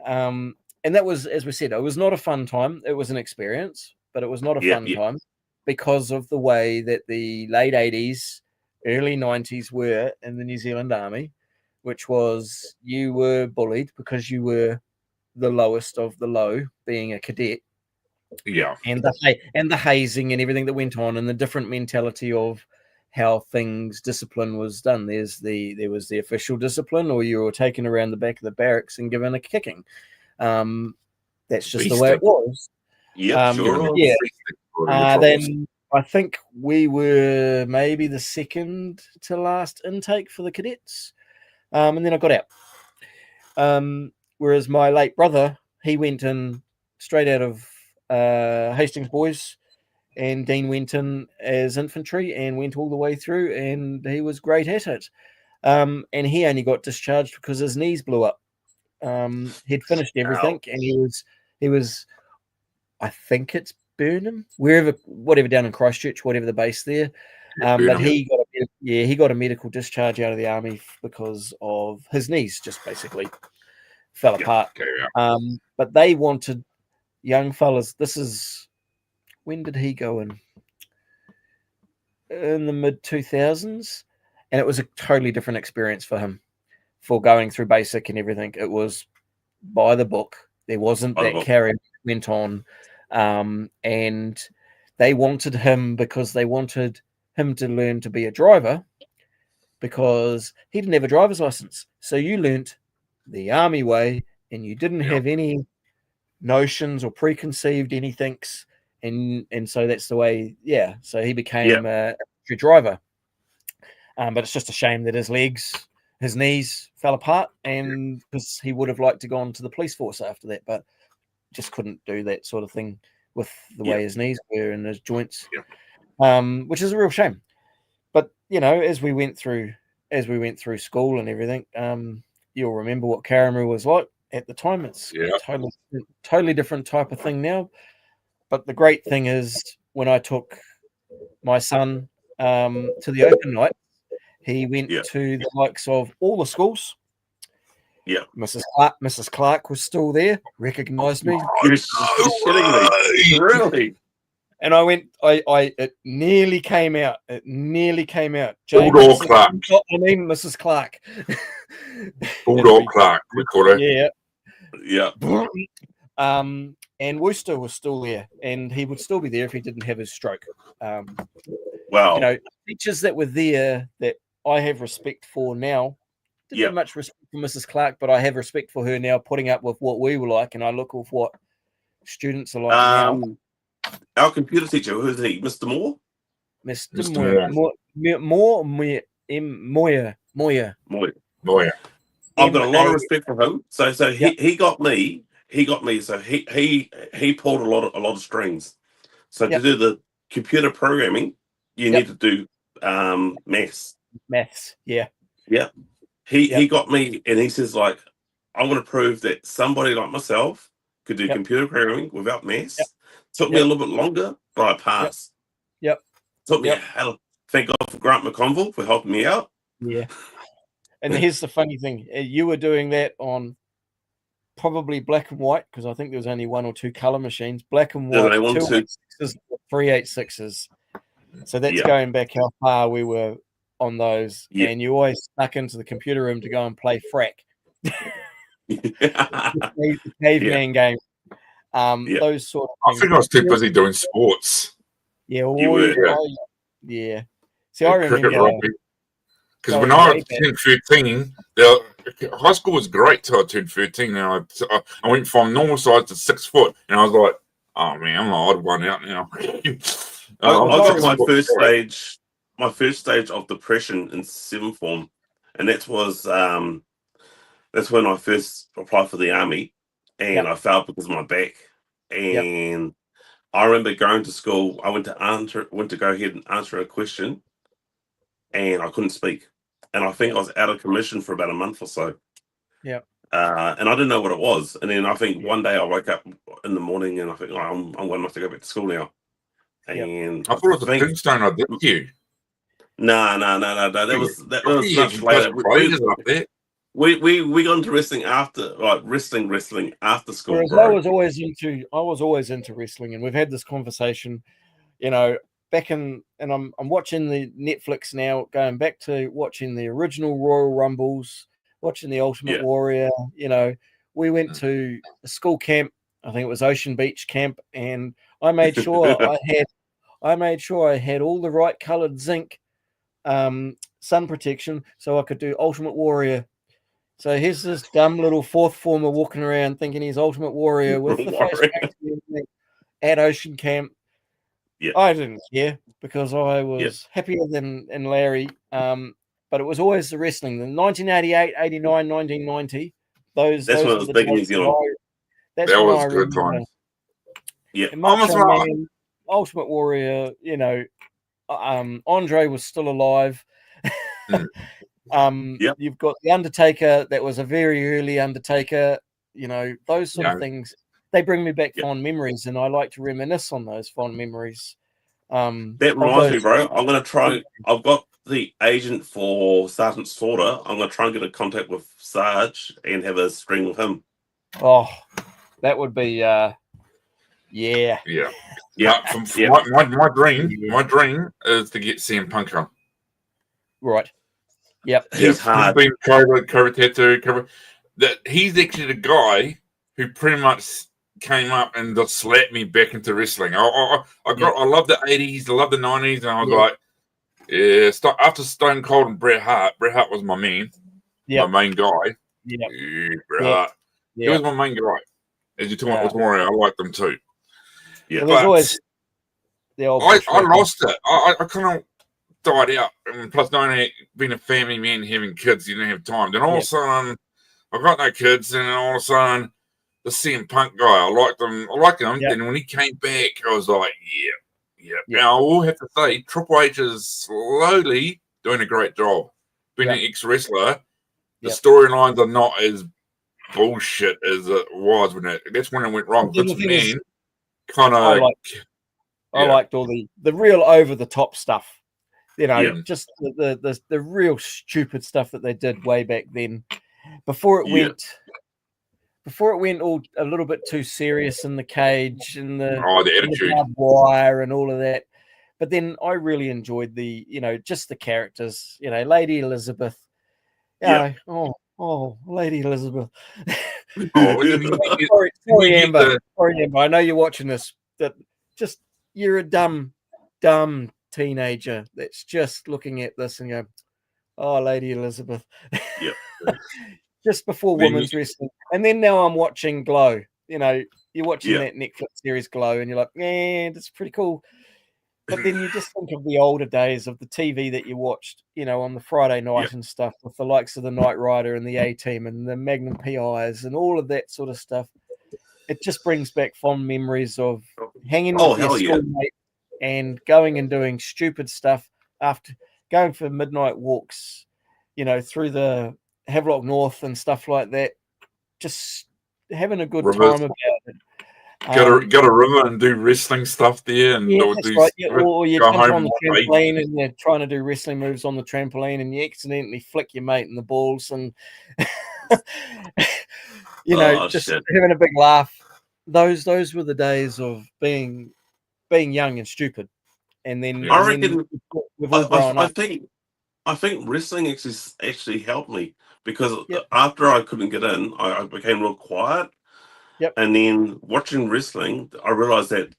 Speaker 1: And that was, as we said, it was not a fun time. It was an experience, but it was not a fun time because of the way that the late 80s, early 90s were in the New Zealand Army, which was you were bullied because you were the lowest of the low, being a cadet.
Speaker 2: Yeah.
Speaker 1: And the hazing and everything that went on and the different mentality of how discipline was done. There was the official discipline, or you were taken around the back of the barracks and given a kicking. That's just the way it was.
Speaker 3: Yeah, sure.
Speaker 1: Then I think we were maybe the second to last intake for the cadets. And then I got out. Whereas my late brother, he went in straight out of Hastings Boys, and Dean went in as infantry and went all the way through, and he was great at it. And he only got discharged because his knees blew up. He'd finished everything, and he was, I think it's Burnham, whatever down in Christchurch, whatever the base there. But he got a medical discharge out of the army because of his knees just basically fell apart. But they wanted young fellas. When did he go in? In the mid 2000s, and it was a totally different experience for him for going through basic and everything. It was by the book. There wasn't that carry went on, and they wanted him because they wanted him to learn to be a driver because he didn't have a driver's license. So you learnt the army way, and you didn't have any notions or preconceived anythings, and so that's the way. Yeah, so he became a driver. But it's just a shame that his knees fell apart, and because he would have liked to go on to the police force after that, but just couldn't do that sort of thing with the way his knees were and his joints, which is a real shame. But as we went through school and everything, you'll remember what Karamu was like at the time. It's a totally different type of thing now. But the great thing is, when I took my son to the open night, he went to the likes of all the schools.
Speaker 2: Yeah.
Speaker 1: Mrs. Clark was still there, recognised me.
Speaker 5: You're kidding me. Really?
Speaker 1: And I went, it nearly came out.
Speaker 2: Bulldog Clark.
Speaker 1: Mrs. Clark.
Speaker 2: Bulldog Clark, we call her.
Speaker 5: Yeah.
Speaker 1: And Wooster was still there, and he would still be there if he didn't have his stroke.
Speaker 5: Wow.
Speaker 1: Teachers that were there that I have respect for now. Didn't have much respect for Mrs. Clark, but I have respect for her now, putting up with what we were like, and I look with what students are like now.
Speaker 5: Our computer teacher, who is he? Mr. Moore?
Speaker 1: Mr. Moyer.
Speaker 5: I've got a lot of respect for him. So he got me. So he pulled a lot of strings. So to do the computer programming, you need to do maths. Yeah. He got me, and he says, like, I want to prove that somebody like myself could do computer programming without maths. Took me a little bit longer, but I passed. Took me thank God for Grant McConville for helping me out.
Speaker 1: Yeah. And here's the funny thing. You were doing that on probably black and white, because I think there was only one or two color machines. Black and white, 286s, 386s. So that's going back how far we were on those. And you always snuck into the computer room to go and play frack. The caveman game. Those sort of things.
Speaker 2: I think I was too busy doing sports.
Speaker 1: See, I remember.
Speaker 2: Because when I turned 13, high school was great till I turned 13. And I went from normal size to 6 foot, and I was like, "Oh man, I'm the odd one out now."
Speaker 5: I got my first stage of depression in 7th form, and that's when I first applied for the army, and I failed because of my back. And I remember going to school. I went to go ahead and answer a question, and I couldn't speak. And I think I was out of commission for about a month or so. And I didn't know what it was. And then I think one day I woke up in the morning, and I think, I'm going to have to go back to school now. And
Speaker 2: I thought it was a tombstone I did you.
Speaker 5: No. That was much later. We got into wrestling after, like wrestling after school.
Speaker 1: Whereas I was always into wrestling, and we've had this conversation, back in, and I'm watching the Netflix now, going back to watching the original Royal Rumbles, watching the Ultimate Warrior. We went to a school camp. I think it was Ocean Beach camp, and I made sure I had all the right colored zinc sun protection so I could do Ultimate Warrior. So here's this dumb little 4th former walking around thinking he's Ultimate Warrior with the face at Ocean Camp. I didn't care because I was happier than Larry. But it was always the wrestling. The 1988, 89, 1990. That's when it was big in New Zealand.
Speaker 2: That was good time.
Speaker 1: Ultimate Warrior, Andre was still alive. You've got the Undertaker. That was a very early Undertaker. Those sort of things. They bring me back fond memories, and I like to reminisce on those fond memories.
Speaker 5: That reminds me, bro. I'm going to try. I've got the agent for Sergeant Slaughter. I'm going to try and get in contact with Sarge and have a string with him.
Speaker 1: Oh, that would be,
Speaker 2: My dream is to get CM Punk on.
Speaker 1: Right. Yep.
Speaker 5: He's hard.
Speaker 2: Cover tattoo. That he's actually the guy who pretty much came up and just slapped me back into wrestling. I love the 80s, I love the 90s, and I was like, after Stone Cold and Bret Hart was my man, my main guy. Bret Hart. He was my main guy. As you talk about Warrior, I like them too.
Speaker 1: Yeah, well, there's always the old.
Speaker 2: I lost it. I kind of died out. And plus, being a family man, having kids, you don't have time. Then all of a sudden, I've got no kids, and then all of a sudden, the CM Punk guy, I liked him. Then when he came back, I was like, Now, I will have to say, Triple H is slowly doing a great job. Being an ex-wrestler, the storylines are not as bullshit as it was that's when it went wrong. Vince McMahon kind of
Speaker 1: I liked all the real over the top stuff, just the real stupid stuff that they did way back then before it went all a little bit too serious in the cage and the
Speaker 2: attitude,
Speaker 1: the wire and all of that. But then I really enjoyed the just the characters, Lady Elizabeth. Oh, Lady Elizabeth. Sorry, Amber. I know you're watching this. That just you're a dumb teenager that's just looking at this and go, "Oh, Lady Elizabeth." Just before women's wrestling, and then now I'm watching Glow. You're watching that Netflix series Glow, and you're like, "Man, that's pretty cool." But then you just think of the older days of the TV that you watched, on the Friday night and stuff, with the likes of the Knight Rider and the A-Team and the Magnum PIs and all of that sort of stuff. It just brings back fond memories of hanging with your schoolmate and going and doing stupid stuff after going for midnight walks, through the Havelock North and stuff like that. Just having a good time about it.
Speaker 2: Go to river and do wrestling stuff there, and
Speaker 1: that's right. Or you jump on the trampoline and you're trying to do wrestling moves on the trampoline, and you accidentally flick your mate in the balls, and just having a big laugh. Those were the days of being young and stupid, and then
Speaker 5: I reckon
Speaker 1: we've all grown up.
Speaker 5: I think wrestling actually helped me because after I couldn't get in, I became real quiet. And then watching wrestling, I realized that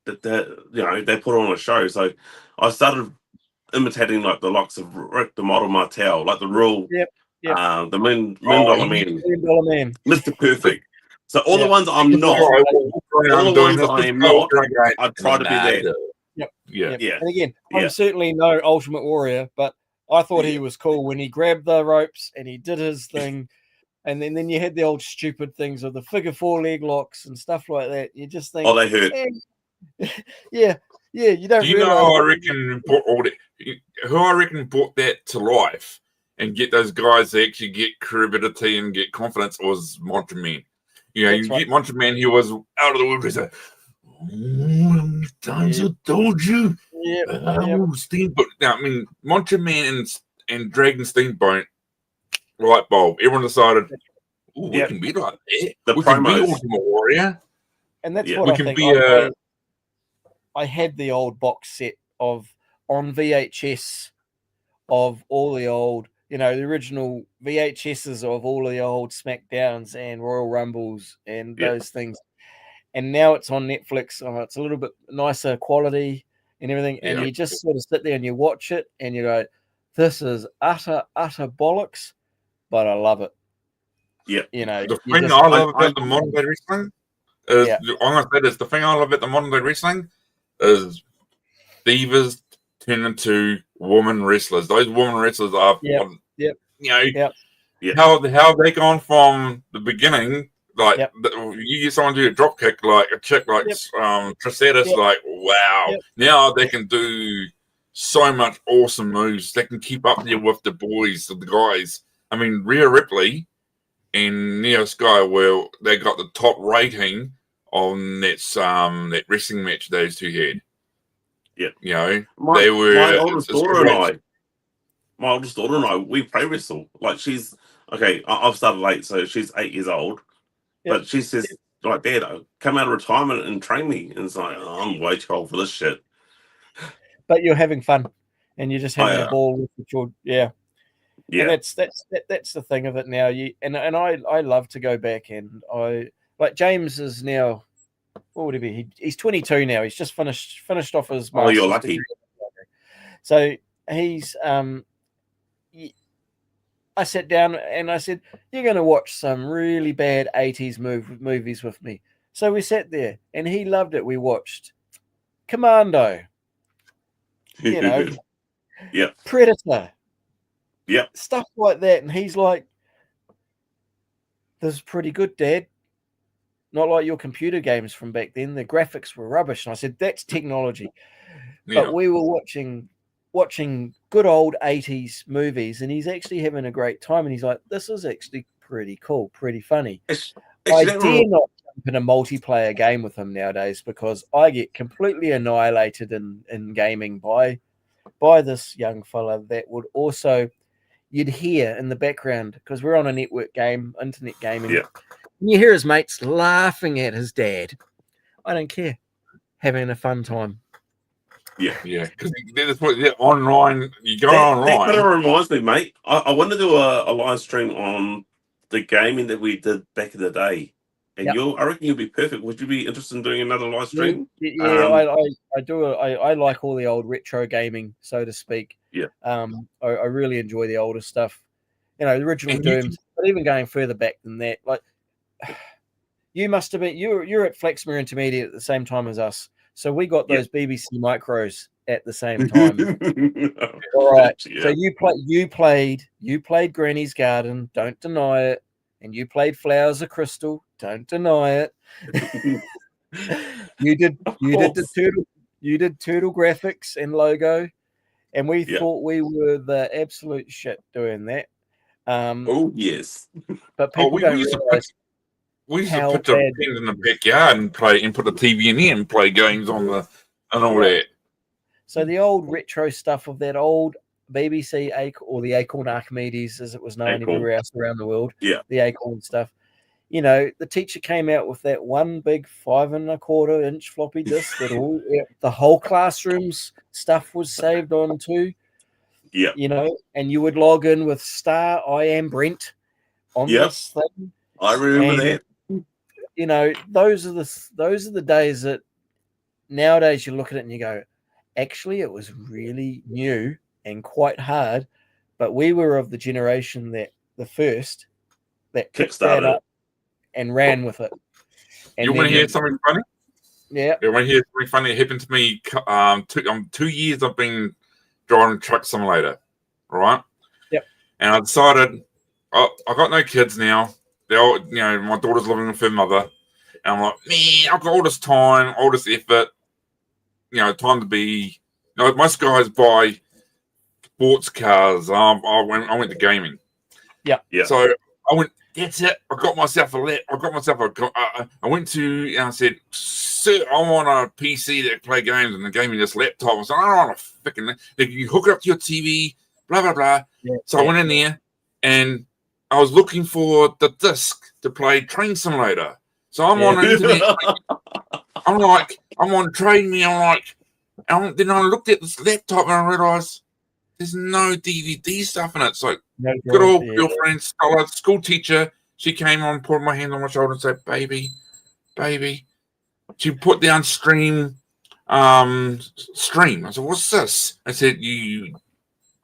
Speaker 5: they put on a show. So I started imitating like the likes of Rick the Model Martel, like the real the $1 Million Man, Mr. Perfect. So all the ones I am not, I try to be there.
Speaker 1: And again, I'm certainly no Ultimate Warrior, but I thought he was cool when he grabbed the ropes and he did his thing. And then you had the old stupid things of the figure 4 leg locks and stuff like that. You just think,
Speaker 5: they hurt.
Speaker 1: You don't.
Speaker 2: Do you know who I reckon brought that to life and get those guys to actually get credibility and get confidence was Macho Man. Get Macho Man. He was out of the woodwork. He's like, how many times I told you? Steamboat. Now, Macho Man and Dragon Steamboat. Light bulb. Everyone decided, we can be like that. We can be Ultimate Warrior.
Speaker 1: And that's what I think. I had the old box set on VHS of all the old, the original VHSs of all the old SmackDowns and Royal Rumbles and those things. And now it's on Netflix. It's a little bit nicer quality and everything. And you just sort of sit there and you watch it and you go, this is utter bollocks. But I love it.
Speaker 2: The thing I love about the modern day wrestling is, I'm going to say this, the thing I love about the modern day wrestling is divas turn into women wrestlers. Those women wrestlers are, how have they gone from the beginning, like, you get someone to do a drop kick, like a chick like Trish, like, wow. Now they can do so much awesome moves. They can keep up there with the boys, the guys. Rhea Ripley and Neo Sky, they got the top rating on that wrestling match those two had.
Speaker 5: My oldest daughter and I, we play wrestle. Like she's I've started late, so she's 8 years old. But she says, like, Dad, come out of retirement and train me. And it's like, I'm way too old for this shit.
Speaker 1: But you're having fun, and you're just having a ball with the children. And that's the thing of it now. I love to go back, and like James is now, what would he be? He's 22 now. He's just finished off his
Speaker 5: Oh, you're
Speaker 1: master's
Speaker 5: lucky.
Speaker 1: degree. So he's I sat down and I said, "You're going to watch some really bad 80s movies with me." So we sat there, and he loved it. We watched Commando, you know,
Speaker 5: Yeah.
Speaker 1: Predator,
Speaker 5: Yeah.
Speaker 1: stuff like that, and he's like, "This is pretty good, Dad. Not like your computer games from back then. The graphics were rubbish." And I said, "That's technology."
Speaker 2: Yeah.
Speaker 1: But we were watching good old 80s movies, and he's actually having a great time. And he's like, "This is actually pretty cool, pretty funny." I dare not jump in a multiplayer game with him nowadays because I get completely annihilated in gaming by this young fella that would also, you'd hear in the background, because we're on a network game, internet gaming.
Speaker 5: Yeah.
Speaker 1: And you hear his mates laughing at his dad. I don't care. Having a fun time.
Speaker 2: Yeah, because that's what online. You go
Speaker 5: That
Speaker 2: online.
Speaker 5: kind of reminds me, mate. I want to do a live stream on the gaming that we did back in the day, and I reckon you'll be perfect. Would you be interested in doing another live stream?
Speaker 1: Yeah, I do. I like all the old retro gaming, so to speak.
Speaker 5: Yeah.
Speaker 1: I really enjoy the older stuff. You know, the original Dooms, but even going further back than that, like you must have been. You're at Flaxmere Intermediate at the same time as us. So we got those BBC micros at the same time. All right.
Speaker 5: Yeah.
Speaker 1: So you played Granny's Garden, don't deny it, and you played Flowers of Crystal, don't deny it. you did the turtle graphics and logo, and we thought we were the absolute shit doing that.
Speaker 5: Oh yes.
Speaker 1: But people don't realize.
Speaker 2: We used to put the pins in the backyard and put the TV in there and play games on the and all that.
Speaker 1: So the old retro stuff of that old BBC or the Acorn Archimedes, as it was known everywhere else around the world.
Speaker 5: Yeah.
Speaker 1: The Acorn stuff. You know, the teacher came out with that one big 5.25-inch floppy disk that the whole classroom's stuff was saved on too.
Speaker 5: Yeah.
Speaker 1: You know, and you would log in with I am Brent on this thing.
Speaker 5: I remember that.
Speaker 1: You know, those are the days that nowadays you look at it and you go, actually, it was really new and quite hard, but we were of the generation that picked that up and ran with it. And
Speaker 2: you want to hear something funny?
Speaker 1: Yeah.
Speaker 2: You want to hear something funny? It happened to me. 2 years I've been driving Truck Simulator, right?
Speaker 1: Yep. And
Speaker 2: I decided I got no kids now. They're all, you know, my daughter's living with her mother. And I'm like, man, I've got all this time, all this effort, you know, time to be, you know, most guys buy sports cars. I went to gaming.
Speaker 1: Yeah.
Speaker 5: Yeah.
Speaker 2: So I went, that's it. I got myself I went to, and I said, sir, I want a PC that can play games, and they gave me this laptop. I said, I don't want a freaking, you hook it up to your TV, blah, blah, blah. Yeah, so I went in there, and I was looking for the disc to play Train Simulator. So I'm on the internet. I'm on Train Me. Then I looked at this laptop and I realized there's no DVD stuff in it. So good old girlfriend, school teacher, she came on, put my hand on my shoulder and said, baby. She put down stream. I said, what's this? I said, you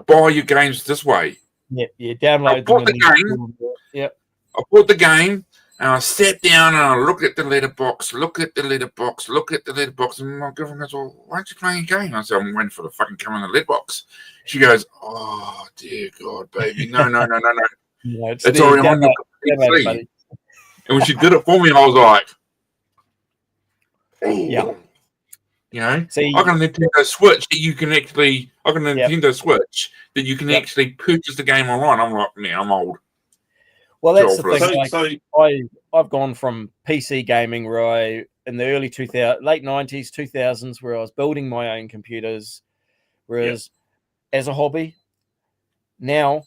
Speaker 2: buy your games this way.
Speaker 1: Yeah, you download.
Speaker 2: I bought the game.
Speaker 1: Yep.
Speaker 2: I bought the game. And I sat down and I looked at the letterbox, and my girlfriend goes, well, why aren't you playing a game? I said, I'm waiting for the fucking come in the letterbox. She goes, oh, dear God, baby. No.
Speaker 1: No,
Speaker 2: it's already on your PC. And when she did it for me, I was like,
Speaker 1: yeah.
Speaker 2: You know, I got a Nintendo Switch that you can actually, actually purchase the game online. I'm like, man, I'm old.
Speaker 1: Well, that's the thing. I've gone from PC gaming where in the early 2000s, late 90s, 2000s, where I was building my own computers, whereas as a hobby, now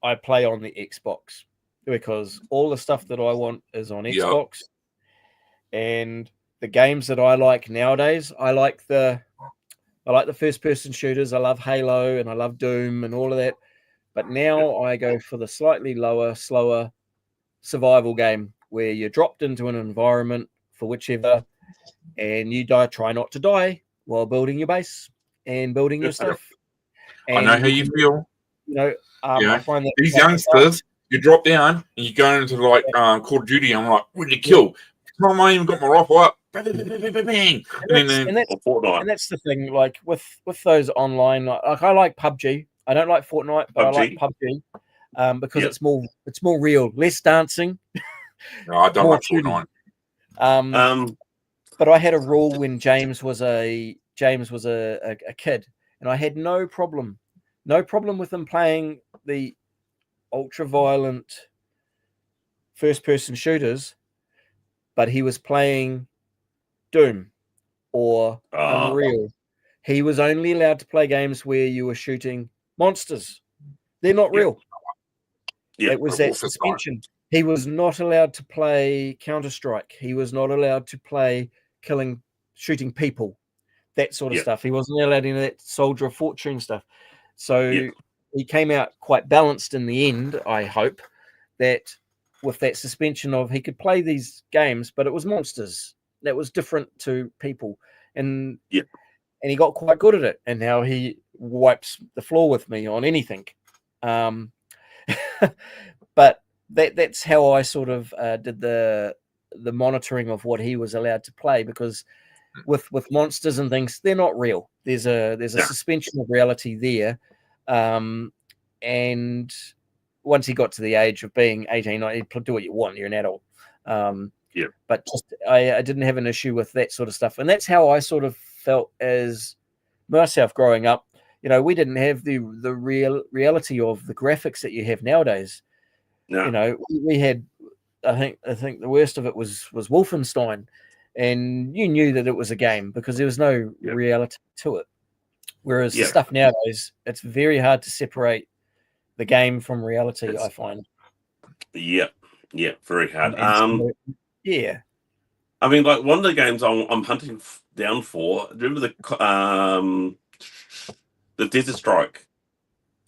Speaker 1: I play on the Xbox because all the stuff that I want is on Xbox, and the games that I like nowadays, I like the first-person shooters. I love Halo and I love Doom and all of that. But now I go for the slightly lower, slower survival game where you're dropped into an environment for whichever, and you try not to die while building your base and building your stuff. And
Speaker 2: I know how you feel.
Speaker 1: I find that
Speaker 2: these youngsters, you drop down and you go into like Call of Duty. I'm like, what did you kill? Come on, I even got my rifle up. Bang.
Speaker 1: And that's the thing. Like with those online, like I like PUBG. I don't like Fortnite, but I like PUBG because it's more real, less dancing.
Speaker 2: No, I don't like Fortnite.
Speaker 1: But I had a rule when James was a kid, and I had no problem with him playing the ultra-violent first-person shooters, but he was playing Doom or Unreal. He was only allowed to play games where you were shooting monsters. They're not real.
Speaker 2: Yeah,
Speaker 1: it was that suspension. He was not allowed to play Counter-Strike. He was not allowed to play shooting people, that sort of stuff. He wasn't allowed any of that Soldier of Fortune stuff. So he came out quite balanced in the end, I hope, that with that suspension of he could play these games, but it was monsters. That was different to people. And he got quite good at it. And now he wipes the floor with me on anything. But that's how I sort of did the monitoring of what he was allowed to play, because with monsters and things, they're not real. There's a suspension of reality there. And once he got to the age of being 18, 19, do what you want. You're an adult. But just I didn't have an issue with that sort of stuff. And that's how I sort of felt as myself growing up. We didn't have the reality of the graphics that you have nowadays. No. We had, I think the worst of it was Wolfenstein, and you knew that it was a game because there was no reality to it. Whereas the stuff nowadays, it's very hard to separate the game from reality, I find.
Speaker 5: Yeah, very hard.
Speaker 1: I
Speaker 5: mean, like one of the games I'm hunting down for. Remember the Desert Strike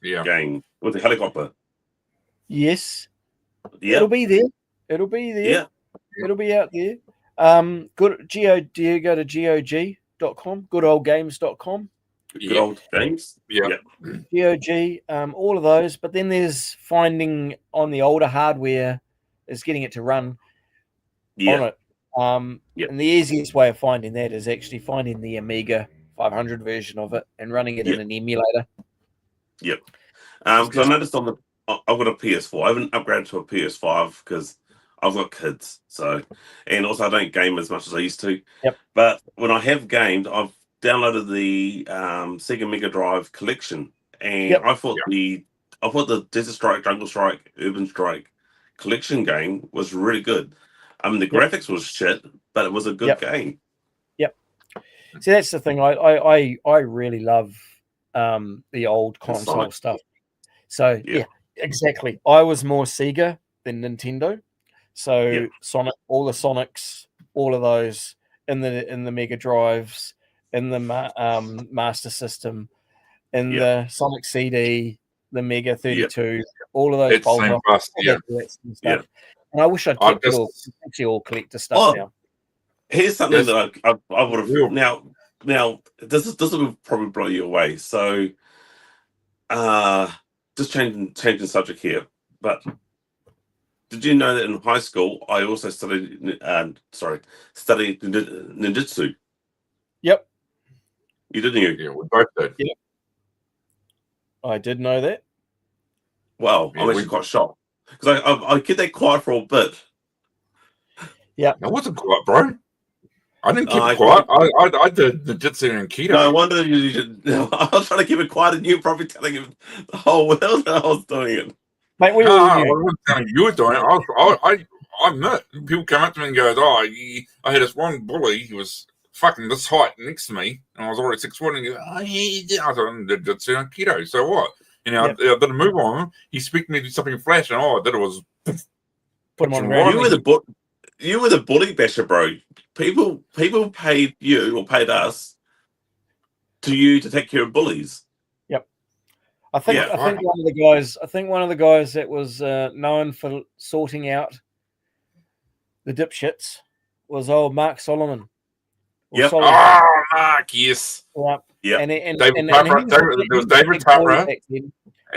Speaker 5: game with the helicopter?
Speaker 1: Yes.
Speaker 5: Yeah.
Speaker 1: It'll be there. It'll be there.
Speaker 5: Yeah.
Speaker 1: It'll be out there. Good. Do you go to GOG.com? Goodoldgames.com.
Speaker 5: Good old games. Yeah.
Speaker 1: GOG, all of those. But then there's finding on the older hardware is getting it to run on it. And the easiest way of finding that is actually finding the Amiga 500 version of it and running it in an emulator.
Speaker 5: Yep. Because I noticed I've got a PS4. I haven't upgraded to a PS5 because I've got kids. And also I don't game as much as I used to.
Speaker 1: Yep.
Speaker 5: But when I have gamed, I've downloaded the Sega Mega Drive collection, and I thought the Desert Strike, Jungle Strike, Urban Strike collection game was really good. I mean, the graphics was shit, but it was a good game. Yep.
Speaker 1: See, that's the thing. I really love the old console stuff. So exactly. I was more Sega than Nintendo. So Sonic, all the Sonics, all of those in the Mega Drives, in the Master System, in the Sonic CD, the Mega 32, all of those. Stuff. And I wish I'd kept all collector stuff now.
Speaker 5: Here's something that I would have now. This will probably blow you away. So, just changing subject here, but did you know that in high school I also studied ninjutsu?
Speaker 1: Yep.
Speaker 5: You didn't?
Speaker 2: Yeah, we both did.
Speaker 1: Yep. I did know that.
Speaker 5: Well, I'm actually quite shocked because I kept that quiet for a bit.
Speaker 1: Yeah,
Speaker 2: I wasn't quiet, bro. I didn't keep it quiet. I did the Jitsu and Keto.
Speaker 5: No, I wonder you should. I was trying to keep it quiet, and you were probably telling him the whole world that I was doing it.
Speaker 1: Mate,
Speaker 2: I wasn't telling you were doing it. I admit, people come up to me and go, I had this one bully. He was fucking this height next to me, and I was already 6'1", and he goes, I thought I did Jitsu and Keto. So what? I did a move on him. He expected me to do something flash, and all I did was
Speaker 1: put him on
Speaker 5: ground. You were the bully basher, bro. People paid you or paid us to take care of bullies.
Speaker 1: Yep. I think one of the guys that was known for sorting out the dipshits was old Mark Solomon.
Speaker 2: Yep.
Speaker 1: Solomon.
Speaker 2: Oh, Mark, yes.
Speaker 1: Yeah.
Speaker 5: Yep.
Speaker 1: And
Speaker 2: David Tupper. There was David Tupper, and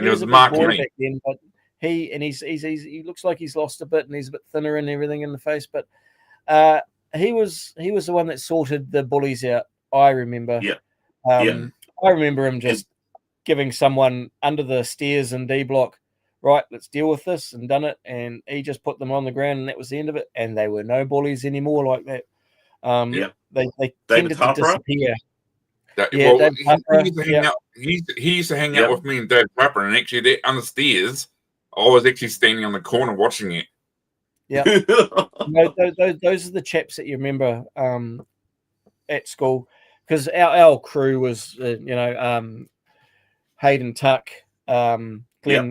Speaker 2: there was Mark
Speaker 1: back then, but he looks like he's lost a bit, and he's a bit thinner and everything in the face. But he was the one that sorted the bullies out. I remember.
Speaker 5: Yeah.
Speaker 1: I remember him just giving someone under the stairs in D block, right, let's deal with this, and done it. And he just put them on the ground, and that was the end of it. And they were no bullies anymore like that. They tended to disappear.
Speaker 2: He used to hang out with me and Dave Pepper, and actually there on the stairs, I was actually standing on the corner watching it.
Speaker 1: Yeah, those are the chaps that you remember at school, because our crew was Hayden Tuck, Glenn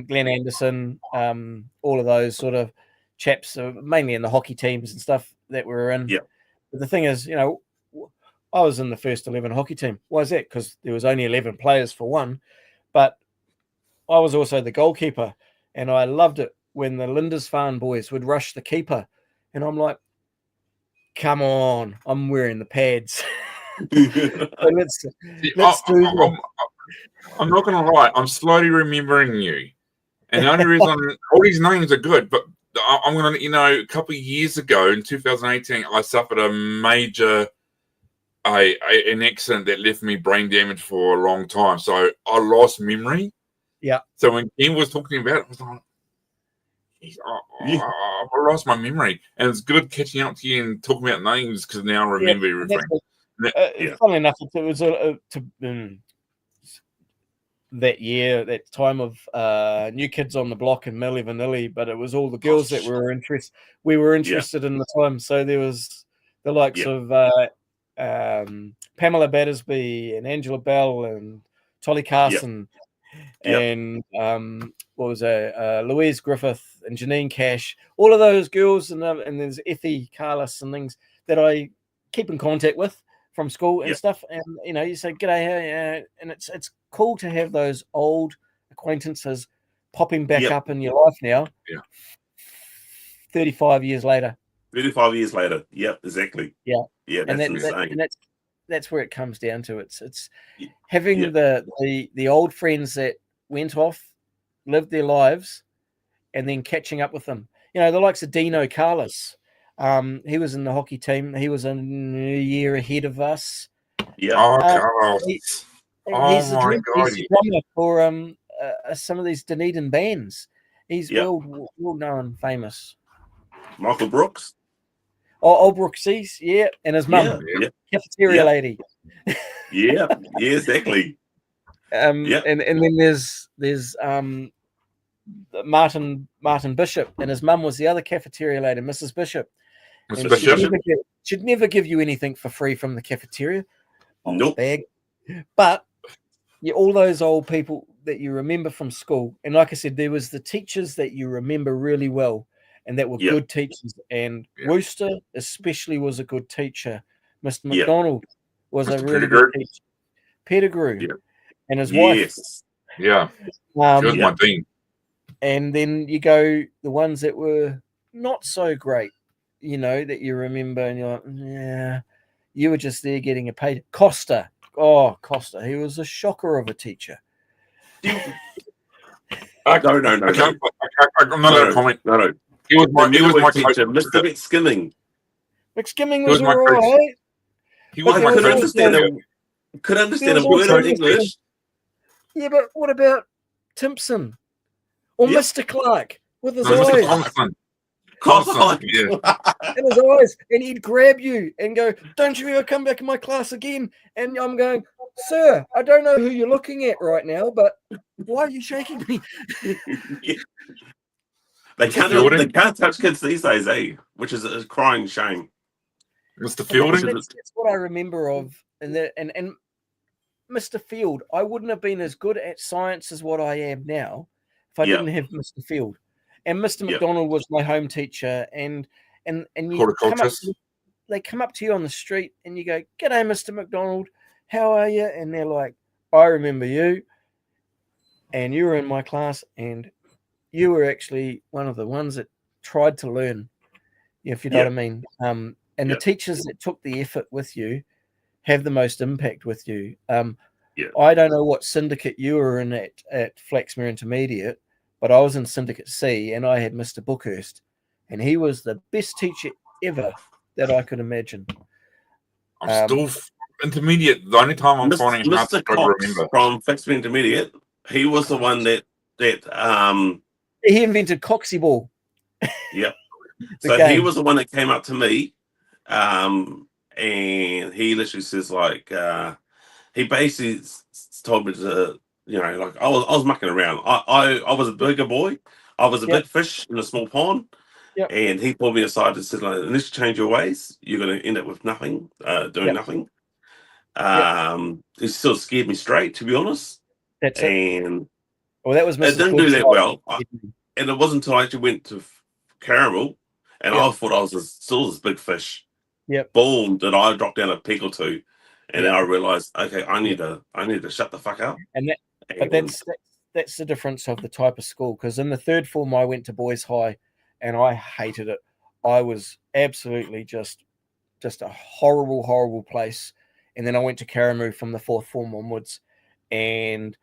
Speaker 1: Anderson, all of those sort of chaps, mainly in the hockey teams and stuff that we were in.
Speaker 5: Yeah.
Speaker 1: But the thing is, I was in the first 11 hockey team. Why is that? Because there was only 11 players for one, but I was also the goalkeeper, and I loved it when the Lindisfarne boys would rush the keeper, and I'm like, come on, I'm wearing the pads. So let's do this.
Speaker 2: I'm not going to lie, I'm slowly remembering you. And the only reason all these names are good, but I'm going to let you know, a couple of years ago in 2018, I suffered a major an accident that left me brain damage for a long time. So I lost memory.
Speaker 1: Yeah.
Speaker 2: So when Ken was talking about it, I was like, I lost my memory. And it's good catching up to you and talking about names because now I remember everything.
Speaker 1: Funnily enough, it was that year, that time of New Kids on the Block and Milli Vanilli, but it was all the girls that we were interested in the time. So there was the likes of Pamela Battersby and Angela Bell and Tolly Carson and what was Louise Griffith and Janine Cash, all of those girls, and there's Effie Carlos and things that I keep in contact with from school and stuff. And you say g'day, and it's cool to have those old acquaintances popping back up in your life now. 35 years later.
Speaker 5: 35 years later. Yep, exactly.
Speaker 1: Yeah.
Speaker 5: Yeah, that's insane.
Speaker 1: That's where it comes down to. It's having the old friends that went off, lived their lives, and then catching up with them. The likes of Dino Carlos. He was in the hockey team. He was a year ahead of us.
Speaker 5: Yeah.
Speaker 1: He's the drummer for some of these Dunedin bands. He's well known, famous.
Speaker 5: Michael Brooks.
Speaker 1: Oh, Brooksies, and his mum, cafeteria lady.
Speaker 5: Exactly.
Speaker 1: And then there's Martin Bishop, and his mum was the other cafeteria lady, Mrs. Bishop. She'd never give you anything for free from the cafeteria.
Speaker 5: Nope.
Speaker 1: Bag. But all those old people that you remember from school, and like I said, there was the teachers that you remember really well, and that were good teachers. And Wooster especially was a good teacher. Mr. McDonald was a really good teacher. Pettigrew and his wife.
Speaker 2: Yeah. She was my team.
Speaker 1: And then you go the ones that were not so great, that you remember, and you're like, you were just there getting a paid. Costa. Oh, Costa. He was a shocker of a teacher.
Speaker 5: No.
Speaker 2: I'm not going to comment.
Speaker 5: No.
Speaker 2: He was my teacher,
Speaker 5: Mr. McSkimming.
Speaker 1: McSkimming was all right.
Speaker 2: He was my
Speaker 5: could understand a word of English.
Speaker 1: Yeah, but what about Timpson or Mr. Clark with his eyes?
Speaker 2: Constant.
Speaker 1: And his eyes, and he'd grab you and go, "Don't you ever come back in my class again?" And I'm going, "Sir, I don't know who you're looking at right now, but why are you shaking me?"
Speaker 5: They can't touch kids these days, which is a crying shame.
Speaker 2: Mr. Fielding.
Speaker 1: That's what I remember of, and Mr. Field. I wouldn't have been as good at science as what I am now if I didn't have Mr. Field. And Mr. McDonald was my home teacher, and you they come up to you on the street and you go, "G'day, Mr. McDonald, how are you?" And they're like, "I remember you, and you were in my class, and you were actually one of the ones that tried to learn. if you know what I mean. And the teachers that took the effort with you have the most impact with you. I don't know what syndicate you were in at Flaxmere Intermediate, but I was in Syndicate C, and I had Mr. Bookhurst, and he was the best teacher ever that I could imagine.
Speaker 2: I'm still intermediate. The only time I'm finding it hard to remember
Speaker 5: from Flaxmere Intermediate, he was the one that
Speaker 1: he invented Coxie Ball.
Speaker 5: Yep. So he was the one that came up to me, and he literally says like, he basically told me to, like I was mucking around. I was a bigger boy. I was a big fish in a small pond.
Speaker 1: Yep.
Speaker 5: And he pulled me aside and said, like, unless you change your ways, you're going to end up with nothing, doing nothing. He still scared me straight, to be honest.
Speaker 1: That's
Speaker 5: and
Speaker 1: that was Mrs.
Speaker 5: It didn't do that well. And it wasn't until I actually went to Caramel, and I thought I was still this big fish.
Speaker 1: Yep.
Speaker 5: Boom! Did I drop down a peg or two, and then I realized, okay, I need to shut the fuck up.
Speaker 1: But that's the difference of the type of school. Because in the third form, I went to Boys High. And I hated it. I was absolutely just a horrible, horrible place. And then I went to Karamu from the fourth form onwards, and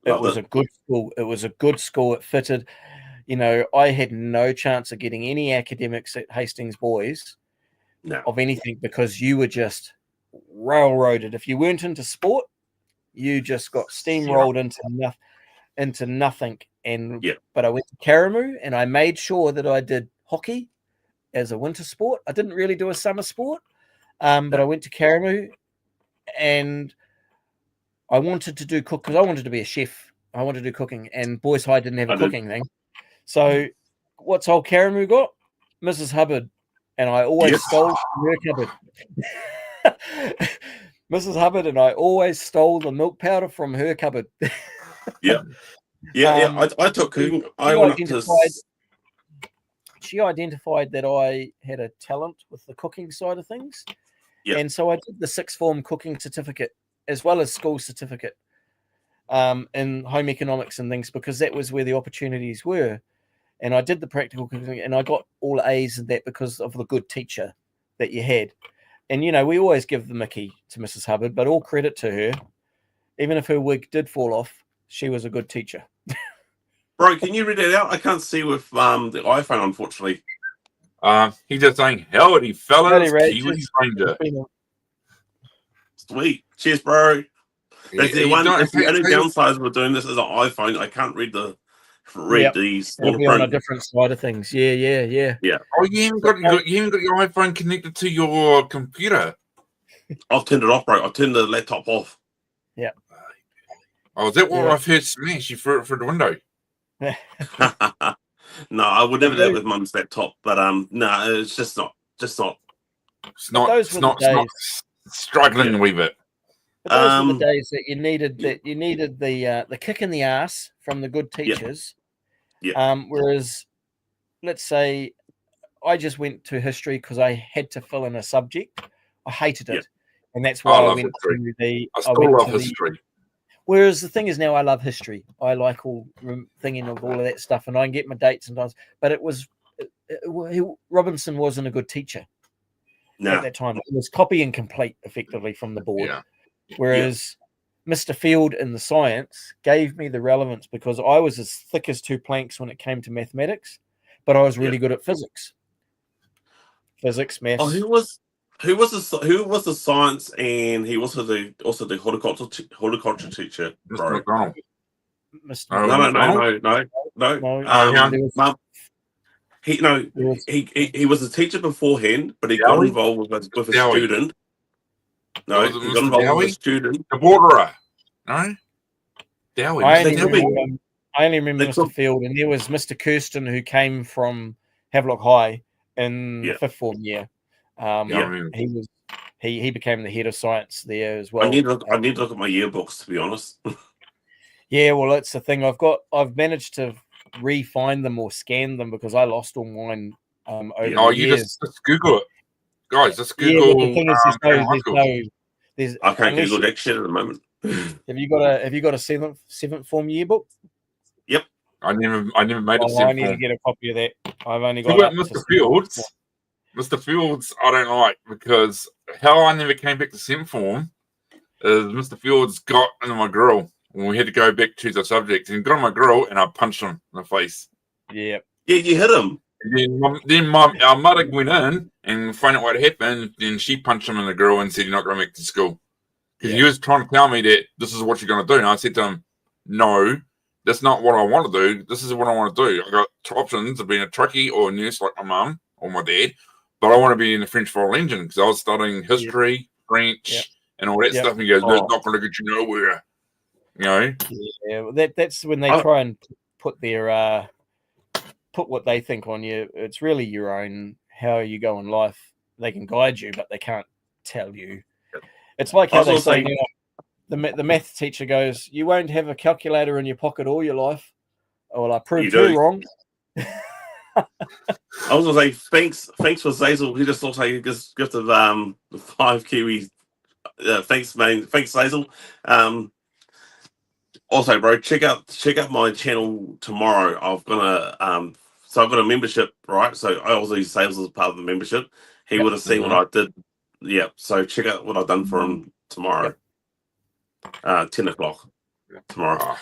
Speaker 1: it was a good school. It was a good school. It fitted. I had no chance of getting any academics at Hastings Boys of anything because you were just railroaded. If you weren't into sport, you just got steamrolled into nothing. But I went to Karamu, and I made sure that I did hockey as a winter sport. I didn't really do a summer sport, but I went to Karamu, and I wanted to do cook because I wanted to be a chef. I wanted to do cooking, and Boys High didn't have a cooking thing. So what's old Karamu got? Mrs. Hubbard, and I always stole from her cupboard. Mrs. Hubbard and I always stole the milk powder from her cupboard.
Speaker 5: I took cooking.
Speaker 1: She identified that I had a talent with the cooking side of things. And so I did the sixth form cooking certificate as well as school certificate in home economics and things, because that was where the opportunities were. And I did the practical cooking, and I got all A's in that because of the good teacher that you had. And, we always give the Mickey to Mrs. Hubbard, but all credit to her. Even if her wig did fall off, she was a good teacher.
Speaker 5: Bro, can you read it out? I can't see with the iPhone, unfortunately.
Speaker 2: He's just saying, howdy, fellas. Kiwi Ranger.
Speaker 5: Sweet. Cheers, bro. That's the only downside with doing this is an iPhone. I can't read the small print.
Speaker 1: On a different side of things. Yeah.
Speaker 2: Oh, you haven't got your iPhone connected to your computer.
Speaker 5: I've turned it off, bro. I've turned the laptop off.
Speaker 1: Yeah.
Speaker 2: Oh, is that what I've heard smash? You threw it through the window?
Speaker 5: No, I would never do that with mum's laptop, but no, it's just not.
Speaker 2: It's not struggling with it.
Speaker 1: But those were the days that you needed the kick in the ass from the good teachers. Whereas, let's say, I just went to history because I had to fill in a subject. I hated it, and that's why I went to the.
Speaker 2: I still love history.
Speaker 1: Whereas the thing is, now I love history. I like all thinking of all of that stuff, and I can get my dates sometimes. But Robinson wasn't a good teacher at that time. It was copy and complete, effectively, from the board. Yeah. Whereas Mr. Field in the science gave me the relevance because I was as thick as two planks when it came to mathematics, but I was really good at physics, maths.
Speaker 5: Oh, who was the science, and he also the horticulture teacher?
Speaker 2: Mr. McDonald.
Speaker 5: No. He was a teacher beforehand, but he got involved with a student. No, he got involved with a student.
Speaker 2: The borderer. No? Dowie.
Speaker 1: I only remember Mr. Field, and there was Mr. Kirsten who came from Havelock High in the fifth form year. He became the head of science there as well.
Speaker 5: I need to look at my yearbooks, to be honest.
Speaker 1: Yeah, well, that's the thing. I've managed to re-find them or scan them because I lost all mine over the years.
Speaker 2: Just Google it. Guys, just Google.
Speaker 1: Yeah, the thing is,
Speaker 5: I can't Google that shit at the moment.
Speaker 1: Have you got a seventh form yearbook?
Speaker 5: Yep.
Speaker 2: I never made a seventh form.
Speaker 1: I need to get a copy of that. I've only got
Speaker 2: Mr. Fields. Mr. Fields, I don't like because how I never came back to sim form is Mr. Fields got into my grill when we had to go back to the subject and got on my grill and I punched him in the face.
Speaker 3: Yeah.
Speaker 4: Yeah, you hit him.
Speaker 2: And then our mother went in and found out what happened, and she punched him in the grill and said, "You're not going back to school." Because he was trying to tell me that this is what you're going to do. And I said to him, "No, that's not what I want to do. This is what I want to do. I got two options of being a truckie or a nurse like my mum or my dad, but I want to be in the French Foreign Legion because I was studying history, French, and all that stuff." And he goes, "That's not going to get you nowhere." You know?
Speaker 1: Yeah, well, that's when they try and put their put what they think on you. It's really your own how you go in life. They can guide you, but they can't tell you. It's like how they say, you know, the math teacher goes, "You won't have a calculator in your pocket all your life." Oh, well, I proved you wrong.
Speaker 5: I was gonna say thanks for Zazel. He just also gifted the 5 Kiwis. Thanks, man. Thanks, Zazel. Also, bro, check out my channel tomorrow. I've got a membership, right? So I also use sales as part of the membership. He would have seen what I did. Yeah. So check out what I've done for him tomorrow. 10 o'clock tomorrow.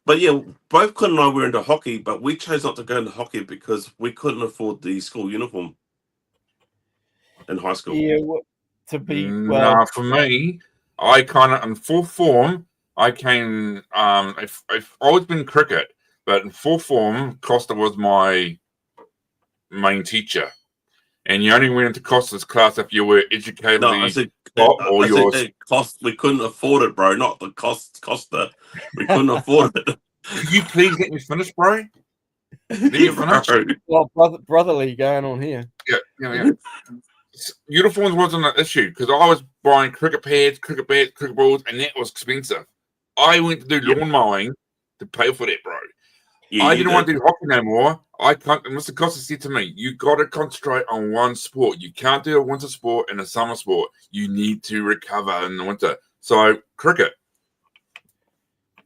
Speaker 5: But yeah, both Quinn and I were into hockey, but we chose not to go into hockey because we couldn't afford the school uniform in high school.
Speaker 1: Yeah,
Speaker 2: for me, I kind of in fourth form. I came. I've always been cricket, but in fourth form, Costa was my main teacher, and you only went into Costa's class if you were educated.
Speaker 5: No, I said cost. We couldn't afford it, bro. Not the Costa. We couldn't afford it.
Speaker 2: Could you please let me finish, bro? Let me finish.
Speaker 1: Well, brotherly going on here.
Speaker 2: Yeah. Uniforms wasn't an issue because I was buying cricket pads, cricket bats, cricket balls, and that was expensive. I went to do lawn mowing to pay for that, bro.
Speaker 5: Yeah,
Speaker 2: I didn't want to do hockey no more. Mr. Costa said to me, "You got to concentrate on one sport. You can't do a winter sport and a summer sport. You need to recover in the winter." So cricket.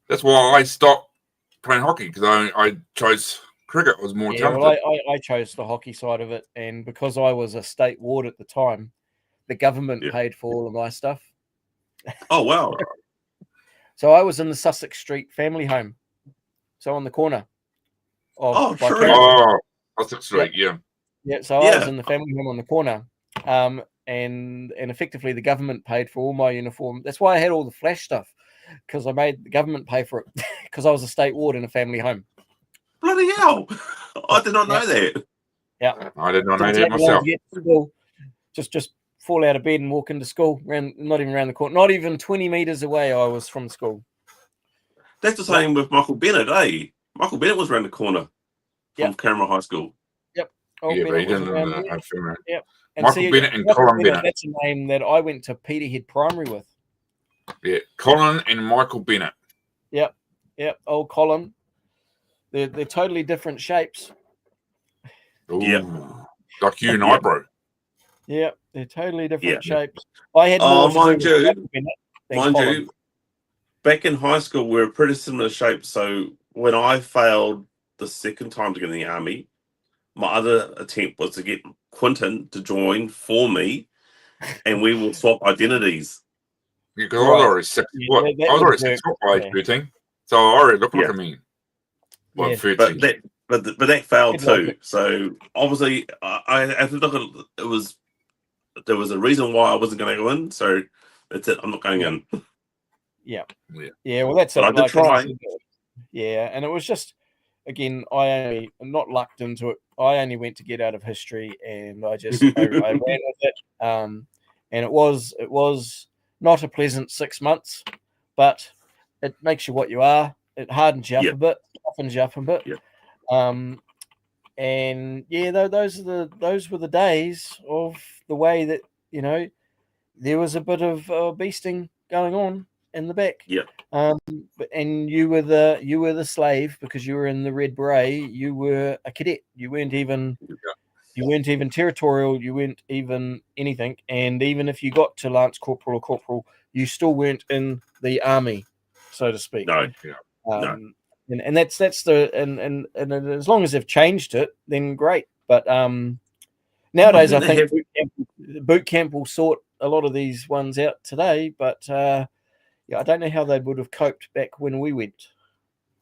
Speaker 2: That's why I stopped playing hockey because I chose cricket. It was more talented.
Speaker 1: Well, I chose the hockey side of it, and because I was a state ward at the time, the government paid for all of my stuff.
Speaker 5: Oh wow!
Speaker 1: So I was in the Sussex Street family home, so on the corner.
Speaker 2: Sussex Street, yeah.
Speaker 1: So I was in the family home on the corner, and effectively the government paid for all my uniform. That's why I had all the flash stuff, because I made the government pay for it because I was a state ward in a family home.
Speaker 5: Bloody hell! I did not know that.
Speaker 1: Yeah,
Speaker 2: I did not know that myself.
Speaker 1: Just fall out of bed and walk into school. Not even around the corner. Not even 20 meters away. I was from school.
Speaker 5: That's the same with Michael Bennett, eh? Michael Bennett was around the corner from Canberra High School.
Speaker 1: Yep.
Speaker 2: Michael
Speaker 1: Bennett
Speaker 2: and Colin Bennett.
Speaker 1: That's a name that I went to Peterhead Primary with.
Speaker 2: Yeah, Colin and Michael Bennett.
Speaker 1: Yep. Old Colin. They're totally different shapes.
Speaker 2: Yeah, like you and I, bro.
Speaker 1: Yeah, they're totally different shapes. I had more
Speaker 5: mind you, back in high school, we were pretty similar shapes. So when I failed the second time to get in the army, my other attempt was to get Quinton to join for me, and we will swap identities.
Speaker 2: Because I was already 6 foot. I was already 6 foot by 13, so I already look like a man. Well, 13.
Speaker 5: But that failed too. So obviously, I have to look at it. There was a reason why I wasn't going to go in. So that's it. I'm not going in.
Speaker 1: Yeah. Well, that's it.
Speaker 5: I did try.
Speaker 1: And it was just, again, I not lucked into it. I only went to get out of history, and I ran with it. And it was not a pleasant 6 months, but it makes you what you are. It hardens you up a bit, toughens you up a bit. And those were the days of the way that, you know, there was a bit of beasting going on in the back. And you were the slave because you were in the Red Beret. You were a cadet. You weren't even territorial. You weren't even anything. And even if you got to Lance Corporal or Corporal, you still weren't in the army, so to speak.
Speaker 5: No.
Speaker 1: And that's the and as long as they've changed it, then great. But Nowadays, I
Speaker 2: think
Speaker 1: think boot camp will sort a lot of these ones out today, but I don't know how they would have coped back when we went.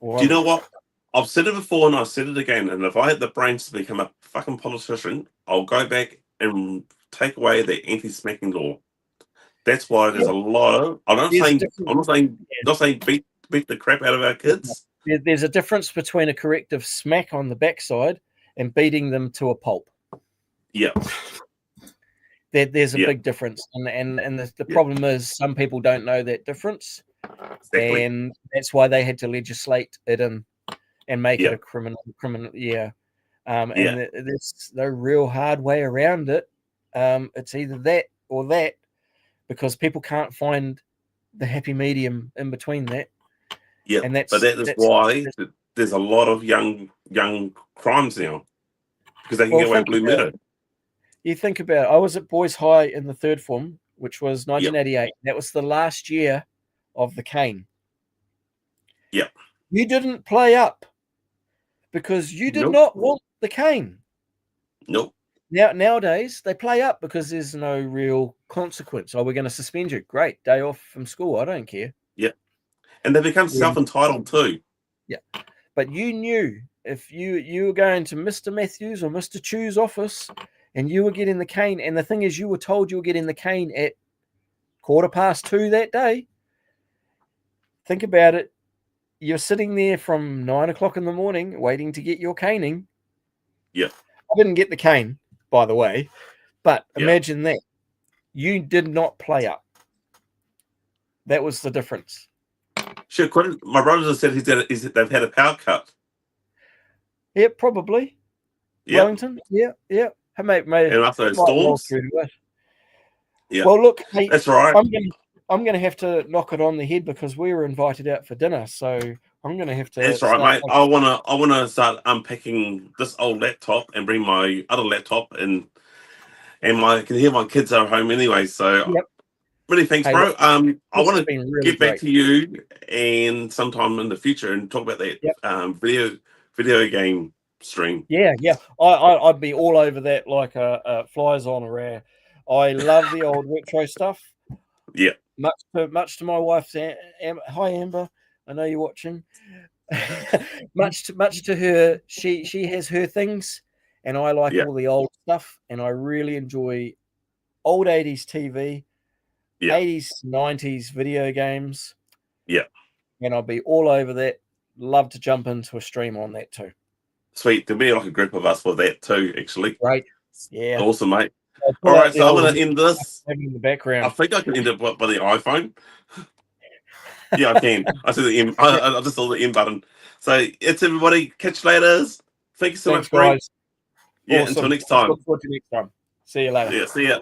Speaker 2: Do you know what? I've said it before and I said it again. And if I had the brains to become a fucking politician, I'll go back and take away the anti-smacking law. That's why there's a lot of. I'm not saying beat the crap out of our kids.
Speaker 1: There's a difference between a corrective smack on the backside and beating them to a pulp.
Speaker 2: Yeah.
Speaker 1: There's a big difference, and the problem is some people don't know that difference, and that's why they had to legislate it in and make it a criminal. And there's no real hard way around it. It's either that or that, because people can't find the happy medium in between that.
Speaker 2: Yeah,
Speaker 1: and that's
Speaker 2: why there's a lot of young crimes now, because they can get away with blue murder.
Speaker 1: You think about it, I was at Boys High in the third form, which was 1988. That was the last year of the cane.
Speaker 2: Yep.
Speaker 1: You didn't play up because you did not want the cane.
Speaker 2: Nope.
Speaker 1: Nowadays, they play up because there's no real consequence. Oh, we're going to suspend you. Great. Day off from school. I don't care.
Speaker 2: Yep. And they become self-entitled too.
Speaker 1: Yeah. But you knew if you were going to Mr. Matthews or Mr. Chew's office and you were getting the cane, and the thing is you were told you were getting the cane at 2:15 that day. Think about it. You're sitting there from 9 o'clock in the morning waiting to get your caning.
Speaker 2: Yeah.
Speaker 1: I didn't get the cane, by the way, but imagine that. You did not play up. That was the difference.
Speaker 2: Sure, my brothers have said they've had a power cut.
Speaker 1: Yeah, probably.
Speaker 2: Yep.
Speaker 1: Wellington, yeah. Hey, mate,
Speaker 2: and after those storms.
Speaker 1: Yeah. Well, look, hey,
Speaker 2: that's right.
Speaker 1: I'm going to have to knock it on the head because we were invited out for dinner, so I'm going to have to.
Speaker 2: That's right, mate. I want to start unpacking this old laptop and bring my other laptop and I can hear my kids are home anyway. So really, thanks, bro. I want to get back to you and sometime in the future and talk about that video game stream.
Speaker 1: Yeah. I'd be all over that like flies on a rare. I love the old retro stuff.
Speaker 2: Yeah.
Speaker 1: Much to my wife's. Hi, Amber. I know you're watching. much to her. She has her things, and I like all the old stuff. And I really enjoy old 80s TV, 80s, 90s video games.
Speaker 2: Yeah.
Speaker 1: And I'll be all over that. Love to jump into a stream on that too.
Speaker 2: Sweet. There'll be like a group of us for that too, actually.
Speaker 1: Great. Yeah.
Speaker 2: Awesome, mate. All right, so I'm going to end this.
Speaker 1: In the background.
Speaker 2: I think I can end it by the iPhone. Yeah, I can. I see the M. I just saw the M button. So it's everybody. Catch you later. Thank you so much,
Speaker 1: guys.
Speaker 2: Yeah,
Speaker 1: awesome.
Speaker 2: until next time.
Speaker 1: Look forward to next time. See you later.
Speaker 2: Yeah, see ya.